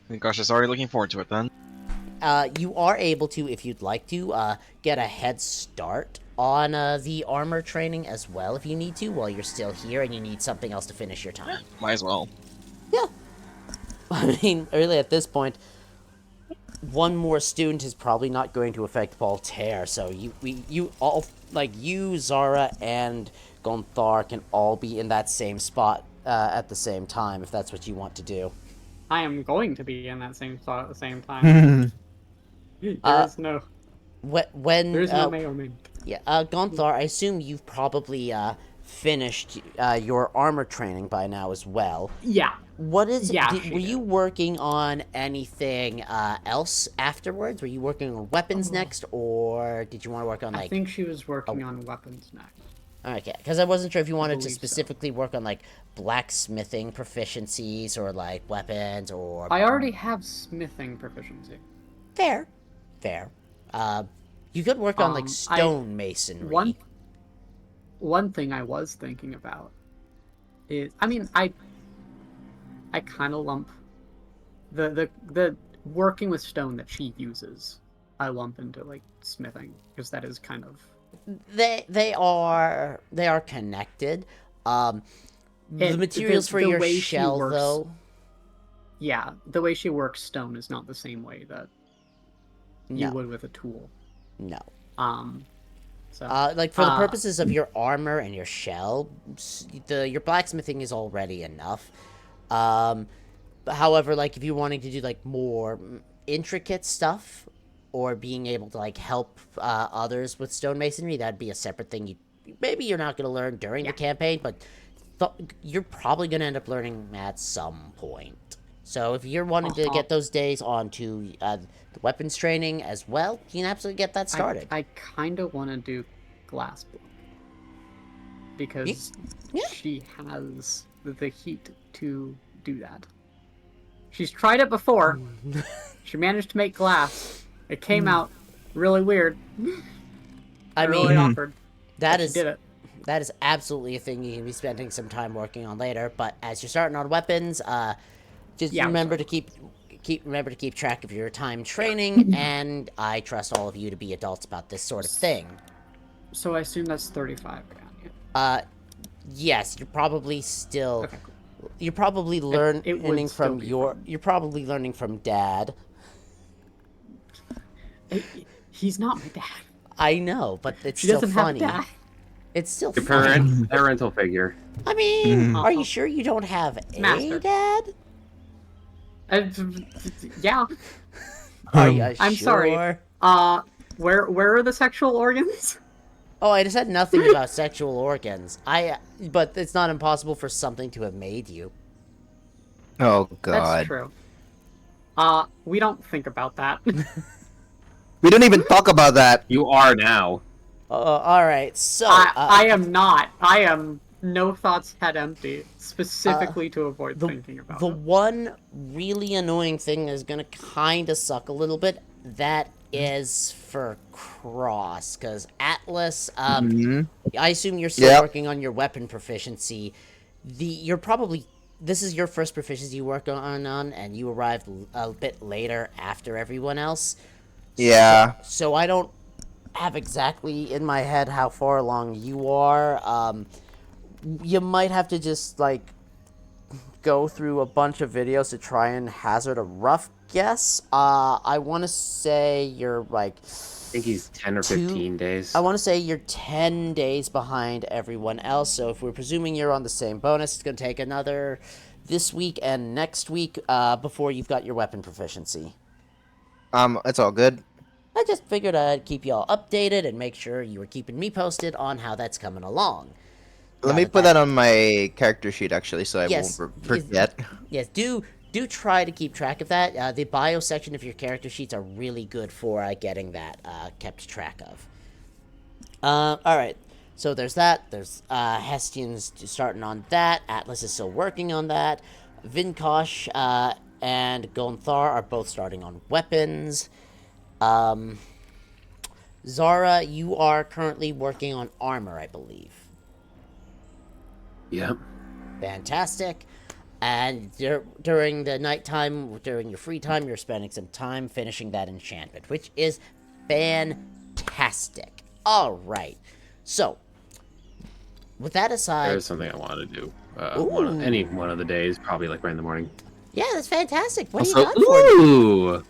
I think Gosh is already looking forward to it then. You are able to, if you'd like to, get a head start on the armor training as well if you need to, while you're still here and you need something else to finish your time. Might as well. Yeah. I mean, really at this point, one more student is probably not going to affect Voltaire, so you all, like, you, Zara, and Gonthar can all be in that same spot at the same time, if that's what you want to do. I am going to be in that same spot at the same time. There's no may or may. Yeah, Gonthar, I assume you've probably finished your armor training by now as well. Yeah. What is? Yeah, Were you working on anything else afterwards? Were you working on weapons next, or did you want to work on like? I think she was working on weapons next. Okay, because I wasn't sure if you wanted to believe so. specifically work on like blacksmithing proficiencies or like weapons or. I already have smithing proficiency. Fair. You could work on like stone masonry. One thing I was thinking about is, I mean, I kind of lump the working with stone that she uses. I lump into like smithing because that is kind of. They are connected. The materials for your shell, though. Yeah, the way she works stone is not the same way that you would with a tool. No. So. Like for the purposes of your armor and your shell, your blacksmithing is already enough. However, like if you're wanting to do like more intricate stuff, or being able to like help others with stonemasonry, that'd be a separate thing. Maybe you're not going to learn during the campaign, but you're probably going to end up learning at some point. So if you're wanting to get those days onto the weapons training as well, you can absolutely get that started. I kind of want to do glass block because she has the heat to do that. She's tried it before. She managed to make glass. It came out really weird. Really awkward. That is did it. That is absolutely a thing you can be spending some time working on later. But as you're starting on weapons, just remember to keep track of your time training, and I trust all of you to be adults about this sort of thing. So I assume that's 35 again. Yes, you're probably still. Okay, cool. You're probably learning from fun. You're probably learning from Dad. He's not my dad. I know, but it's She still doesn't funny. have a dad. It's still Your funny. parental figure. I mean, are you sure you don't have Master. a dad? Yeah. Are you I'm sorry. Where are the sexual organs? Oh, I just said nothing about sexual organs. But it's not impossible for something to have made you. Oh God. That's true. We don't think about that. We don't even talk about that. You are now. All right. So I am not. I am no thoughts head empty, specifically to avoid thinking about the it. one really annoying thing is gonna kind of suck a little bit. That is for Cross, because Atlas. I assume you're still working on your weapon proficiency. This is your first proficiency you work on, and you arrived a bit later after everyone else. Yeah. So I don't have exactly in my head how far along you are. You might have to just, like, go through a bunch of videos to try and hazard a rough guess. I want to say you're, like... I think he's 10 or 15 days. I want to say you're 10 days behind everyone else, so if we're presuming you're on the same bonus, it's going to take another this week and next week before you've got your weapon proficiency. It's all good. I just figured I'd keep you all updated and make sure you were keeping me posted on how that's coming along. Let Now me that put that on my character sheet actually, so I won't yes, forget. yes, do try to keep track of that. The bio section of your character sheets are really good for getting that kept track of. All right. So there's that. There's Hestian's starting on that. Atlas is still working on that. Vinkosh and Gonthar are both starting on weapons. Zara, you are currently working on armor, I believe. Yep. Fantastic. And during the nighttime, during your free time, you're spending some time finishing that enchantment, which is fantastic. All right. So, with that aside, There's something I want to do. Ooh. Any one of the days, probably like right in the morning. Yeah, that's fantastic. What do Also, you got for me? ooh!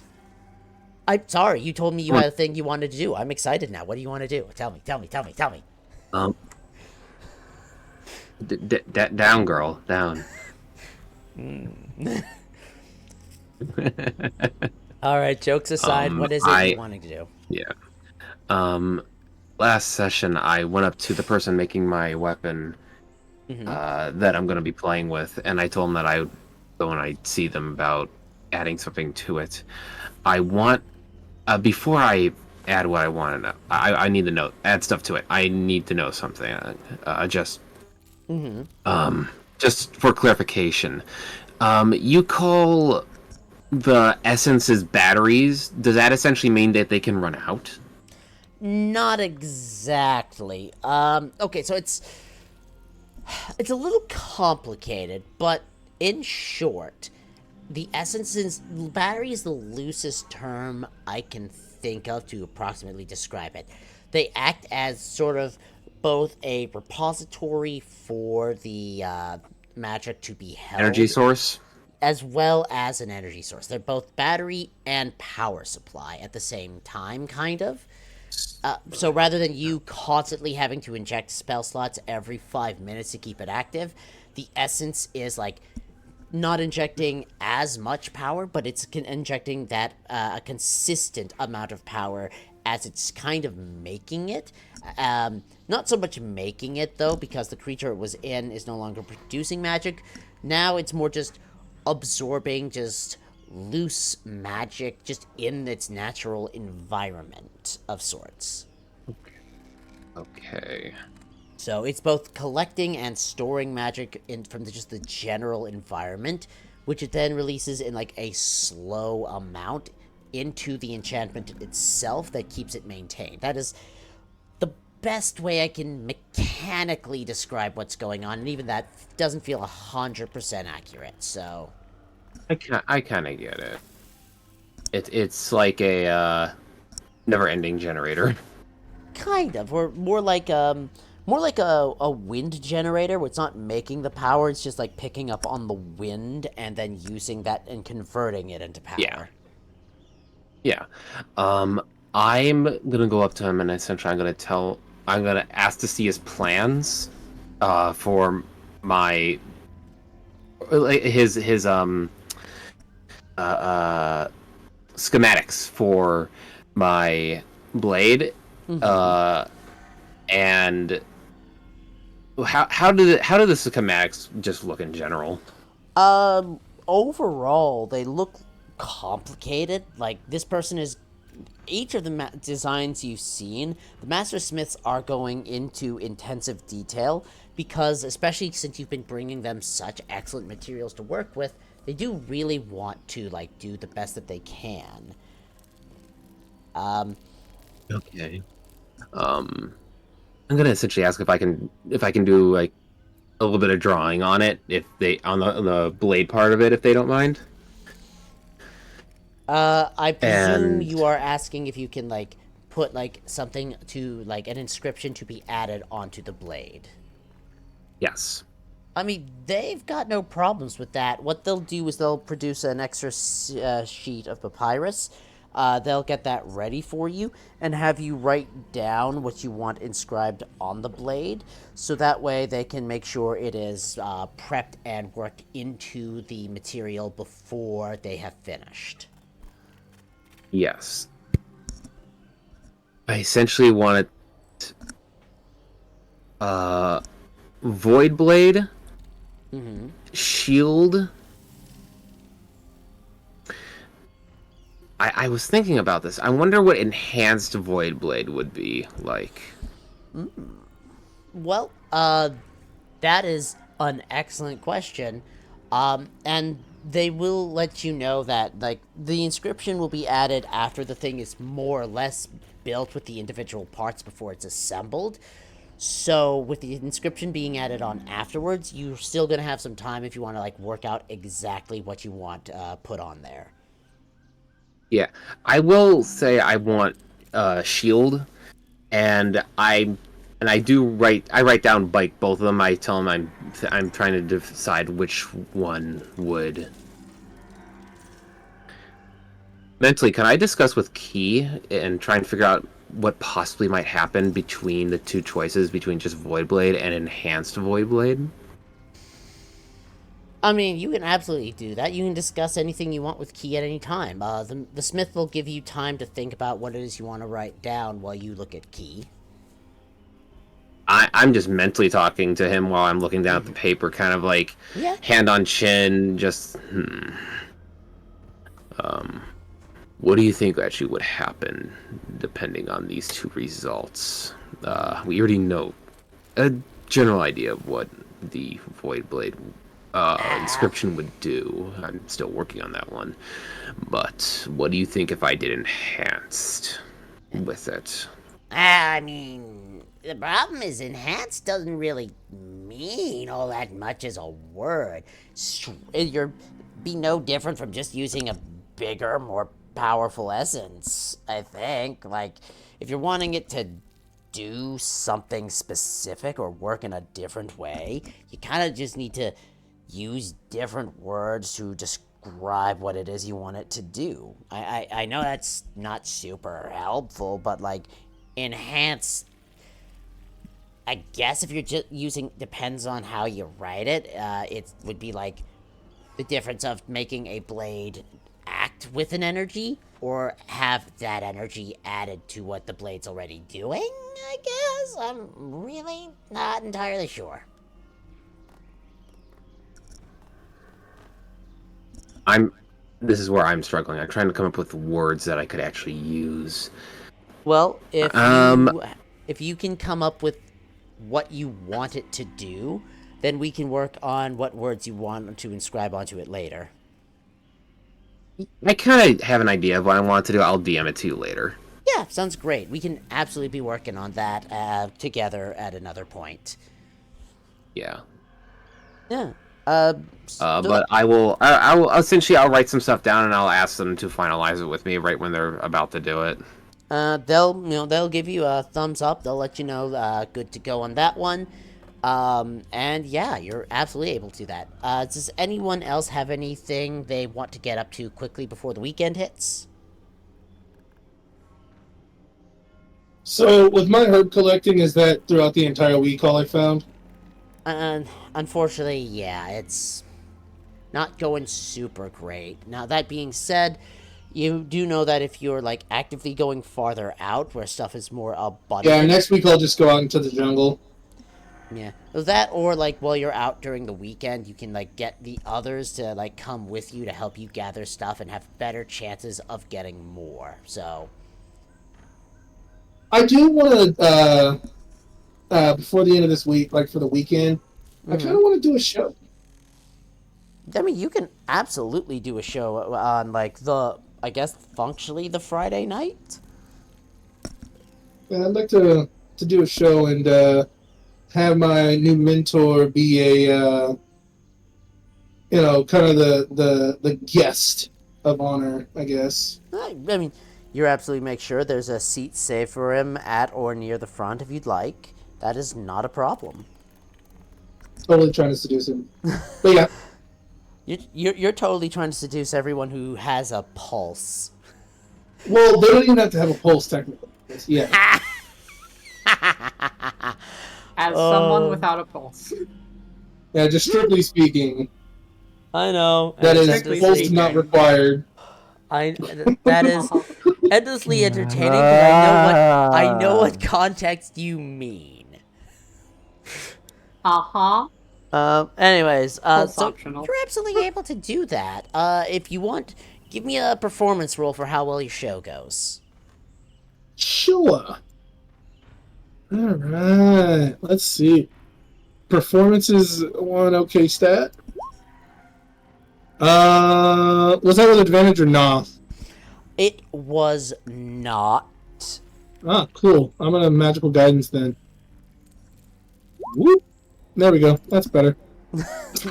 I'm sorry, you told me you had a thing you wanted to do. I'm excited now. What do you want to do? Tell me. Um, down, girl, down. All right, jokes aside, what is it you're wanting to do? Yeah. Last session, I went up to the person making my weapon that I'm going to be playing with, and I told them that I would go and I'd see them about adding something to it. I want, before I add what I want to know, I need to know, add stuff to it. I need to know something. Just for clarification, you call the essences batteries. Does that essentially mean that they can run out? Not exactly. Okay, so it's a little complicated, but in short, the essences battery is the loosest term I can think of to approximately describe it. They act as sort of both a repository for the magic to be held, Energy source? as well as an energy source. They're both battery and power supply at the same time, kind of. So rather than you constantly having to inject spell slots every 5 minutes to keep it active, the essence is like not injecting as much power, but it's injecting that a consistent amount of power as it's kind of making it. Not so much making it though, because the creature it was in is no longer producing magic. Now it's more just absorbing just loose magic just in its natural environment of sorts. Okay. So it's both collecting and storing magic from just the general environment, which it then releases in like a slow amount into the enchantment itself that keeps it maintained. That is the best way I can mechanically describe what's going on, and even that doesn't feel 100% accurate, so... I kind of get it. It's like a never-ending generator. Kind of, or more like a wind generator where it's not making the power, it's just like picking up on the wind and then using that and converting it into power. Yeah. I'm gonna go up to him and essentially I'm gonna ask to see his plans for my his schematics for my blade. And how do the schematics just look in general? Overall, they look complicated. Like, this person is... Each of the designs you've seen, the Master Smiths are going into intensive detail because, especially since you've been bringing them such excellent materials to work with, they do really want to, like, do the best that they can. Okay. I'm gonna essentially ask if I can do like a little bit of drawing on it, if they on the blade part of it, if they don't mind. I presume And you are asking if you can, like, put, like, something to, like, an inscription to be added onto the blade. yes. I mean, they've got no problems with that. What they'll do is they'll produce an extra sheet of papyrus. They'll get that ready for you and have you write down what you want inscribed on the blade, so that way they can make sure it is prepped and worked into the material before they have finished. Yes. I essentially want it. Void Blade, Mm-hmm. Shield. I was thinking about this. I wonder what enhanced Void Blade would be like. Well, that is an excellent question. And they will let you know that, like, the inscription will be added after the thing is more or less built with the individual parts before it's assembled. So, with the inscription being added on afterwards, you're still gonna have some time if you want to, like, work out exactly what you want put on there. Yeah, I will say I want Shield, and I do write down like both of them. I tell them I'm trying to decide which one would. Mentally, can I discuss with Key and try and figure out what possibly might happen between the two choices between just Void Blade and Enhanced Void Blade? I mean, you can absolutely do that. You can discuss anything you want with Key at any time. The Smith will give you time to think about what it is you want to write down while you look at Key. I'm just mentally talking to him while I'm looking down at the paper, kind of like hand on chin, just what do you think actually would happen depending on these two results? We already know a general idea of what the Void Blade inscription would do. I'm still working on that one. But what do you think if I did enhanced with it? I mean, the problem is enhanced doesn't really mean all that much as a word. You're be no different from just using a bigger, more powerful essence, I think. Like, if you're wanting it to do something specific or work in a different way, you kind of just need to use different words to describe what it is you want it to do. I know that's not super helpful, but like enhance, I guess if you're just using, depends on how you write it, it would be like the difference of making a blade act with an energy or have that energy added to what the blade's already doing, I guess. I'm really not entirely sure. This is where I'm struggling. I'm trying to come up with words that I could actually use. Well, if you can come up with what you want it to do, then we can work on what words you want to inscribe onto it later. I kind of have an idea of what I want to do. I'll DM it to you later. Yeah, sounds great. We can absolutely be working on that together at another point. Yeah. Yeah. But I will essentially I'll write some stuff down and I'll ask them to finalize it with me right when they're about to do it. They'll give you a thumbs up. They'll let you know good to go on that one. And yeah, you're absolutely able to do that. Does anyone else have anything they want to get up to quickly before the weekend hits? So with my herb collecting, is that throughout the entire week all I found? Unfortunately, yeah, it's not going super great. Now, that being said, you do know that if you're, like, actively going farther out where stuff is more abundant... Yeah, next week I'll just go out into the jungle. Yeah. That, or, like, while you're out during the weekend, you can, like, get the others to, like, come with you to help you gather stuff and have better chances of getting more, so... I do want to, before the end of this week, like, for the weekend, I kind of want to do a show. I mean, you can absolutely do a show on, like, I guess, functionally the Friday night? Yeah, I'd like to do a show and have my new mentor be a, kind of the guest of honor, I guess. I mean, you absolutely make sure there's a seat saved for him at or near the front if you'd like. That is not a problem. Totally trying to seduce him. But yeah. You're totally trying to seduce everyone who has a pulse. Well, they don't even have to have a pulse, technically. Yeah. As someone without a pulse. Yeah, just strictly speaking. I know. That is pulse not required. That is endlessly entertaining because I know what context you mean. Uh-huh. Anyways, That's so optional. you're absolutely able to do that. If you want, give me a performance roll for how well your show goes. Sure. All right. Let's see. Performance is one okay stat. Was that with advantage or not? It was not. Ah, cool. I'm gonna magical guidance then. Whoop. There we go. That's better.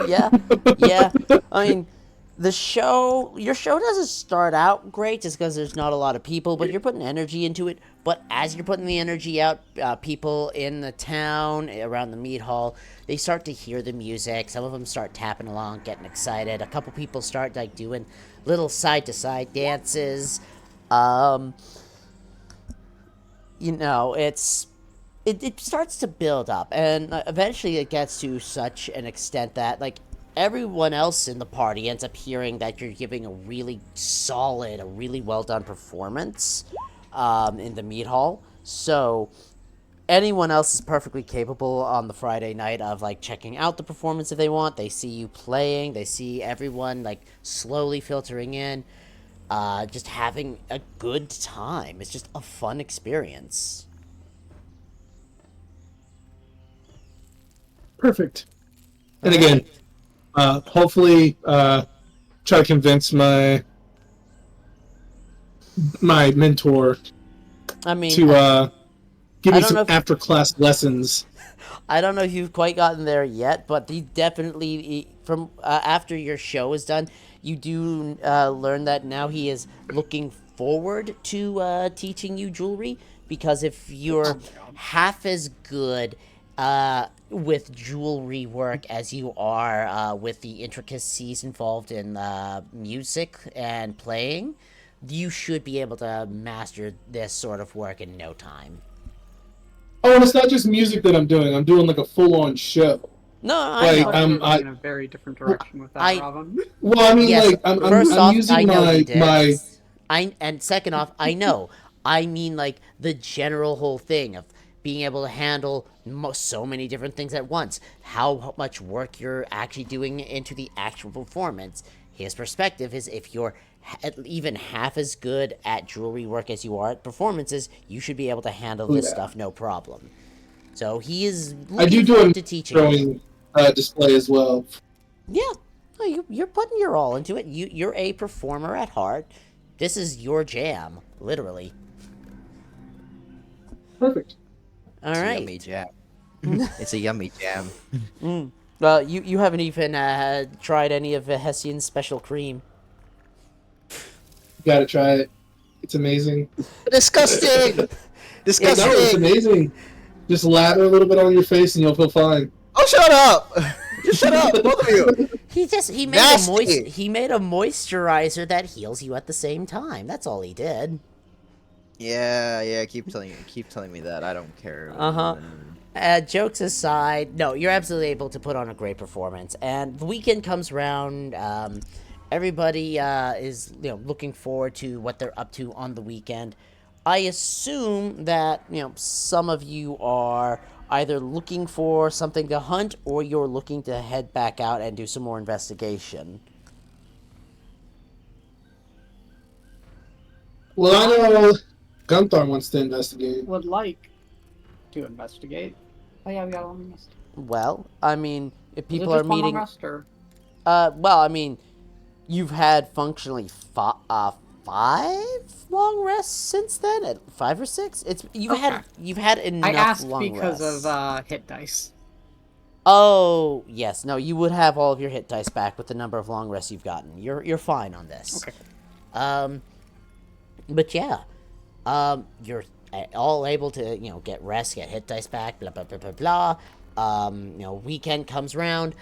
Yeah, yeah. I mean, your show doesn't start out great just because there's not a lot of people, but you're putting energy into it. But as you're putting the energy out, people in the town, around the meat hall, they start to hear the music. Some of them start tapping along, getting excited. A couple people start like doing little side-to-side dances. You know, it starts to build up, and eventually it gets to such an extent that like everyone else in the party ends up hearing that you're giving a really solid, a really well done performance in the meat hall. So anyone else is perfectly capable on the Friday night of like checking out the performance if they want. They see you playing, they see everyone like slowly filtering in, just having a good time. It's just a fun experience. Perfect. And All again, right. hopefully, try to convince my mentor I mean, to give I me don't some know if- after class lessons. I don't know if you've quite gotten there yet, but he definitely, from after your show is done, you do learn that now he is looking forward to teaching you jewelry, because if you're half as good with jewelry work as you are with the intricacies involved in music and playing, you should be able to master this sort of work in no time. Oh, and it's not just music that I'm doing. I'm doing like a full-on show. No, I Like, know. You're I'm- moving in a very different direction with that, I- Robin. Well, I mean, Yes, like I'm first off, using I know my you did. my. And second off, I know. I mean, like the general whole thing of being able to handle so many different things at once. How much work you're actually doing into the actual performance. His perspective is if you're even half as good at jewelry work as you are at performances, you should be able to handle this Yeah. stuff no problem. So he is I do looking do forward a to teaching you. throwing display as well. Yeah, no, you're putting your all into it. You're a performer at heart. This is your jam, literally. Perfect. All It's a right. yummy jam. It's a yummy jam. Well, you haven't even tried any of Hessian's special cream. You gotta try it. It's amazing. Disgusting! No, it's Disgusting! amazing. Just lather a little bit on your face and you'll feel fine. Oh, shut up! Just shut up, both of you! He made Nasty. a moisturizer that heals you at the same time. That's all he did. Yeah, keep telling me that. I don't care. Jokes aside, no, you're absolutely able to put on a great performance. And the weekend comes around. Everybody is looking forward to what they're up to on the weekend. I assume that some of you are either looking for something to hunt or you're looking to head back out and do some more investigation. Well, I know Gunthar wants to investigate. Would like to investigate. Oh yeah, we got a long rest. Well, I mean, if Is it people are just one long meeting, rest, or? well, I mean, you've had functionally 5 long rests since then. 5 or 6. You've had enough I asked long because rests. of hit dice. Oh yes, no, you would have all of your hit dice back with the number of long rests you've gotten. You're fine on this. Okay. But yeah, you're all able to get rest, get hit dice back, blah blah blah blah blah. Weekend comes around.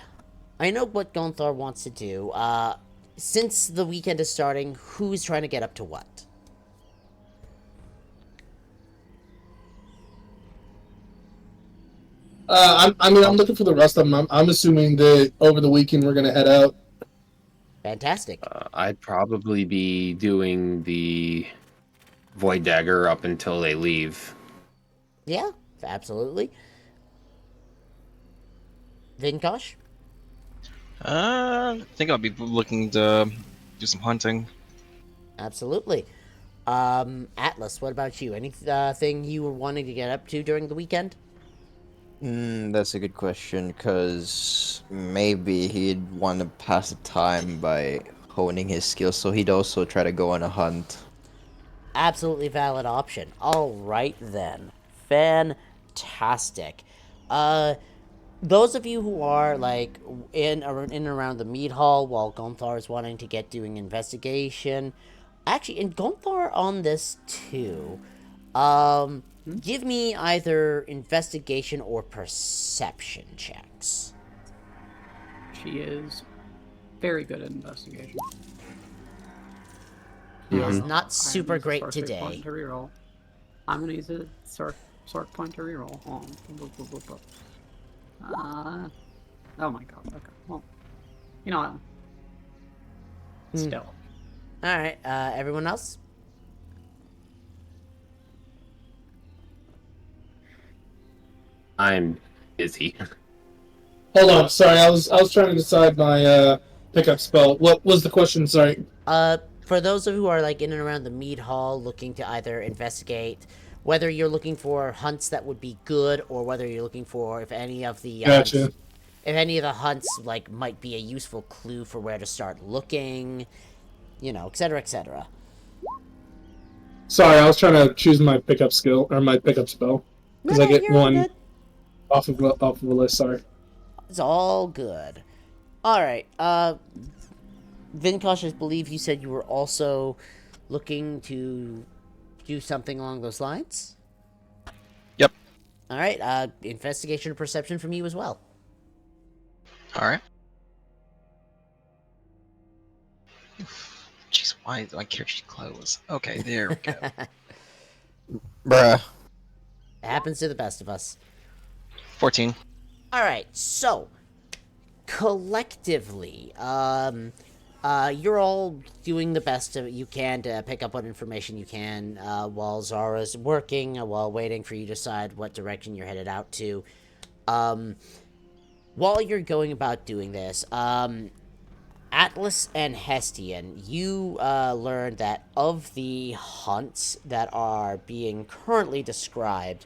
I know what Gonthar wants to do. Since the weekend is starting, who's trying to get up to what? I'm looking for the rest of them. I'm assuming that over the weekend we're gonna head out. Fantastic. I'd probably be doing the Void Dagger up until they leave. Yeah, absolutely. Vinkosh? I think I'll be looking to do some hunting. Absolutely. Atlas, what about you? Any thing you were wanting to get up to during the weekend? That's a good question, because maybe he'd want to pass the time by honing his skills, so he'd also try to go on a hunt. Absolutely valid option. All right then. Fantastic. Those of you who are like in and around the meat hall while Gonthar is wanting to get doing investigation, actually, and Gonthar on this too. Give me either investigation or perception checks. She is very good at investigation. He is Mhm. not super I'm gonna use a great sorcery today. point to reroll. I'm gonna use a sorc point to reroll. Oh my god. Okay. Well, you know what? Still. All right. Everyone else? I'm busy. Hold on, sorry, I was trying to decide my pickup spell. What was the question? Sorry. For those of who are like in and around the mead hall looking to either investigate whether you're looking for hunts that would be good or whether you're looking for if any of the Gotcha. hunts like might be a useful clue for where to start looking, etc., etc. Sorry, I was trying to choose my pickup skill or my pickup spell because I No, get you're all one good. off of the list. Sorry. It's all good. All right. Vinkosh, I believe you said you were also looking to do something along those lines. Yep. All right. Investigation or perception from you as well. All right. Jeez, why do my character sheet close? Okay, there we go. Bruh. It happens to the best of us. 14. All right. So, collectively, you're all doing the best you can to pick up what information you can while Zara's working, while waiting for you to decide what direction you're headed out to. While you're going about doing this, Atlas and Hestian, you learned that of the hunts that are being currently described,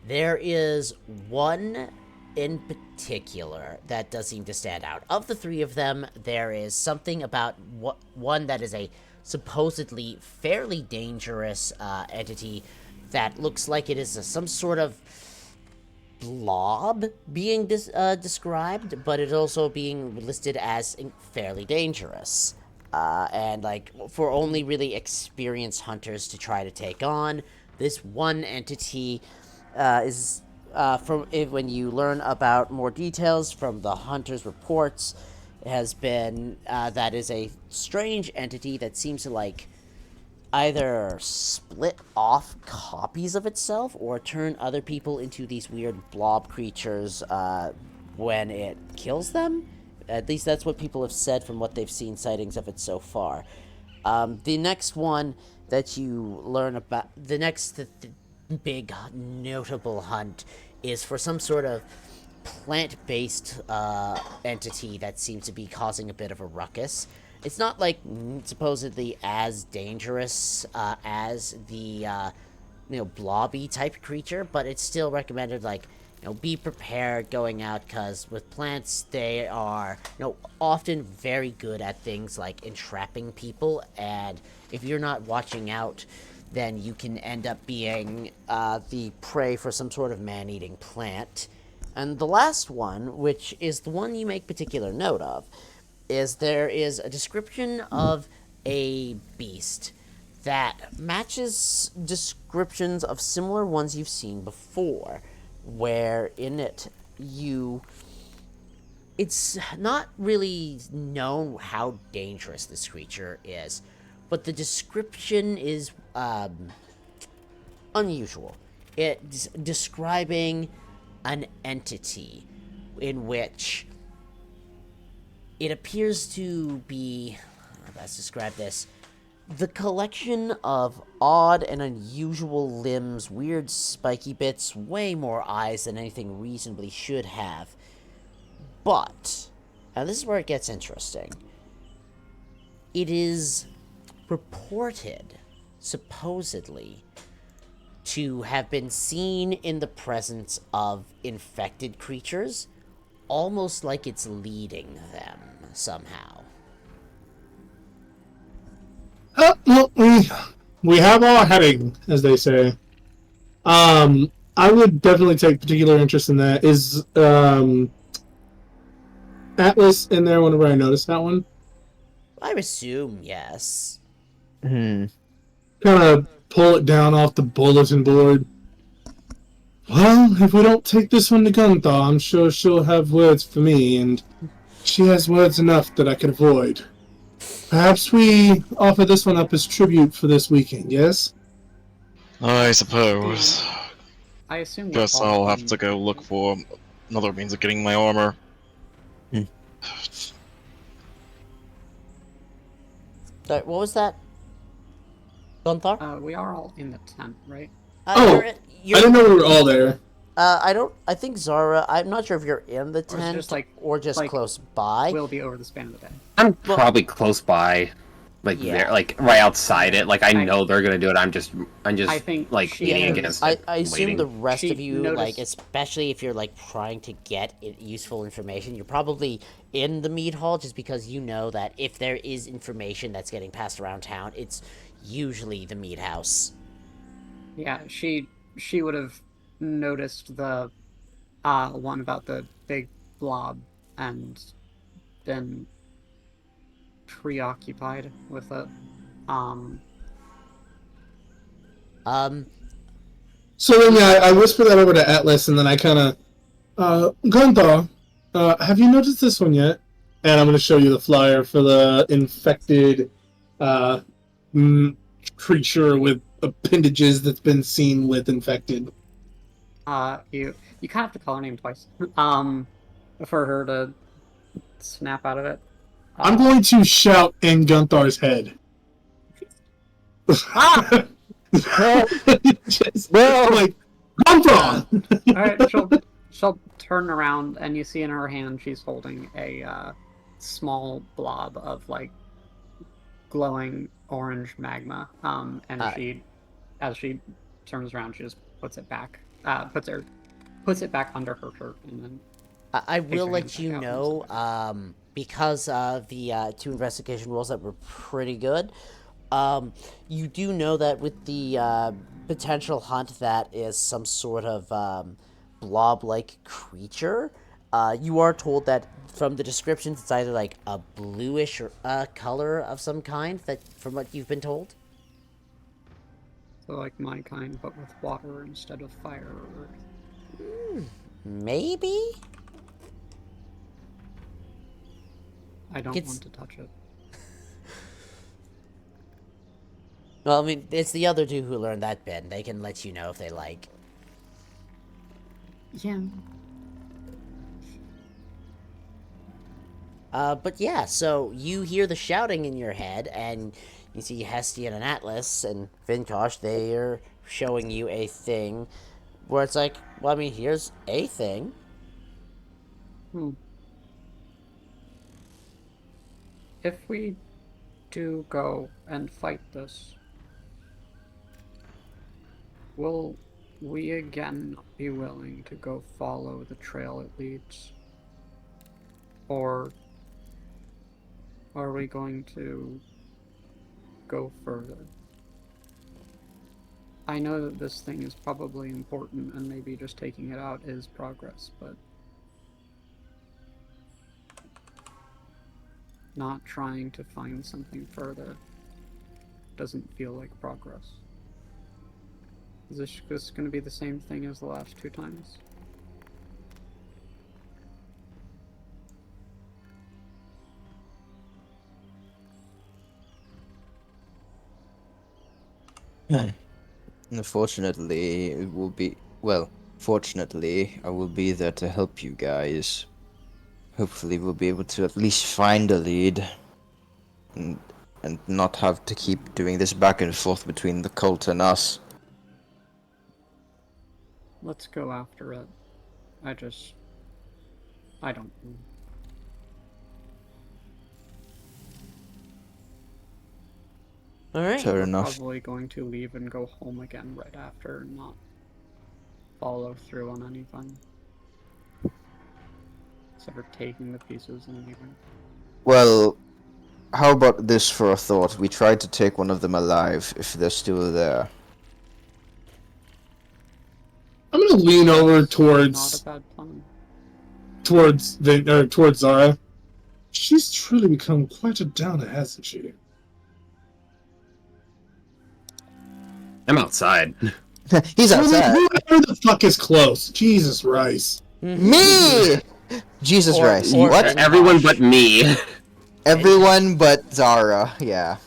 there is one in particular that does seem to stand out. Of the three of them, there is something about one that is a supposedly fairly dangerous entity that looks like it is some sort of blob being described, but it's also being listed as fairly dangerous. And like for only really experienced hunters to try to take on. This one entity is when you learn about more details from the hunter's reports, it has been that is a strange entity that seems to like either split off copies of itself or turn other people into these weird blob creatures when it kills them. At least that's what people have said from what they've seen sightings of it so far. The next one that you learn about, the next big notable hunt is for some sort of plant-based entity that seems to be causing a bit of a ruckus. It's not like supposedly as dangerous as the blobby type creature, but it's still recommended like be prepared going out because with plants they are often very good at things like entrapping people, and if you're not watching out, then you can end up being the prey for some sort of man-eating plant. And the last one, which is the one you make particular note of, is there is a description of a beast that matches descriptions of similar ones you've seen before, where in it it's not really known how dangerous this creature is, but the description is unusual. It's describing an entity in which it appears to be, let's describe this, The collection of odd and unusual limbs, weird spiky bits, way more eyes than anything reasonably should have. But, and this is where it gets interesting, it is reported, supposedly, to have been seen in the presence of infected creatures, almost like it's leading them somehow. Well, we have our heading, as they say. I would definitely take particular interest in that. Is Atlas in there whenever I notice that one? I assume yes. Hmm. Kind of pull it down off the bulletin board. Well, if we don't take this one to Gunther, I'm sure she'll have words for me, and she has words enough that I could avoid. Perhaps we offer this one up as tribute for this weekend, yes? I suppose. I assume we're Guess all I'll have in- to go look for another means of getting my armor. Sorry, what was that? Gunther? we are all in the tent, right? Oh, I didn't know we were all there. I think Zara, I'm not sure if you're in the Or is it tent just, like- or just like, close by. We'll be over the span of the day. I'm probably close by, like Yeah. there, like right outside it. Like I know they're gonna do it. I'm just I think like she leaning is- against I it, assume waiting. the rest She of you, noticed- like, especially if you're, like, trying to get useful information, you're probably in the mead hall just because you know that if there is information that's getting passed around town, it's usually the mead house. Yeah, she would have noticed the one about the big blob and been preoccupied with it. So then, yeah, I whisper that over to Atlas, and then I kind of, Gunther, have you noticed this one yet? And I'm going to show you the flyer for the infected creature with appendages that's been seen with infected. You kind of have to call her name twice. For her to snap out of it. I'm going to shout in Gunther's head. Ah! Just, like, Gunther! Alright, she'll turn around and you see in her hand she's holding a small blob of like glowing orange magma. And as she turns around, she just puts it back. Puts it back under her shirt, and then I will her let hands you back out and know, stuff. because of the 2 investigation rolls that were pretty good, you do know that with the potential hunt that is some sort of blob-like creature, you are told that from the descriptions it's either like a bluish color of some kind, that from what you've been told. So like my kind, but with water instead of fire or earth. Maybe? I don't It's- want to touch it. Well, I mean, it's the other 2 who learned that bit, and they can let you know if they like. Yeah. But yeah, so you hear the shouting in your head, and you see Hestian and Atlas and Vinkosh, they're showing you a thing where it's like, well, I mean, here's a thing. If we do go and fight this, will we again be willing to go follow the trail it leads? Or are we going to go further? I know that this thing is probably important and maybe just taking it out is progress, but not trying to find something further doesn't feel like progress. Is this going to be the same thing as the last 2 times? Unfortunately, it will be. Well, fortunately, I will be there to help you guys. Hopefully, we'll be able to at least find a lead. And and not have to keep doing this back and forth between the cult and us. Let's go after it. I don't. All right. Fair We're enough. probably going to leave and go home again right after, and not follow through on anything. Instead of taking the pieces and leaving. Well, how about this for a thought? We try to take one of them alive if they're still there. I'm gonna lean over Not towards a bad plan. towards Zara. She's truly become quite a downer, hasn't she? I'm outside. He's outside. Who the fuck is close? Jesus Christ. Me! Jesus Or- Christ. or- What? Everyone but me. Everyone but Zara, yeah.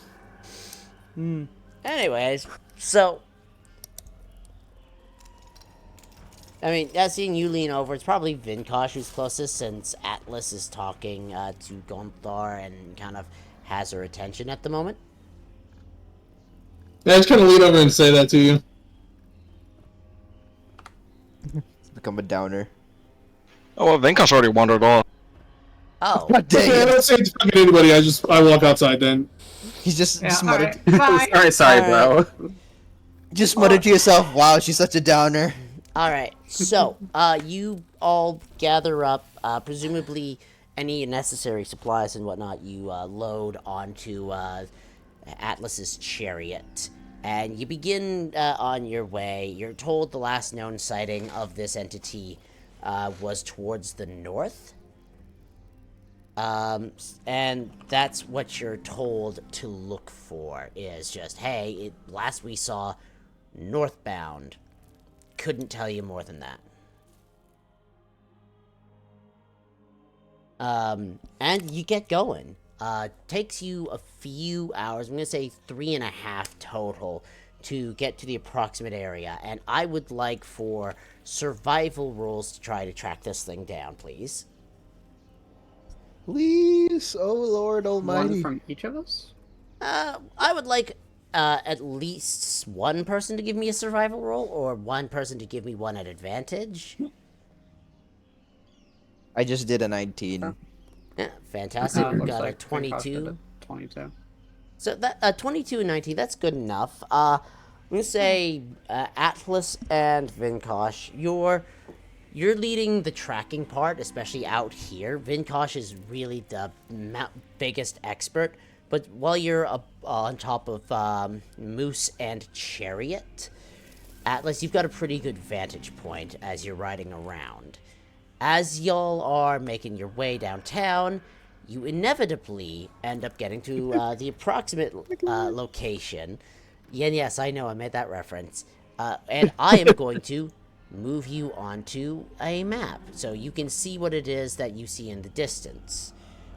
Anyways, so I mean, seeing you lean over, it's probably Vinkosh who's closest, since Atlas is talking to Gonthar and kind of has her attention at the moment. Yeah, I just kind of lean over and say that to you. It's become a downer. Oh, well, Venka's already wandered off. Oh, God dang Okay, I it. don't say it to fucking anybody. I walk outside then. He's just Yeah, muttered, Sorry, Alright. bro. just muttered to yourself, wow, she's such a downer. alright. So, you all gather up, presumably any necessary supplies and whatnot you load onto Atlas's chariot. And you begin on your way. You're told the last known sighting of this entity was towards the north. And that's what you're told to look for, is just, hey, last we saw northbound. Couldn't tell you more than that. And you get going. Takes you a few hours, I'm gonna say 3.5 total, to get to the approximate area. And I would like for survival rolls to try to track this thing down, please. Please, oh Lord One Almighty. from each of us? I would like at least one person to give me a survival roll, or one person to give me one at advantage. I just did a 19. Yeah, fantastic. We've Looks got like a Vinkosh did 22. it. 22. So that 22 and 19, that's good enough. I'm gonna say Atlas and Vinkosh, you're leading the tracking part, especially out here. Vinkosh is really the biggest expert, but while you're up on top of Moose and Chariot, Atlas, you've got a pretty good vantage point as you're riding around. As y'all are making your way downtown, you inevitably end up getting to the approximate location. Yeah, yes, I know, I made that reference. And I am going to move you onto a map so you can see what it is that you see in the distance.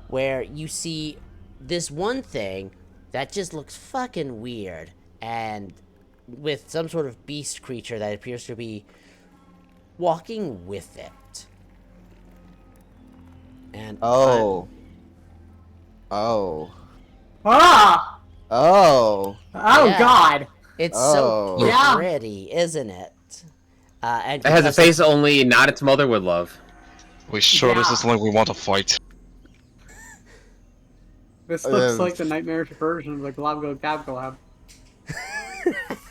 Where you see this one thing that just looks fucking weird, and with some sort of beast creature that appears to be walking with it. And Oh. Oh. Ah! Oh. Oh, Yeah. God! it's Oh. so Yeah. pretty, isn't it? And It has a because face only not its mother would love. We sure this Yeah. is something we want to fight. This looks Um, like the nightmarish version of the Globgo Gabgalab.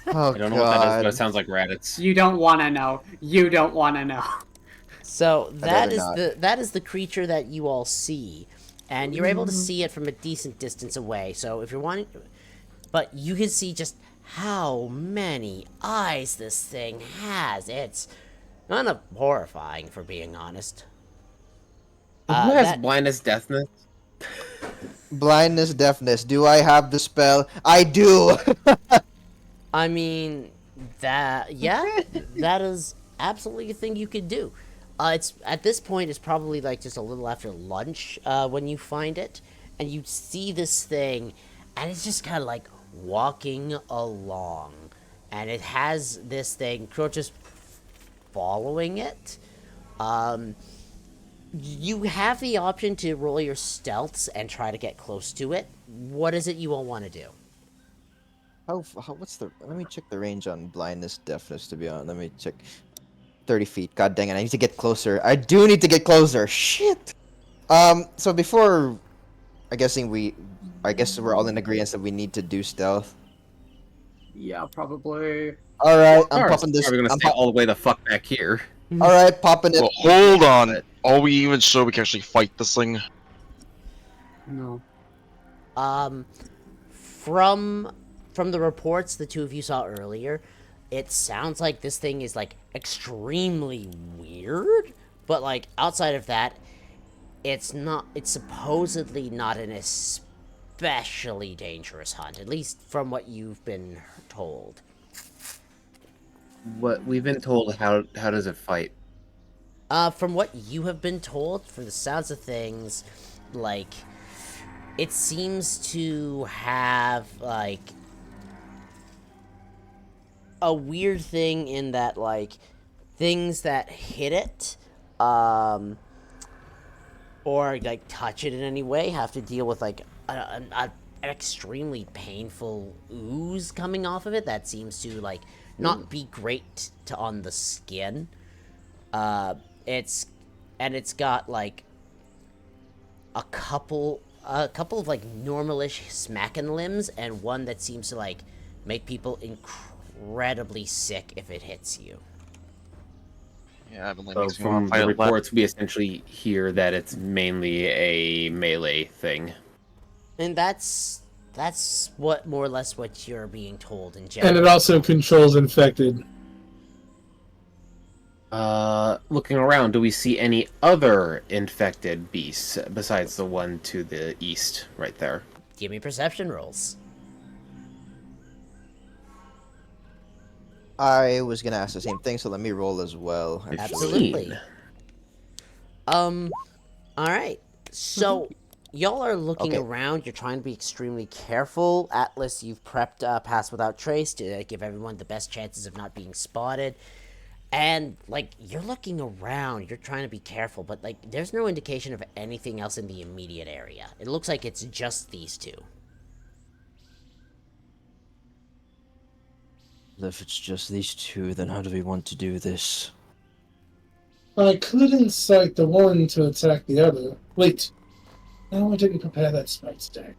Oh I don't know what that is, but God. it sounds like Raditz. You don't want to know. You don't want to know. So rather not. that is the creature that you all see, and you're able to see it from a decent distance away. So if you're wanting, but you can see just how many eyes this thing has. It's kind of horrifying, for being honest. Who has that- blindness, deafness? Blindness, deafness. Do I have the spell? I do. I mean, that is absolutely a thing you could do. It's at this point, it's probably like just a little after lunch when you find it, and you see this thing, and it's just kind of like walking along, and it has this thing just following it. You have the option to roll your stealths and try to get close to it, what is it you all want to do? What's the? Let me check the range on blindness, deafness. To be honest, let me check. 30 feet. God dang it! I need to get closer. I do need to get closer. Shit. So before, I guess we're all in agreement that we need to do stealth. Yeah, probably. All right, I'm Ours popping this. probably gonna stay all the way the fuck back here. All right, popping it. Well, hold on. Are we even sure we can actually fight this thing? No. From the reports the two of you saw earlier, it sounds like this thing is like extremely weird, but like outside of that, it's supposedly not an especially dangerous hunt, at least from what you've been told. What we've been told, how does it fight? From what you have been told, for the sounds of things, like, it seems to have, like, a weird thing in that, like, things that hit it, or, like, touch it in any way have to deal with, like, an extremely painful ooze coming off of it that seems to, like, not be great on the skin. It's got, like, a couple of, like, normalish smacking limbs, and one that seems to, like, make people incredibly sick if it hits you. Yeah, I've been So makes me want from to fight the it left. reports, we essentially hear that it's mainly a melee thing. And that's what, more or less, what you're being told in general. And it also controls infected. Looking around, do we see any other infected beasts besides the one to the east, right there? Give me perception rolls. I was gonna ask the same thing, so let me roll as well. Actually. Absolutely. Alright. So, y'all are looking Okay. around. You're trying to be extremely careful. Atlas, you've prepped Pass Without Trace to give everyone the best chances of not being spotted. And, like, you're looking around. You're trying to be careful, but, like, there's no indication of anything else in the immediate area. It looks like it's just these two. If it's just these two, then how do we want to do this? I could incite the one to attack the other. Wait. No, I didn't prepare that spite stack.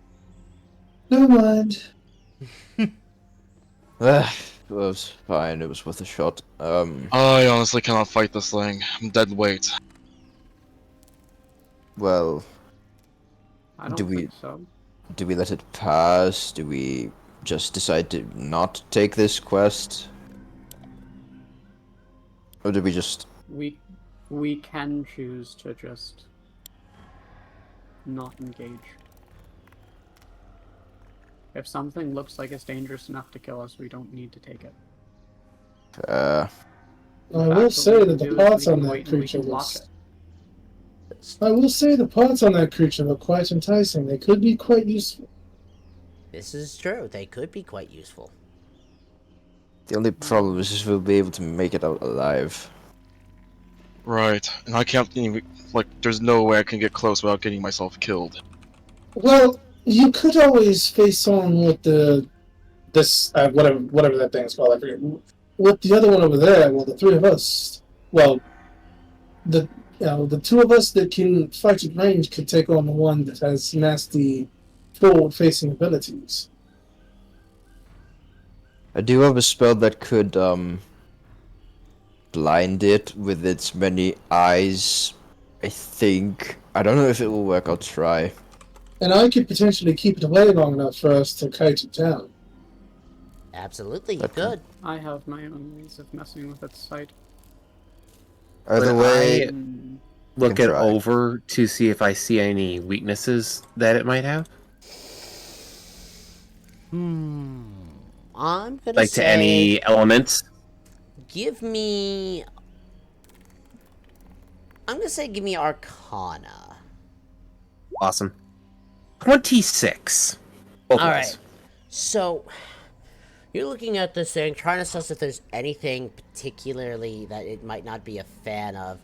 Never mind. It was fine. It was worth a shot. I honestly cannot fight this thing. I'm dead weight. Well, I don't Do we- think so. do we let it pass? Do we just decide to not take this quest? Or do we just... We can choose to just not engage. If something looks like it's dangerous enough to kill us, we don't need to take it. I In will fact, say what we that can the do is parts we on can that wait and we creature can block looks... it. I will say the parts on that creature look quite enticing. They could be quite useful. This is true. They could be quite useful. The only problem is if we'll be able to make it out alive. Right, and I can't even, like, there's no way I can get close without getting myself killed. Well, you could always face on with whatever that thing's called. I forget. With the other one over there, well, the three of us. Well, the two of us that can fight at range could take on the one that has nasty forward-facing abilities. I do have a spell that could, blind it with its many eyes. I think. I don't know if it will work. I'll try. And I could potentially keep it away long enough for us to kite it down. Absolutely, you Okay. could. I have my own ways of messing with its sight. Either Would way, I Mm, look can it try. over to see if I see any weaknesses that it might have? I'm gonna Like say, to any elements? give me. I'm gonna say, give me Arcana. Awesome. 26. Both All rolls. right. So, you're looking at this thing, trying to suss if there's anything particularly that it might not be a fan of.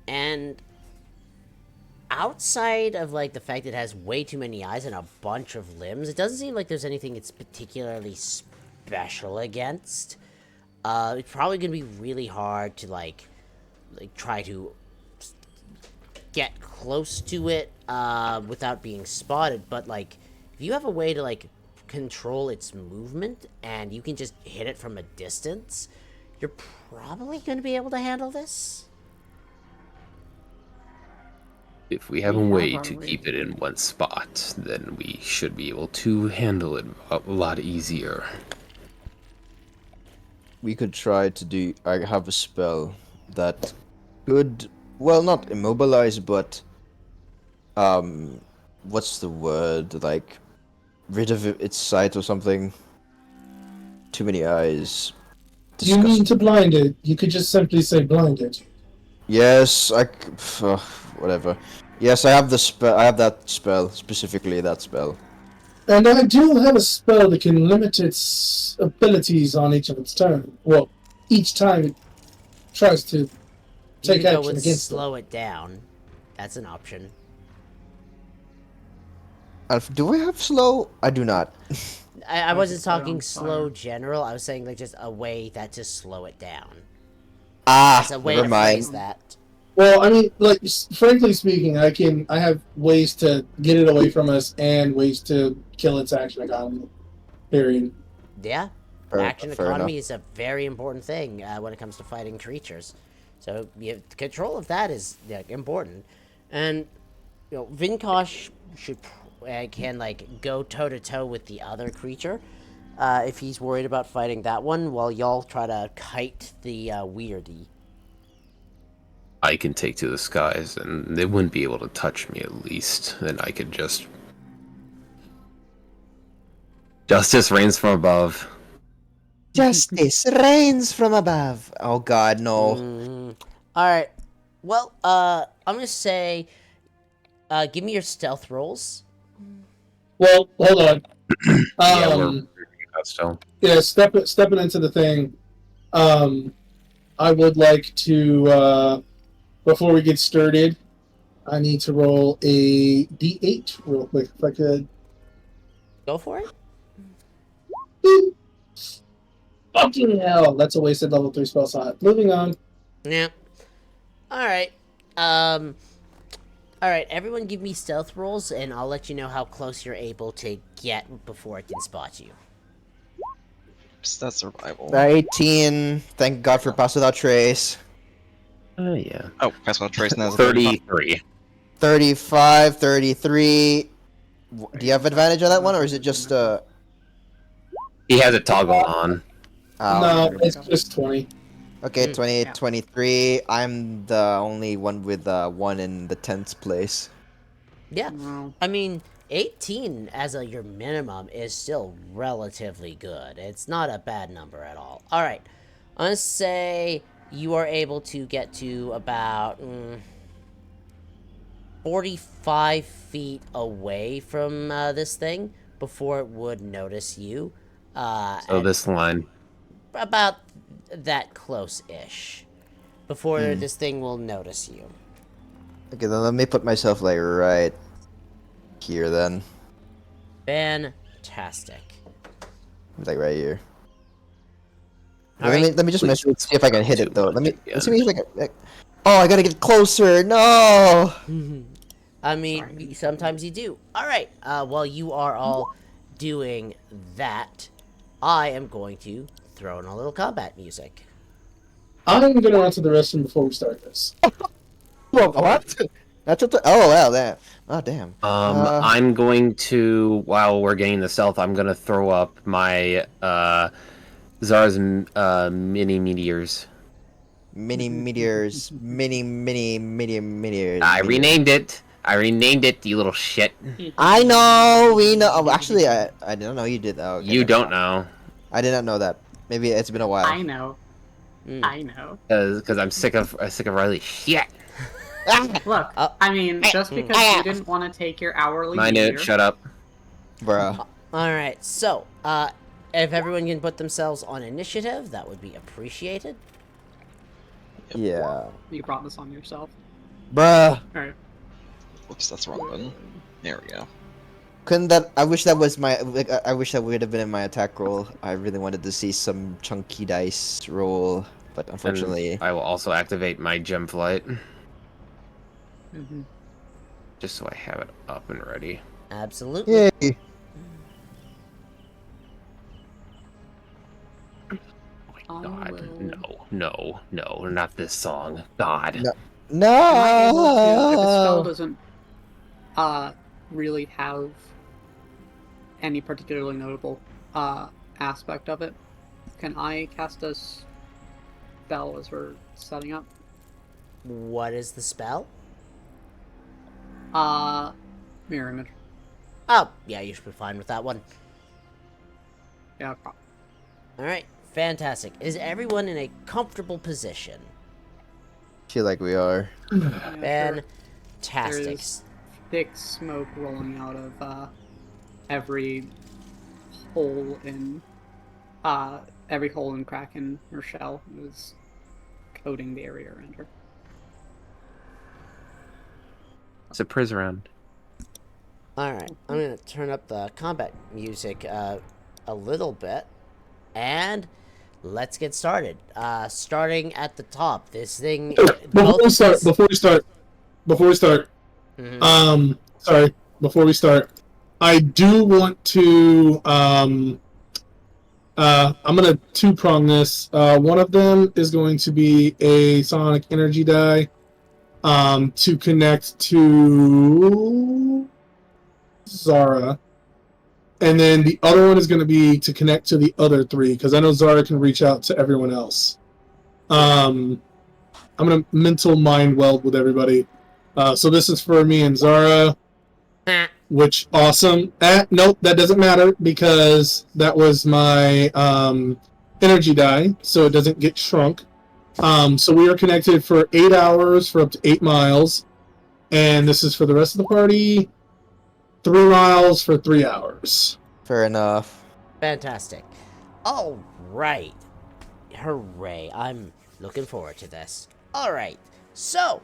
And outside of like the fact that it has way too many eyes and a bunch of limbs, it doesn't seem like there's anything it's particularly special against. It's probably gonna be really hard to like try to get close to it without being spotted. But like, if you have a way to like control its movement and you can just hit it from a distance, you're probably gonna be able to handle this. If we have a We way have to our keep way. it in one spot, then we should be able to handle it a lot easier. We could try to do. I have a spell that could, well, not immobilize, but what's the word? Like, rid of its sight or something. Too many eyes. You mean to blind it? You could just simply say blind it. Yes, whatever. Yes, I have the spell. I have that spell specifically. That spell. And I do have a spell that can limit its abilities on each of its turn. Well, each time it tries to You take could go action with against slow it down. That's an option. Do I have slow? I do not. I wasn't set it on talking slow fire. general. I was saying like just a way that to slow it down. Ah, That's a way never to mind. phrase that. Well, I mean, like, frankly speaking, I have ways to get it away from us and ways to kill its action economy. Period. Yeah, action Fair economy enough. is a very important thing when it comes to fighting creatures. So control of that is important, and Vinkosh should can like go toe to toe with the other creature if he's worried about fighting that one, while y'all try to kite the weirdy. I can take to the skies, and they wouldn't be able to touch me at least. Then I could just. Justice reigns from above. Justice reigns from above. Oh God, no. All right. Well, I'm gonna say, give me your stealth rolls. Well, hold on. Yeah, we're still. Yeah, stepping into the thing. I would like to before we get started, I need to roll a d8 real quick if I could. Go for it. Boop. Fucking hell, that's a wasted level 3 spell slot. Moving on. Yeah. All right. All right. Everyone, give me stealth rolls, and I'll let you know how close you're able to get before it can spot you. That's survival. 18. Thank God for pass without trace. Oh yeah. Oh, pass without trace now. 33. 35, 33. Do you have advantage on that one, or is it just He has a toggle on. No, it's just 20. Okay, 20, Yeah. 23. I'm the only one with 1 in the 10th place. Yeah. No. I mean, 18 as your minimum is still relatively good. It's not a bad number at all. All right. I'm going to say you are able to get to about 45 feet away from this thing before it would notice you. So this line. About that close-ish. Before this thing will notice you. Okay, then let me put myself like right here then. Fantastic. Like right here. All Let me just see if I can hit it though. Again. Let's see if I can. Oh, I gotta get closer. No. I mean, sometimes you do. All right. While you are all doing that, I am going to throw in a little combat music. I'm gonna run to the restroom before we start this. What? That's what. Oh well, that. Oh damn. I'm going to, while we're getting the stealth, I'm gonna throw up my Zara's mini meteors. Mini meteors. Mini meteors. I renamed it. You little shit. I know. We know. Oh, actually, I didn't know you did that. Okay, You don't know, I did not know that. Maybe it's been a while. I know. I know. because I'm sick of Riley's shit. Look, I mean, just because you didn't want to take your hourly Mind meter, it. Shut up. Bruh. All right. So, if everyone can put themselves on initiative, that would be appreciated. Yeah. you brought this on yourself. Bruh. Alright. Whoops, that's the wrong button. There we go. Couldn't that? I wish that was my. Like, I wish that would have been in my attack roll. I really wanted to see some chunky dice roll, but unfortunately, And I will also activate my gem flight, Mm-hmm. just so I have it up and ready. Absolutely. yay! Oh my I god, will- no, not this song. God. No. Am I able to, if the spell No. doesn't really have any particularly notable aspect of it, can I cast a spell as we're setting up? What is the spell? Mirror image. Oh, yeah, you should be fine with that one. Yeah. Alright, fantastic. Is everyone in a comfortable position? Feel like we are. Yeah, sure. Fantastic. There's thick smoke rolling out of every hole in crack in her shell is coating the area around her. It's a priz round. Alright, I'm gonna turn up the combat music a little bit. And let's get started. Starting at the top, this thing... Before we start, sorry, before we start, I do want to, I'm gonna two-prong this. One of them is going to be a sonic energy die, to connect to Zara. And then the other one is going to be to connect to the other three, because I know Zara can reach out to everyone else. I'm going to mental mind weld with everybody. So this is for me and Zara, which, awesome. Nope, that doesn't matter, because that was my energy die, so it doesn't get shrunk. So we are connected for 8 hours for up to 8 miles. And this is for the rest of the party. 3 miles for 3 hours. Fair enough. Fantastic. Alright. Hooray. I'm looking forward to this. Alright. So,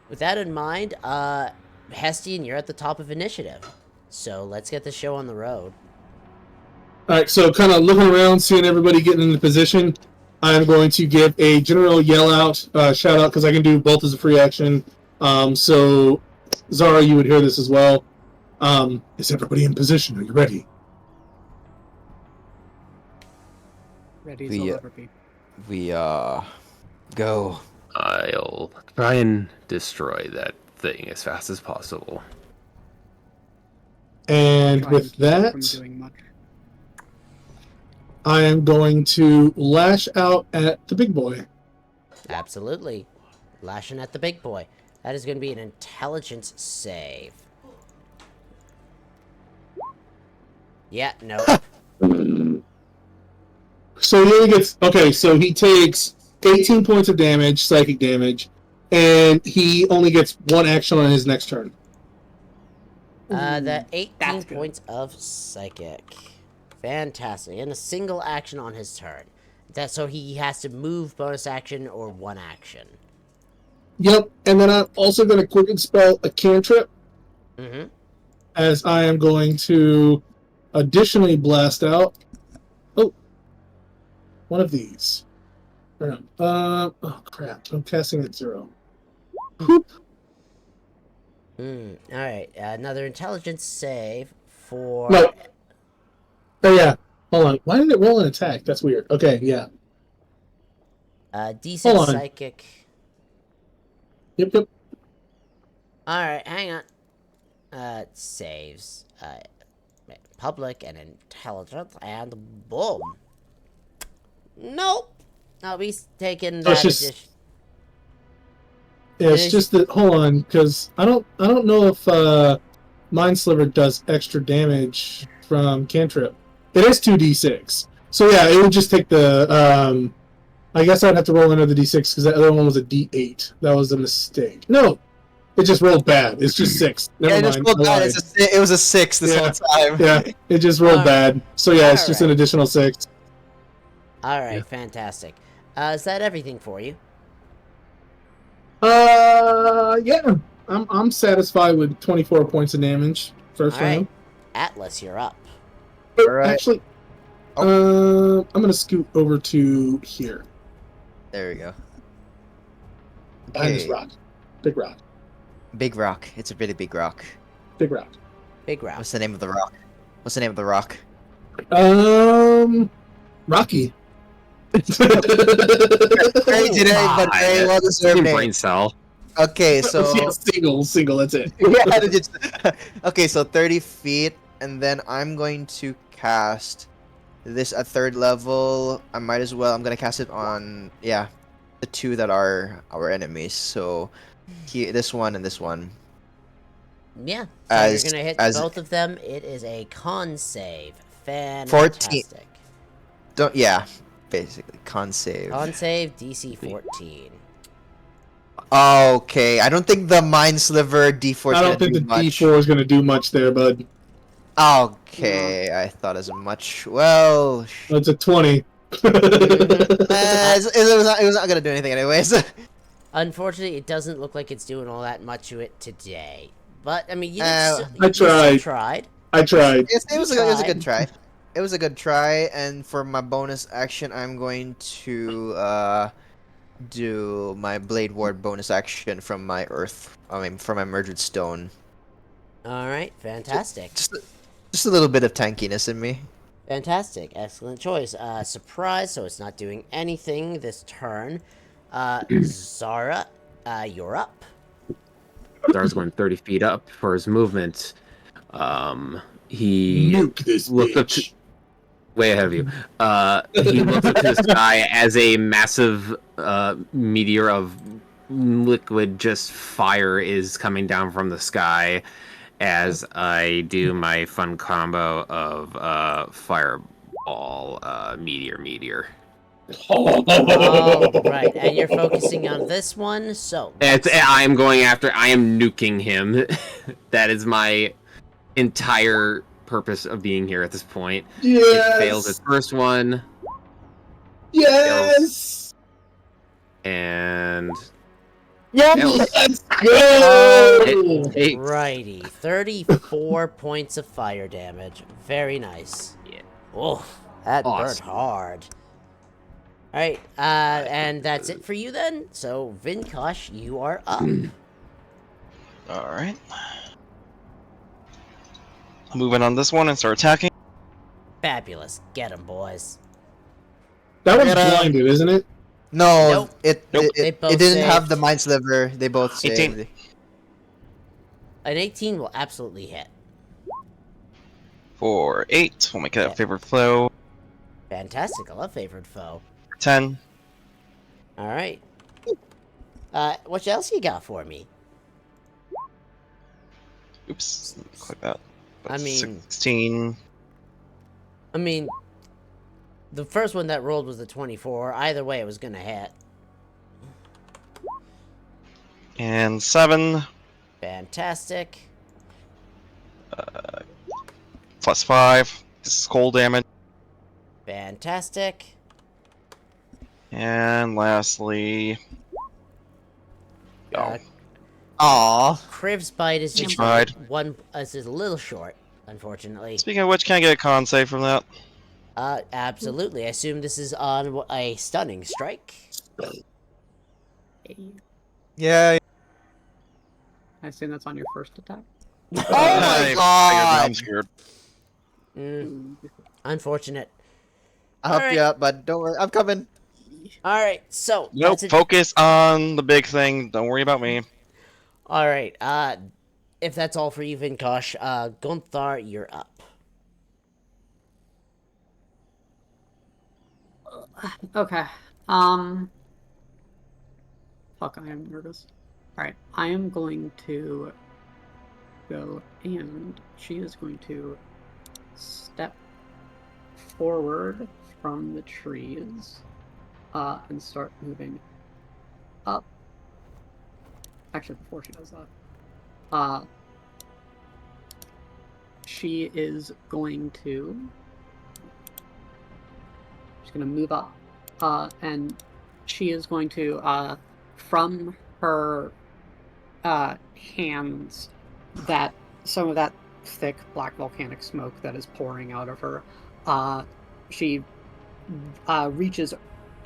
with that in mind, Hestian, you're at the top of initiative. So, let's get the show on the road. Alright, so kind of looking around, seeing everybody getting into position, I'm going to give a general yell out, shout out, because I can do both as a free action. So, Zara, you would hear this as well. Is everybody in position? Are you ready? Ready as We, I'll ever be. We go. I'll try and destroy that thing as fast as possible. And Try with and keep it from that, doing much. I am going to lash out at the big boy. Absolutely. Lashing at the big boy. That is going to be an intelligence save. Yeah, no. So he only gets... Okay, so he takes 18 points of damage, psychic damage, and he only gets 1 action on his next turn. The 18 That's good. points of psychic. Fantastic. And a single action on his turn. So he has to move bonus action or 1 action. Yep, and then I'm also going to quicken spell a cantrip, Mm-hmm. as I am going to additionally blast out... Oh, one of these. Oh, crap. I'm casting at 0. Alright, another intelligence save for... No. Oh, yeah. Hold on. Why did it roll an attack? That's weird. Okay, yeah. D6 Hold on. psychic. Yep. Alright, hang on. It saves. Public and intelligence, and boom. Nope. No, he's taking that addition. Yeah, it's just that... Hold on, because I don't know if Mind Sliver does extra damage from cantrip. It is 2d6. So yeah, it would just take the... I guess I'd have to roll another d6, because that other one was a d8. That was a mistake. No! It just rolled bad. It's just 6. Never Yeah, it mind. just rolled bad. It was a 6 this whole time. Yeah, it just rolled bad. So yeah, it's just an Alright. additional 6. Alright, fantastic. Is that everything for you? Yeah. I'm satisfied with 24 points of damage first All right, round. Atlas, you're up. All right. Actually, I'm gonna scoot over to here There we go. behind this Okay. rock. Big rock. Big rock. It's a really big rock. Big rock. Big round. What's the name of the rock? What's the name of the rock? Rocky. Great today, but very well deserved Brain name. cell. Okay, so Yeah, single. That's it. yeah, okay, so 30 feet, and then I'm going to cast this at 3rd level. I might as well. I'm gonna cast it on the 2 that are our enemies. So this one and this one. Yeah. So As- you're gonna hit as- both of them. It is a con save. Fantastic. Basically con save. Con save DC 14. Okay, I don't think the Mind Sliver D4 is I gonna don't think do the much. D4 is gonna do much there, bud. Okay, I thought as much. Well, It's a 20. it was not gonna do anything anyways. Unfortunately, it doesn't look like it's doing all that much to it today. But I mean, you I still tried. tried. I tried. Yes, it was a good tried. try. It was a good try, and for my bonus action, I'm going to do my Blade Ward bonus action from my from my Murdered Stone. All right, fantastic. Just a little bit of tankiness in me. Fantastic. Excellent choice. Surprise, so it's not doing anything this turn. Zara, you're up. Zara's going 30 feet up for his movement. He Nuke this looked up bitch. way ahead of you. He looks up to the sky as a massive meteor of liquid, just fire, is coming down from the sky as I do my fun combo of fireball, meteor. All right, and you're focusing on this one, so I am nuking him. That is my entire purpose of being here at this point. Yes. It fails its first one, Yes. and Let's go. It- righty, 34 points of fire damage. Very nice. Yeah. Oh, that burned Awesome. hard. All right, and that's it for you then. So Vinkosh, you are up. All right. Moving on this one and start attacking. Fabulous. Get him, boys. That one's Yeah. blinded, isn't it? No, Nope. it They both didn't have saved. the Mind Sliver. They both 18. saved. An 18 will absolutely hit. For 8, we'll make it Yeah. a favorite flow. Fantastic. I love favored foe. 10. All right. What else you got for me? Oops, let me click that. I mean- 16. I mean, the first one that rolled was the 24. Either way, it was gonna hit. And 7. Fantastic. Plus 5. This is cold damage. Fantastic. And lastly. Uh, Aw. Crib's bite is just Tried. is a little short, unfortunately. Speaking of which, can I get a con save from that? Absolutely. I assume this is on a stunning strike. Yeah. I assume that's on your first attack. Oh my god. I'm scared. Unfortunate. I'll help Alright. you out, bud. Don't worry. I'm coming. All right, so Nope, that's it. focus on the big thing. Don't worry about me. All right, if that's all for you, Vinkosh, Gunthar, you're up. Okay. Fuck, I am nervous. Alright, I am going to go, and she is going to step forward from the trees, and start moving up. Actually, before she does that, she is going to... She's going to move up, and she is going to, from her hands that some of that thick black volcanic smoke that is pouring out of her. She reaches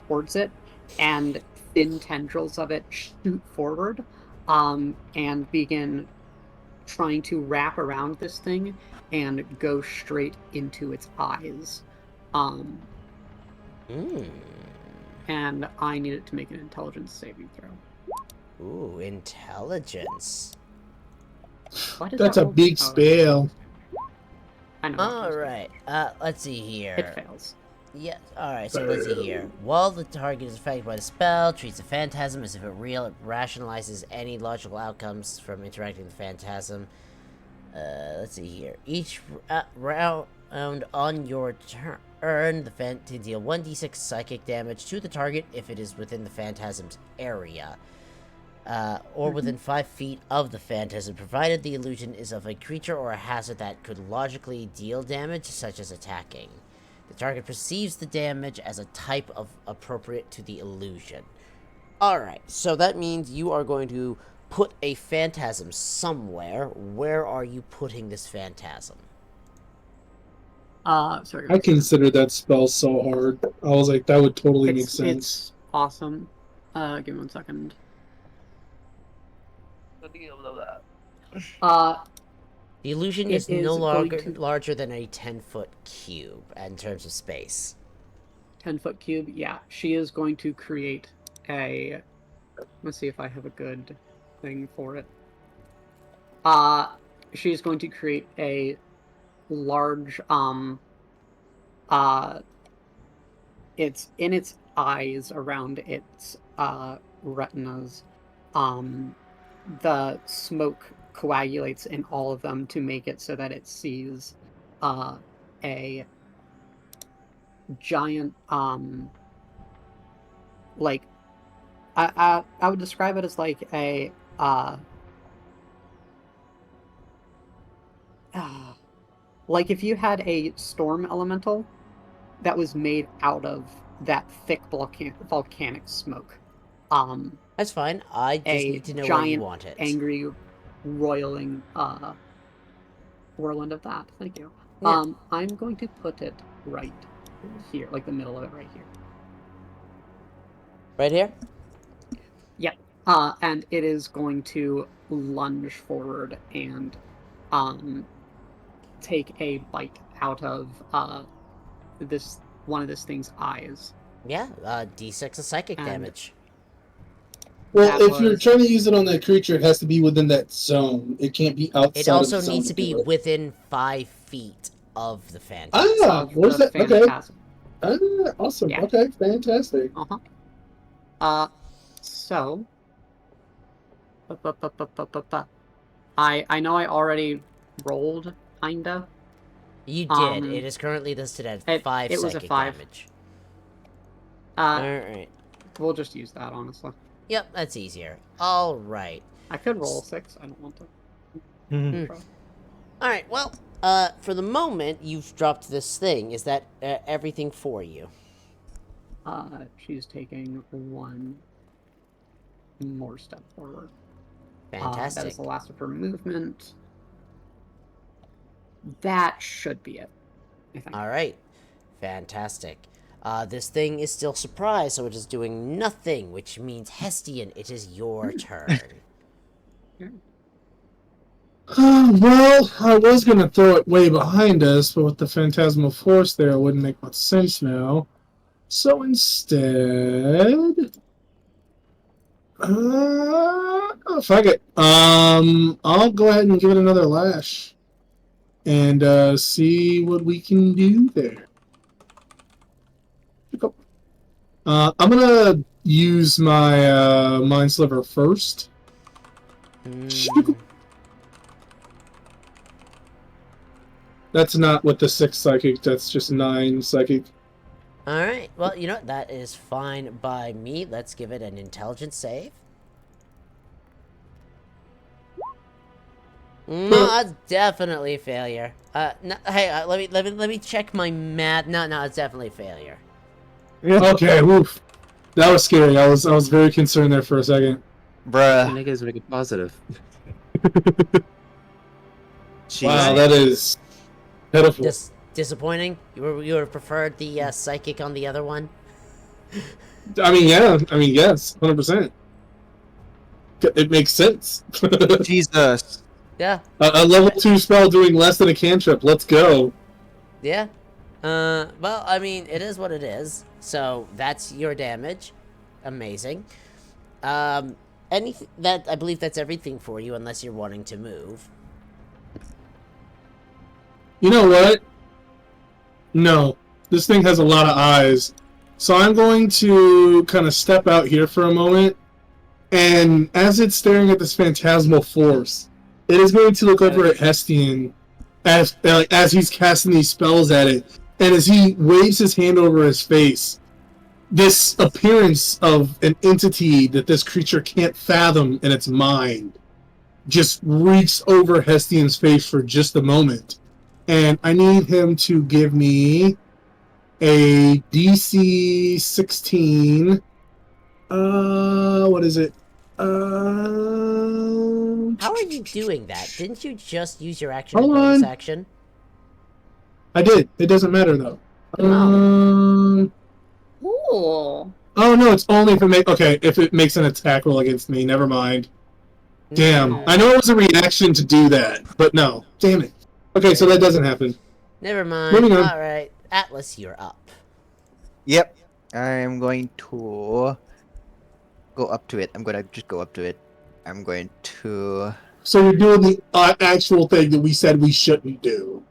towards it, and thin tendrils of it shoot forward and begin trying to wrap around this thing and go straight into its eyes. And I need it to make an intelligence saving throw. Ooh, intelligence. That's a big spell. I know. Alright, let's see here. It fails. Yeah, alright, so let's see here. While the target is affected by the spell, treats the phantasm as if it real, it rationalizes any logical outcomes from interacting with the phantasm. Let's see here. Each round on your turn, to deal 1d6 psychic damage to the target if it is within the phantasm's area. Or within 5 feet of the phantasm, provided the illusion is of a creature or a hazard that could logically deal damage, such as attacking. The target perceives the damage as a type of appropriate to the illusion. Alright, so that means you are going to put a phantasm somewhere. Where are you putting this phantasm? Sorry. I consider that spell so hard. I was like, that would totally make sense. It's awesome. Give me 1 second. The illusion is no longer larger than a 10-foot cube in terms of space. 10-foot cube, yeah. She is going to create a... Let's see if I have a good thing for it. She's going to create a large, it's in its eyes, around its, retinas. The smoke coagulates in all of them to make it so that it sees a giant like I would describe it as like a like if you had a storm elemental that was made out of that thick volcanic smoke. That's fine. I just need to know where you want it. Angry, roiling whirlwind of that. Thank you. Yeah. I'm going to put it right here, like the middle of it, right here. Right here? Yeah. And it is going to lunge forward and take a bite out of one of this thing's eyes. Yeah, D6 of psychic damage. Well, if you're trying to use it on that creature, it has to be within that zone. It can't be outside. It also of the zone needs to be within 5 feet of the phantasm. Where's that? Okay. Awesome. Yeah. Okay, fantastic. So, I know I already rolled, kinda. You did. It is currently listed at 5 psychic damage. Alright. We'll just use that, honestly. Yep, that's easier. Alright. I could roll 6. I don't want to. Alright, well, for the moment, you've dropped this thing. Is that everything for you? She's taking 1 more step forward. Fantastic. That is the last of her movement. That should be it, I think. Alright. Fantastic. This thing is still surprised, so it is doing nothing, which means, Hestian, it is your turn. Well, I was going to throw it way behind us, but with the Phantasmal Force there, it wouldn't make much sense now. So instead... fuck it. I'll go ahead and give it another lash. And see what we can do there. I'm gonna use my Mind Sliver first. That's not with the 6 psychic, that's just 9 psychic. Alright, well, you know what? That is fine by me. Let's give it an intelligence save. No, that's definitely a failure. No, hey, let me check my math. No, it's definitely a failure. Okay, woof. That was scary. I was very concerned there for a second. Bruh. Negatives make it positive. Wow, Jeez. that is pitiful. Disappointing. You would have preferred the psychic on the other one. I mean, yeah. I mean, yes, 100%. It makes sense. Jesus. Yeah. A level 2 spell doing less than a cantrip. Let's go. Yeah. Well, I mean, it is what it is. So that's your damage. Amazing. That I believe that's everything for you, unless you're wanting to move. You know what? No. This thing has a lot of eyes. So I'm going to kind of step out here for a moment. And as it's staring at this phantasmal force, it is going to look over at Hestian as he's casting these spells at it. And as he waves his hand over his face, this appearance of an entity that this creature can't fathom in its mind just reeks over Hestian's face for just a moment. And I need him to give me a DC 16. What is it? How are you doing that? Didn't you just use your action Hold and bonus on. action? I did. It doesn't matter though. Ooh. Oh no, it's only if it makes an attack roll against me. Never mind. Damn. I know it was a reaction to do that, but no. Damn it. Okay, so that doesn't happen. Never mind. Moving on. Alright. Atlas, you're up. Yep. I am going to go up to it. I'm gonna just go up to it. I'm going to... So you're doing the actual thing that we said we shouldn't do.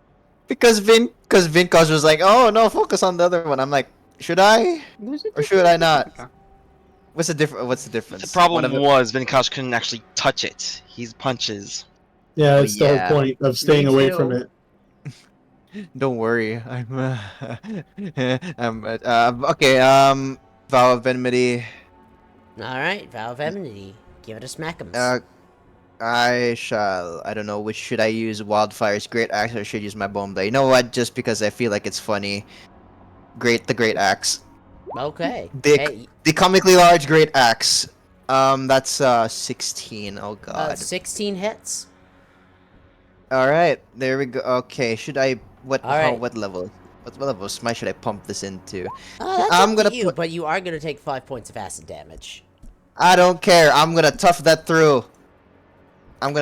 Because Vinkosh was like, oh no, focus on the other one. I'm like, should I? Or should I not? What's the difference? The problem was Vinkosh couldn't actually touch it. He's punches. Yeah, that's the yeah. whole point of staying Me away too. from it. Don't worry. Okay, Vow of Enmity. Alright, Vow of Enmity. Give it a smack'em. I don't know, which should I use? Wildfire's Great Axe or should I use my Bone Blade? You know what? Just because I feel like it's funny. The Great Axe. Okay. The comically large Great Axe. That's 16. Oh god. 16 hits. Alright, there we go. Okay, should I... What level? What level of smite should I pump this into? That's I'm up gonna to you, but you are gonna take 5 points of acid damage. I don't care. I'm gonna tough that through. I'm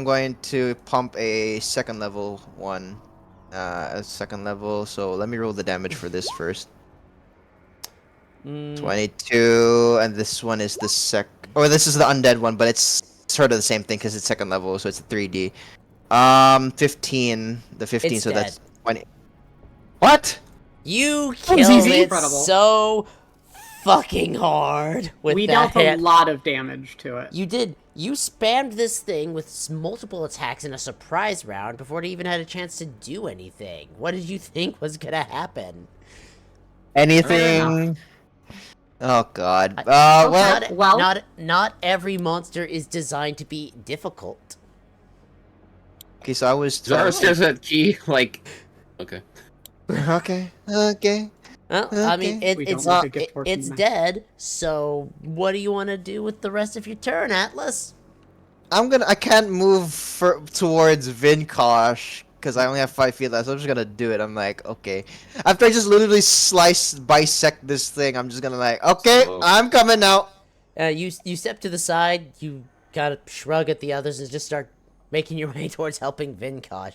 going to pump a second level one. A second level. So let me roll the damage for this first. 22, and this one is the this is the undead one, but it's sort of the same thing because it's second level, so it's a 3D. 15. The 15, It's so dead. that's 20. What? You That was killed easy. it Incredible. so fucking hard with We that dealt hit. a lot of damage to it. You did. You spammed this thing with multiple attacks in a surprise round before it even had a chance to do anything. What did you think was gonna happen? Anything? Oh god. Not every monster is designed to be difficult. Okay, so I was... Zara stares at Key like, okay. Okay. Well, I mean, Okay. it's dead, so what do you want to do with the rest of your turn, Atlas? I can't move towards Vinkosh because I only have 5 feet left, so I'm just gonna do it. I'm like, okay. After I just literally bisect this thing, I'm just gonna like, okay, I'm coming now. You step to the side, you kind of shrug at the others and just start making your way towards helping Vinkosh.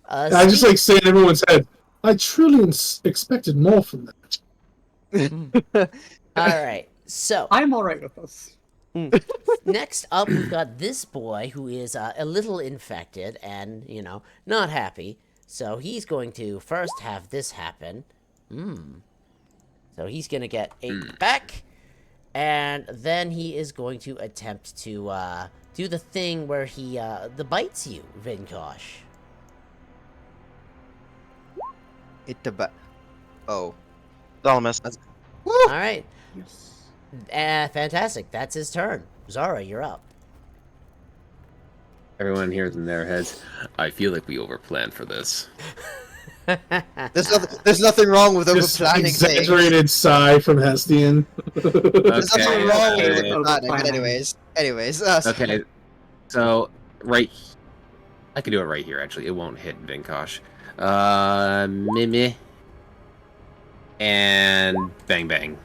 I just like say in everyone's head, I truly expected more from that. Alright, so... I'm alright with this. Next up, we've got this boy who is a little infected and, not happy. So he's going to first have this happen. So he's going to get 8 back. And then he is going to attempt to do the thing where he bites you, Vinkosh. Oh. Thalamus. Alright. Fantastic. That's his turn. Zara, you're up. Everyone hears in their heads, I feel like we overplanned for this. There's nothing wrong with over Just planning things. exaggerated sigh from Hestian. There's nothing wrong with Okay, over planning. But over-planning. anyways. Okay, so I could do it right here. Actually, it won't hit Vinkosh. Mimi, and bang bang.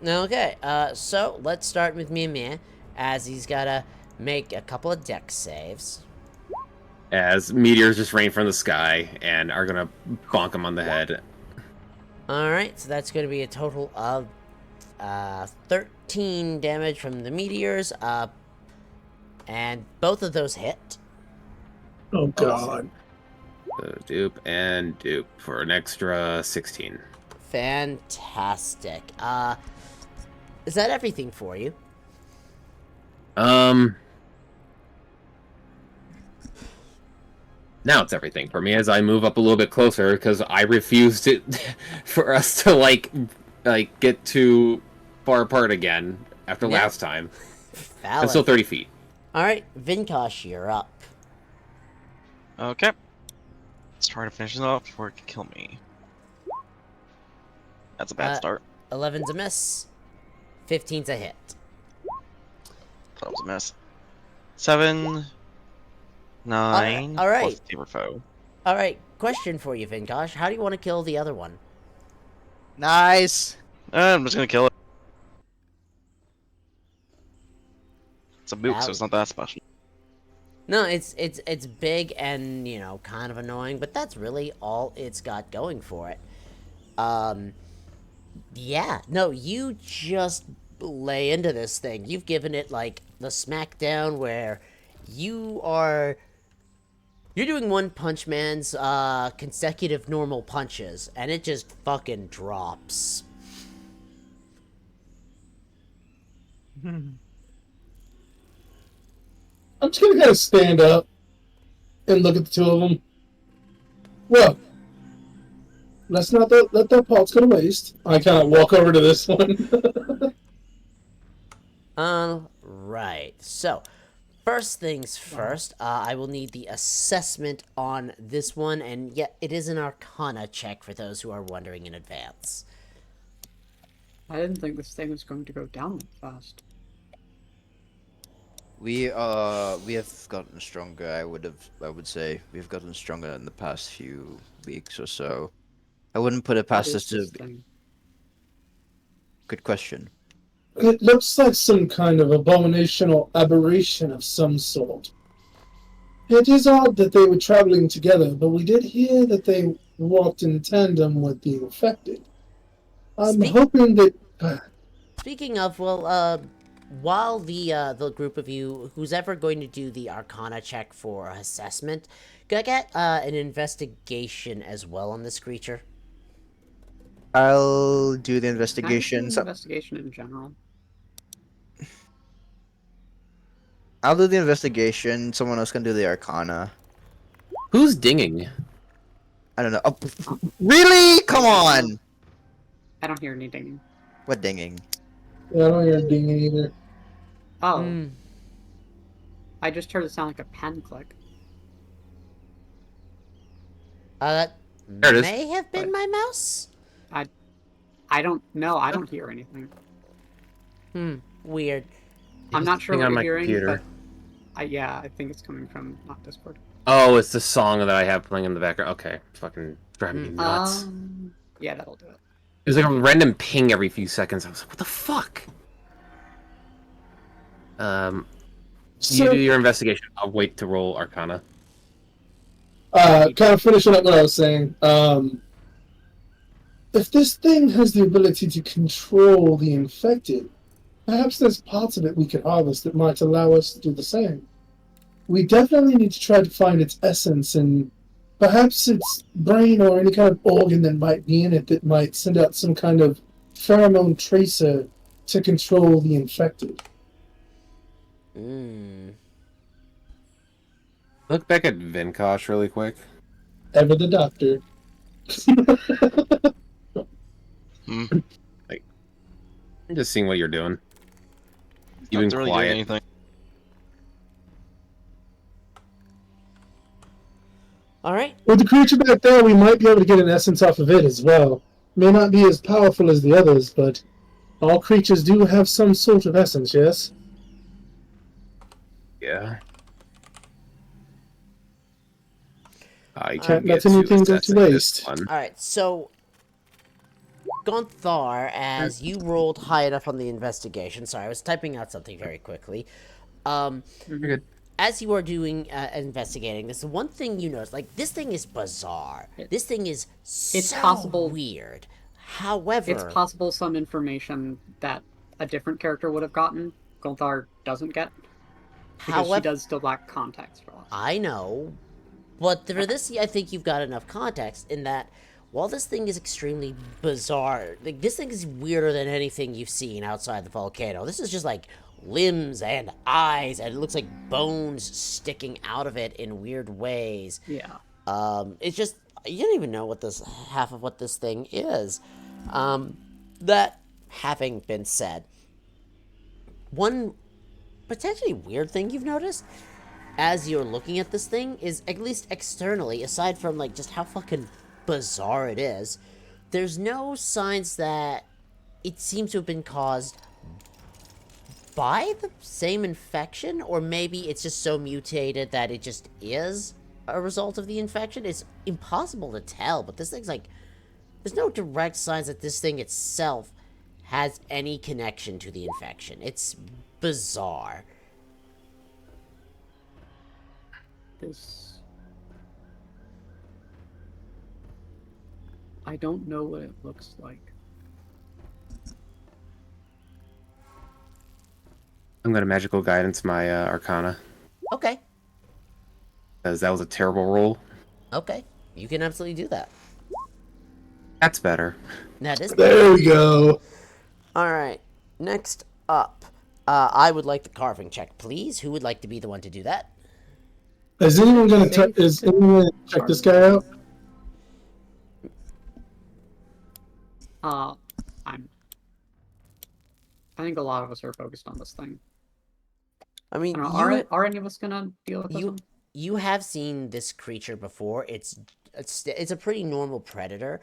Okay, so let's start with Mimir, as he's gotta make a couple of dex saves. As meteors just rain from the sky and are gonna bonk him on the head. Alright, so that's gonna be a total of 13 damage from the meteors, and both of those hit. Oh god. So dupe and dupe for an extra 16. Fantastic. Is that everything for you? Now it's everything for me as I move up a little bit closer because I refuse to for us to like get too far apart again after Yeah. last time. Valid. I'm still 30 feet. Alright, Vinkosh, you're up. Okay. Let's try to finish it off before it can kill me. That's a bad start. 11's a miss. 15's a hit. That was a mess. 7, 9. All right. Plus Tamer foe. Alright, question for you, Vinkosh. How do you want to kill the other one? Nice. I'm just gonna kill it. It's a mook, so it's not that special. No, it's big and, you know, kind of annoying, but that's really all it's got going for it. Yeah, no, you just lay into this thing. You've given it, like, the smackdown where you're doing One Punch Man's, consecutive normal punches, and it just fucking drops. I'm just gonna kind of stand up and look at the two of them. Well, let's not let that pot's go to waste. I kind of walk over to this one. Right. So, first things first, I will need the assessment on this one, and yeah, it is an Arcana check for those who are wondering in advance. I didn't think this thing was going to go down that fast. We have gotten stronger. I would say we've gotten stronger in the past few weeks or so. I wouldn't put it What past is us to. this thing? Good question. It looks like some kind of abominational aberration of some sort. It is odd that they were traveling together, but we did hear that they walked in tandem with the infected. I'm hoping that. Speaking of, well, while the group of you, who's ever going to do the Arcana check for assessment, could I get an investigation as well on this creature? I'll do the Can I investigation. do an investigation in general? I'll do the investigation. Someone else can do the Arcana. Who's dinging? I don't know. Oh, really? Come on. I don't hear any dinging. What dinging? Yeah, I don't hear a ding either. Oh. I just heard it sound like a pen click. That There it is. may have been my mouse? I don't know. I don't hear anything. Weird. I'm not sure Hang what on you're my hearing, computer. but I think it's coming from not Discord. Oh, it's the song that I have playing in the background. Okay, fucking driving me nuts. Yeah, that'll do it. It was like a random ping every few seconds. I was like, what the fuck? You So, do your investigation. I'll wait to roll Arcana. kind of finishing up what I was saying. If this thing has the ability to control the infected, perhaps there's parts of it we could harvest that might allow us to do the same. We definitely need to try to find its essence and perhaps its brain or any kind of organ that might be in it that might send out some kind of pheromone tracer to control the infected. Look back at Vinkosh really quick. Ever the doctor. I'm just seeing what you're doing. You've Not been really doing quiet. anything. Alright, With the creature back there, we might be able to get an essence off of it as well. May not be as powerful as the others, but all creatures do have some sort of essence, yes? Yeah. I Can't can let get to anything go to assessing this waste. one. Alright, so Gonthar, as you rolled high enough on the investigation, sorry, I was typing out something very quickly. You're good. As you are doing investigating this, one thing you notice, like, this thing is bizarre. This thing is It's so possible- weird. However, It's possible some information that a different character would have gotten, Gonthar doesn't get. Because she does still lack context for us. I know, but for this, I think you've got enough context in that while this thing is extremely bizarre, like, this thing is weirder than anything you've seen outside the volcano. This is just like limbs and eyes, and it looks like bones sticking out of it in weird ways. Yeah. It's just, you don't even know what this, half of what this thing is. That having been said, one potentially weird thing you've noticed as you're looking at this thing is, at least externally, aside from like just how fucking bizarre it is, there's no signs that it seems to have been caused by the same infection, or maybe it's just so mutated that it just is a result of the infection. It's impossible to tell, but this thing's like, there's no direct signs that this thing itself has any connection to the infection. It's bizarre. I don't know what it looks like. I'm gonna magical guidance my Arcana, Okay. because that was a terrible roll. Okay. You can absolutely do that. That's better. That is There we go. Alright. Next up. I would like the carving check, please. Who would like to be the one to do that? Is anyone gonna check this guy out? I think a lot of us are focused on this thing. I mean, I don't know, are any of us gonna deal with this one? You have seen this creature before. It's a pretty normal predator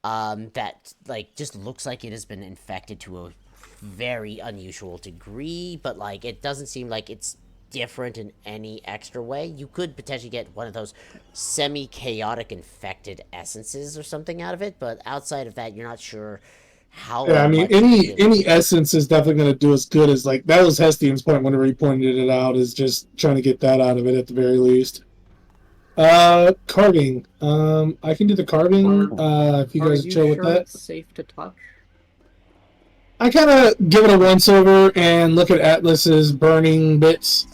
that like just looks like it has been infected to a very unusual degree, but like it doesn't seem like it's different in any extra way. You could potentially get one of those semi-chaotic infected essences or something out of it, but outside of that, you're not sure how. Yeah, I mean, any essence is definitely going to do as good as, like, that was Hestian's point whenever he pointed it out, is just trying to get that out of it at the very least. Carving. I can do the carving. If you guys chill with that. It's safe to touch? I kind of give it a once over and look at Atlas's burning bits.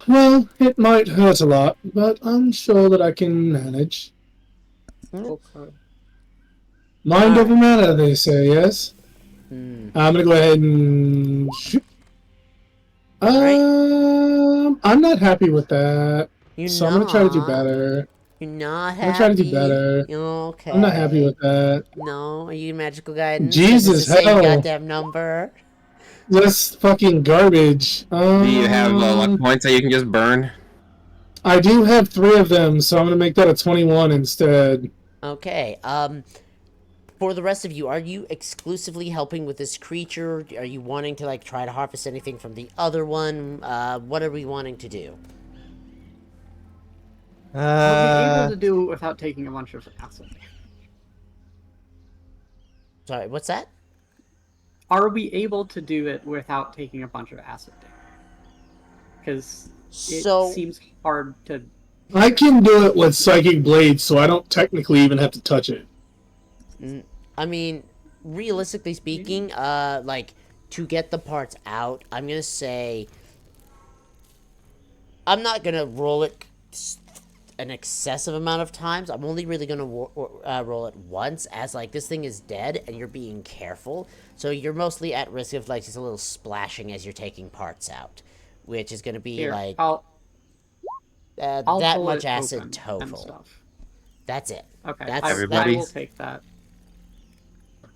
Well, it might hurt a lot, but I'm sure that I can manage. Okay. Mind over matter, they say, yes? I'm gonna go ahead and shoot. I'm not happy with that. So I'm gonna try to do better. You're not happy? I'm gonna try to do better. Okay. I'm not happy with that. No? Are you magical guidance? Jesus, Is it the same hell. goddamn number? That's fucking garbage. Do you have luck points that you can just burn? I do have 3 of them, so I'm gonna make that a 21 instead. Okay, for the rest of you, are you exclusively helping with this creature? Are you wanting to, like, try to harvest anything from the other one? What are we wanting to do? Are we able to do it without taking a bunch of acid? Sorry, what's that? Are we able to do it without taking a bunch of acid? Because it seems hard to... I can do it with Psychic Blade, so I don't technically even have to touch it. I mean, realistically speaking, like, to get the parts out, I'm gonna say... I'm not gonna roll it an excessive amount of times. I'm only really gonna roll it once, as, like, this thing is dead, and you're being careful. So you're mostly at risk of, like, just a little splashing as you're taking parts out. Which is gonna be, like... I'll that much acid total. That's it. Okay, That's I will take that.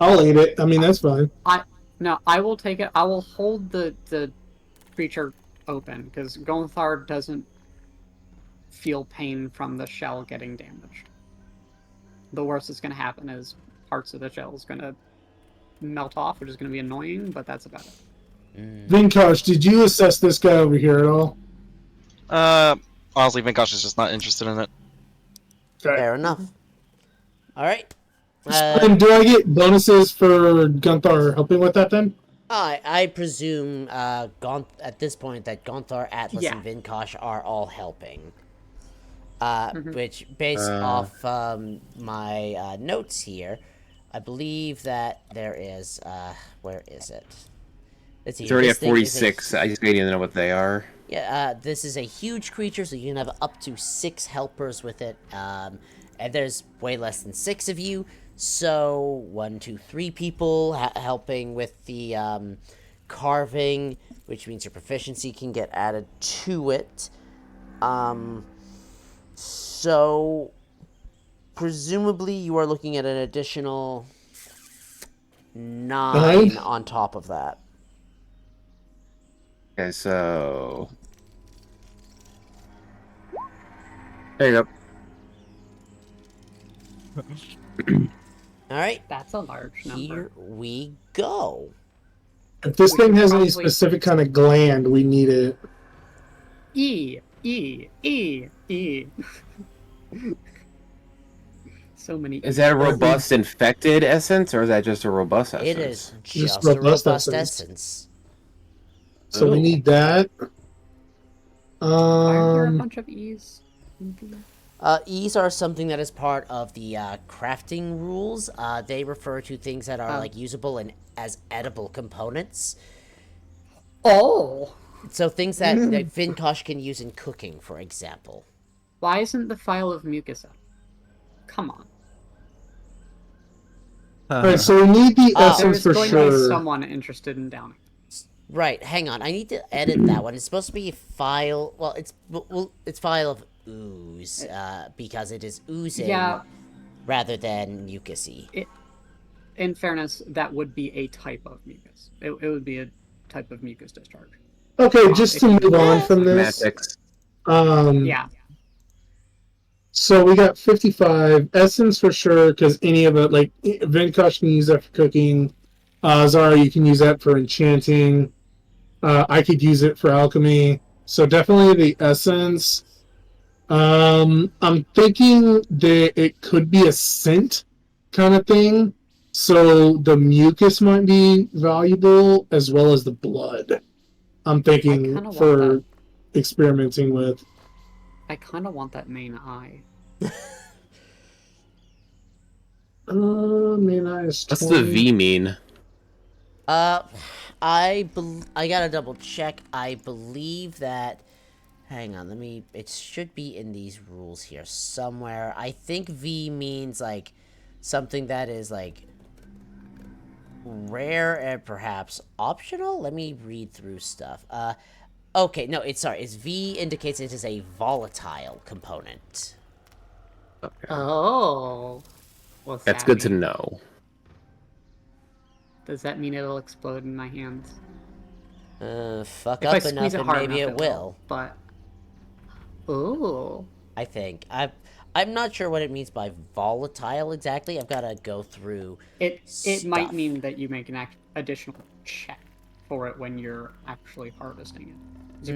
I'll eat it. I mean, that's fine. I will take it. I will hold the creature open, because Gonthar doesn't feel pain from the shell getting damaged. The worst that's going to happen is parts of the shell is going to melt off, which is going to be annoying, but that's about it. Vinkosh, did you assess this guy over here at all? Honestly, Vinkosh is just not interested in it. Okay. Fair enough. All right. And do I get bonuses for Gunthar helping with that then? I presume at this point that Gonthar, Atlas, Yeah. and Vinkosh are all helping. Which, based off my notes here, I believe that there is... where is it? Let's see. It's already this at thing is 46. I just need to know what they are. Yeah, this is a huge creature, so you can have up to 6 helpers with it. And there's way less than 6 of you, so 1, 2, 3 people helping with the carving, which means your proficiency can get added to it. So presumably you are looking at an additional 9 on top of that. Okay, so there you go. All right, That's a large number. here we go. If this thing has any probably- specific kind of gland, we need it. E. So many. Is that a robust infected essence, or is that just a robust essence? It is Just just a robust robust essence. essence. So we need that. Why are there a bunch of E's? E's are something that is part of the crafting rules. They refer to things that are like usable and as edible components. Oh! So things that Vinkosh can use in cooking, for example. Why isn't the file of mucus up? Come on. Alright, so we need the essence There's for going to be sure. someone interested in downing. Right, hang on. I need to edit that one. It's supposed to be file. Well, it's file of ooze because it is oozing rather than mucusy. In fairness, that would be a type of mucus. It would be a type of mucus discharge. Okay, just to move on from this. Semantics. Yeah. So we got 55 essence for sure, because any of it, like Vinkosh can use that for cooking. Zara, you can use that for enchanting. I could use it for alchemy. So definitely the essence. I'm thinking that it could be a scent kind of thing. So the mucus might be valuable as well as the blood. I'm thinking for experimenting with. I kind of want that main eye. Main eye is 20. What's the V mean? I gotta double check. I believe that. Hang on, it should be in these rules here somewhere. I think V means like something that is like rare and perhaps optional. Let me read through stuff. Okay, no, it's V indicates it is a volatile component. Okay. Oh. What's That's that good to mean? know. Does that mean it'll explode in my hands? Fuck If I up enough squeeze it and hard maybe enough, it will. But ooh. I think. I'm not sure what it means by volatile exactly. I've got to go through. It might stuff. mean that you make an additional check for it when you're actually harvesting it. 'Cause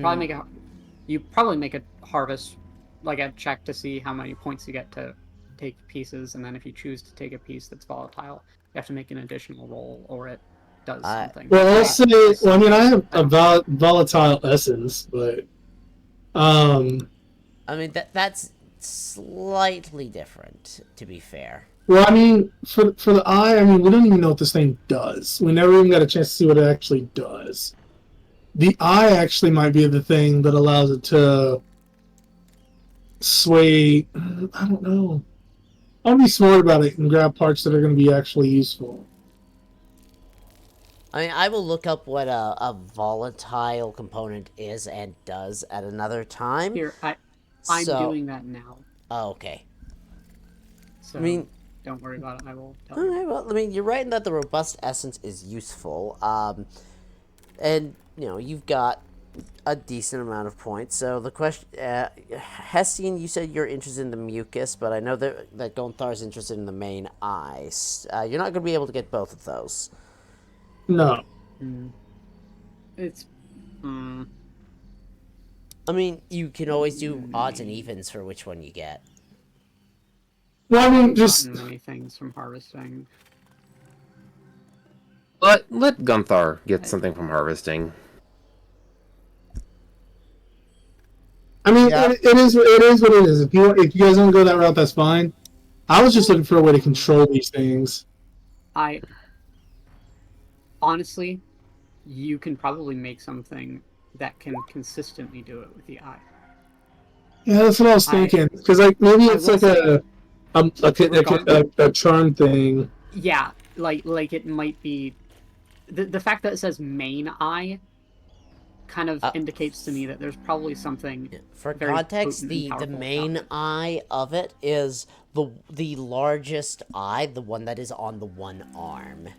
you probably make a harvest, like a check to see how many points you get to take pieces, and then if you choose to take a piece that's volatile, you have to make an additional roll, or it does something. Well, I'll say. Well, I mean, I have a volatile essence, but I mean that's slightly different, to be fair. well, I mean, for the eye, I mean, we don't even know what this thing does. We never even got a chance to see what it actually does. The eye actually might be the thing that allows it to sway. I don't know. I'll be smart about it and grab parts that are going to be actually useful. I mean, I will look up what a volatile component is and does at another time. Here, I'm So- doing that now. Oh, okay. So I mean, don't worry about it. I will tell you. alright, well, I mean, you're right in that the robust essence is useful. And, you know, you've got a decent amount of points. So the question, Hessian, you said you're interested in the mucus, but I know that Gonthar's interested in the main eye. You're not going to be able to get both of those. No. It's. I mean, you can always do odds and evens for which one you get. Well, I mean, just Gotten many things from harvesting. Let Gunthar get something from harvesting. I mean, Yeah. it is what it is. If you guys don't go that route, that's fine. I was just looking for a way to control these things. Honestly, you can probably make something that can consistently do it with the eye. Yeah, that's what I was thinking. Because like maybe it's like a charm thing. Yeah, like it might be. The fact that it says main eye kind of indicates to me that there's probably something. For very context, potent and the powerful main about it. eye of it is the largest eye, the one that is on the one arm.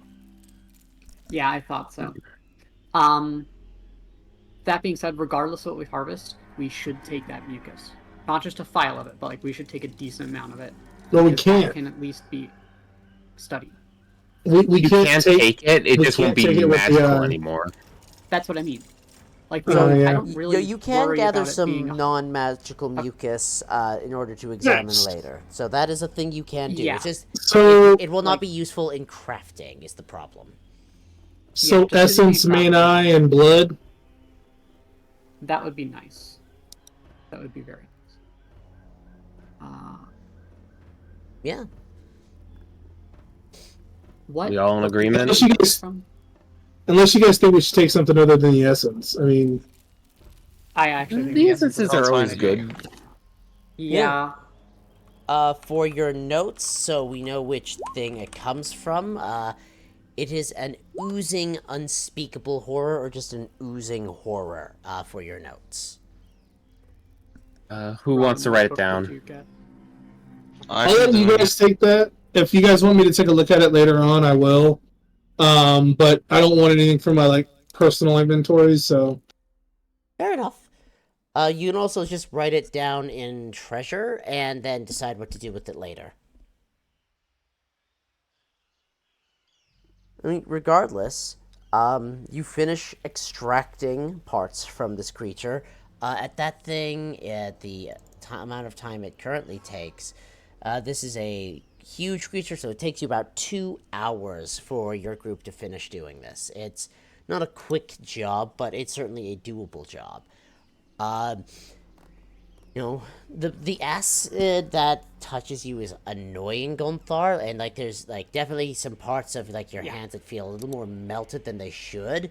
Yeah, I thought so. That being said, regardless of what we harvest, we should take that mucus. Not just a file of it, but like we should take a decent amount of it. Well, we because that can't. can at least be studied. We You can't can take it. It we just won't can't take be it with the magical eye. anymore. That's what I mean. Like, Oh, I yeah. don't really. You can worry gather about it some being non-magical mucus in order to examine Yes. later. So that is a thing you can do. Yeah. It's just So it will not like- be useful in crafting. Is the problem? just essence, maybe main crafting. eye, and blood. That would be nice. That would be very nice. Yeah. What? We all in agreement? Unless you guys, From? unless you guys think we should take something other than the essence. I mean, I actually think The yes. essences That's are fine always with good. me. Yeah. For your notes, so we know which thing it comes from, it is an oozing unspeakable horror, or just an oozing horror, for your notes. Who wants to Ron, write what it book did down? you get? I I'll let can you do it. guys take that. If you guys want me to take a look at it later on, I will. But I don't want anything for my like personal inventory, so Fair enough. You can also just write it down in treasure, and then decide what to do with it later. I mean, regardless, you finish extracting parts from this creature. At that thing, at the amount of time it currently takes, this is a huge creature, so it takes you about 2 hours for your group to finish doing this. It's not a quick job, but it's certainly a doable job. You know, the acid that touches you is annoying, Gonthar, and like there's like definitely some parts of like your hands that feel a little more melted than they should.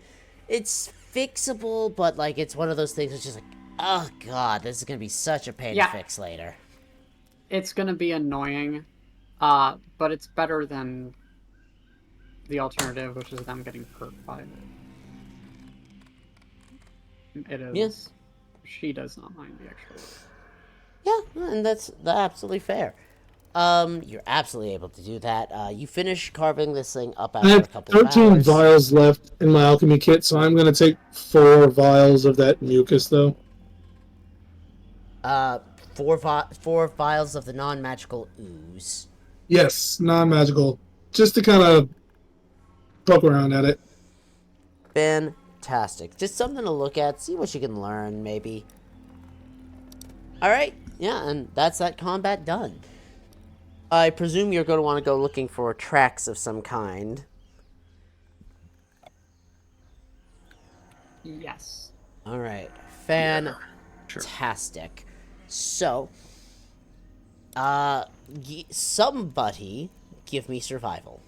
It's fixable, but like it's one of those things that's just like, oh god, this is gonna be such a pain Yeah. to fix later. It's gonna be annoying, but it's better than the alternative, which is them getting hurt by it. It is. Yes. She does not mind the extra work. Yeah, and that's absolutely fair. You're absolutely able to do that. You finish carving this thing up I after a have couple of 13 hours. vials left in my alchemy kit, so I'm gonna take 4 vials of that mucus though. Four vials of the non-magical ooze. Yes, non-magical, just to kind of poke around at it. Fantastic. Just something to look at, see what you can learn, maybe. Alright, yeah, and that's that combat done. I presume you're going to want to go looking for tracks of some kind. Yes. Alright, Sure. fantastic. So, somebody give me survival.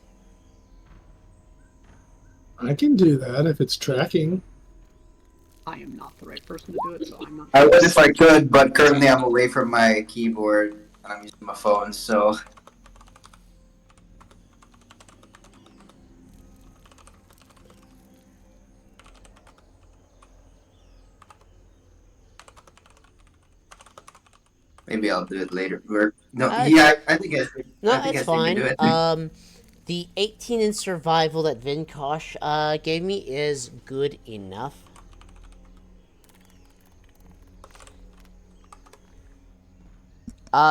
I can do that if it's tracking. I am not the right person to do it, so I'm not. I would if I could, but currently I'm away from my keyboard and I'm using my phone, so. Maybe I'll do it later. No, yeah, I think I think No, I think it's I can fine. do it. The 18 in survival that Vinkosh gave me is good enough.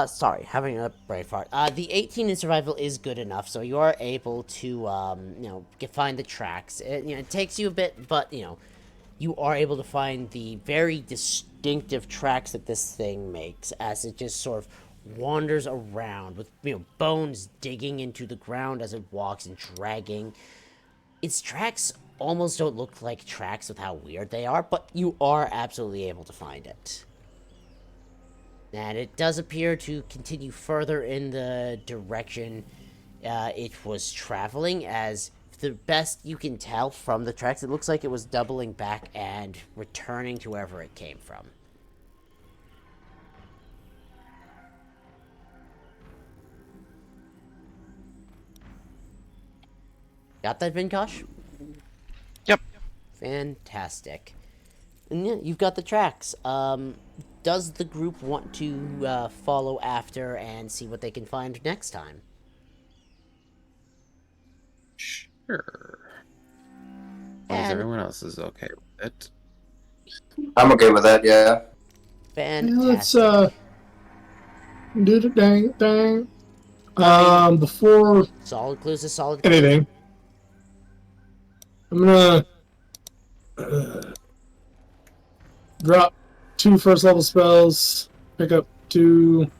Sorry, having a brain fart. The 18 in survival is good enough, so you are able to, find the tracks. It takes you a bit, but, you are able to find the very distinctive tracks that this thing makes as it just sort of wanders around with, bones digging into the ground as it walks and dragging. Its tracks almost don't look like tracks with how weird they are, but you are absolutely able to find it. And it does appear to continue further in the direction it was traveling, as the best you can tell from the tracks, it looks like it was doubling back and returning to wherever it came from. Got that, Vinkosh? Yep. Fantastic. And yeah, you've got the tracks. Does the group want to follow after and see what they can find next time? Sure. As long as And everyone else is okay with it. I'm okay with that. Yeah. fantastic. Let's do the dang. Before Solid clues is solid clues. anything, I'm gonna drop 2 first level spells, pick up 2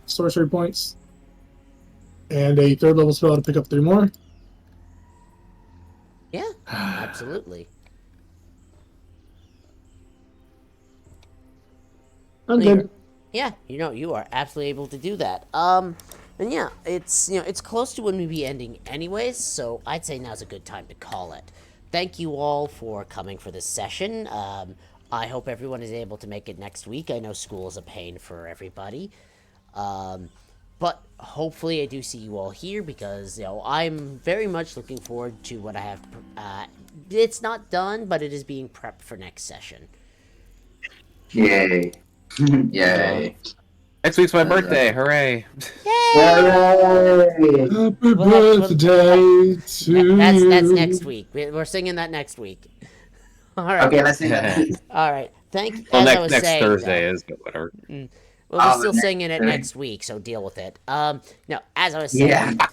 sorcery points, and a 3rd level spell to pick up 3 more. Yeah, absolutely. I'm good. Yeah, you are absolutely able to do that. And yeah, it's close to when we be ending anyways, so I'd say now's a good time to call it. Thank you all for coming for this session. I hope everyone is able to make it next week. I know school is a pain for everybody. But hopefully I do see you all here because, I'm very much looking forward to what I have. It's not done, but it is being prepped for next session. Yay. Yay. Next week's my birthday. Hooray! Yay. Happy birthday to That's you. next week. We're singing that next week. All right. Okay, let's see that. All right. Thank. Well, as I was next saying, Thursday though, is, but whatever. Well, Oh, we're the still next singing it day. next week, so deal with it. No, as I was saying, Yeah.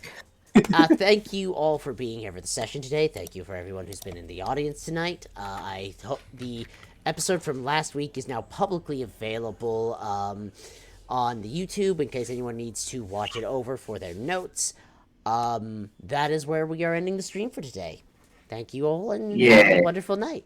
thank you all for being here for the session today. Thank you for everyone who's been in the audience tonight. I hope the episode from last week is now publicly available on the YouTube in case anyone needs to watch it over for their notes. That is where we are ending the stream for today. Thank you all, and have a Yay. wonderful night.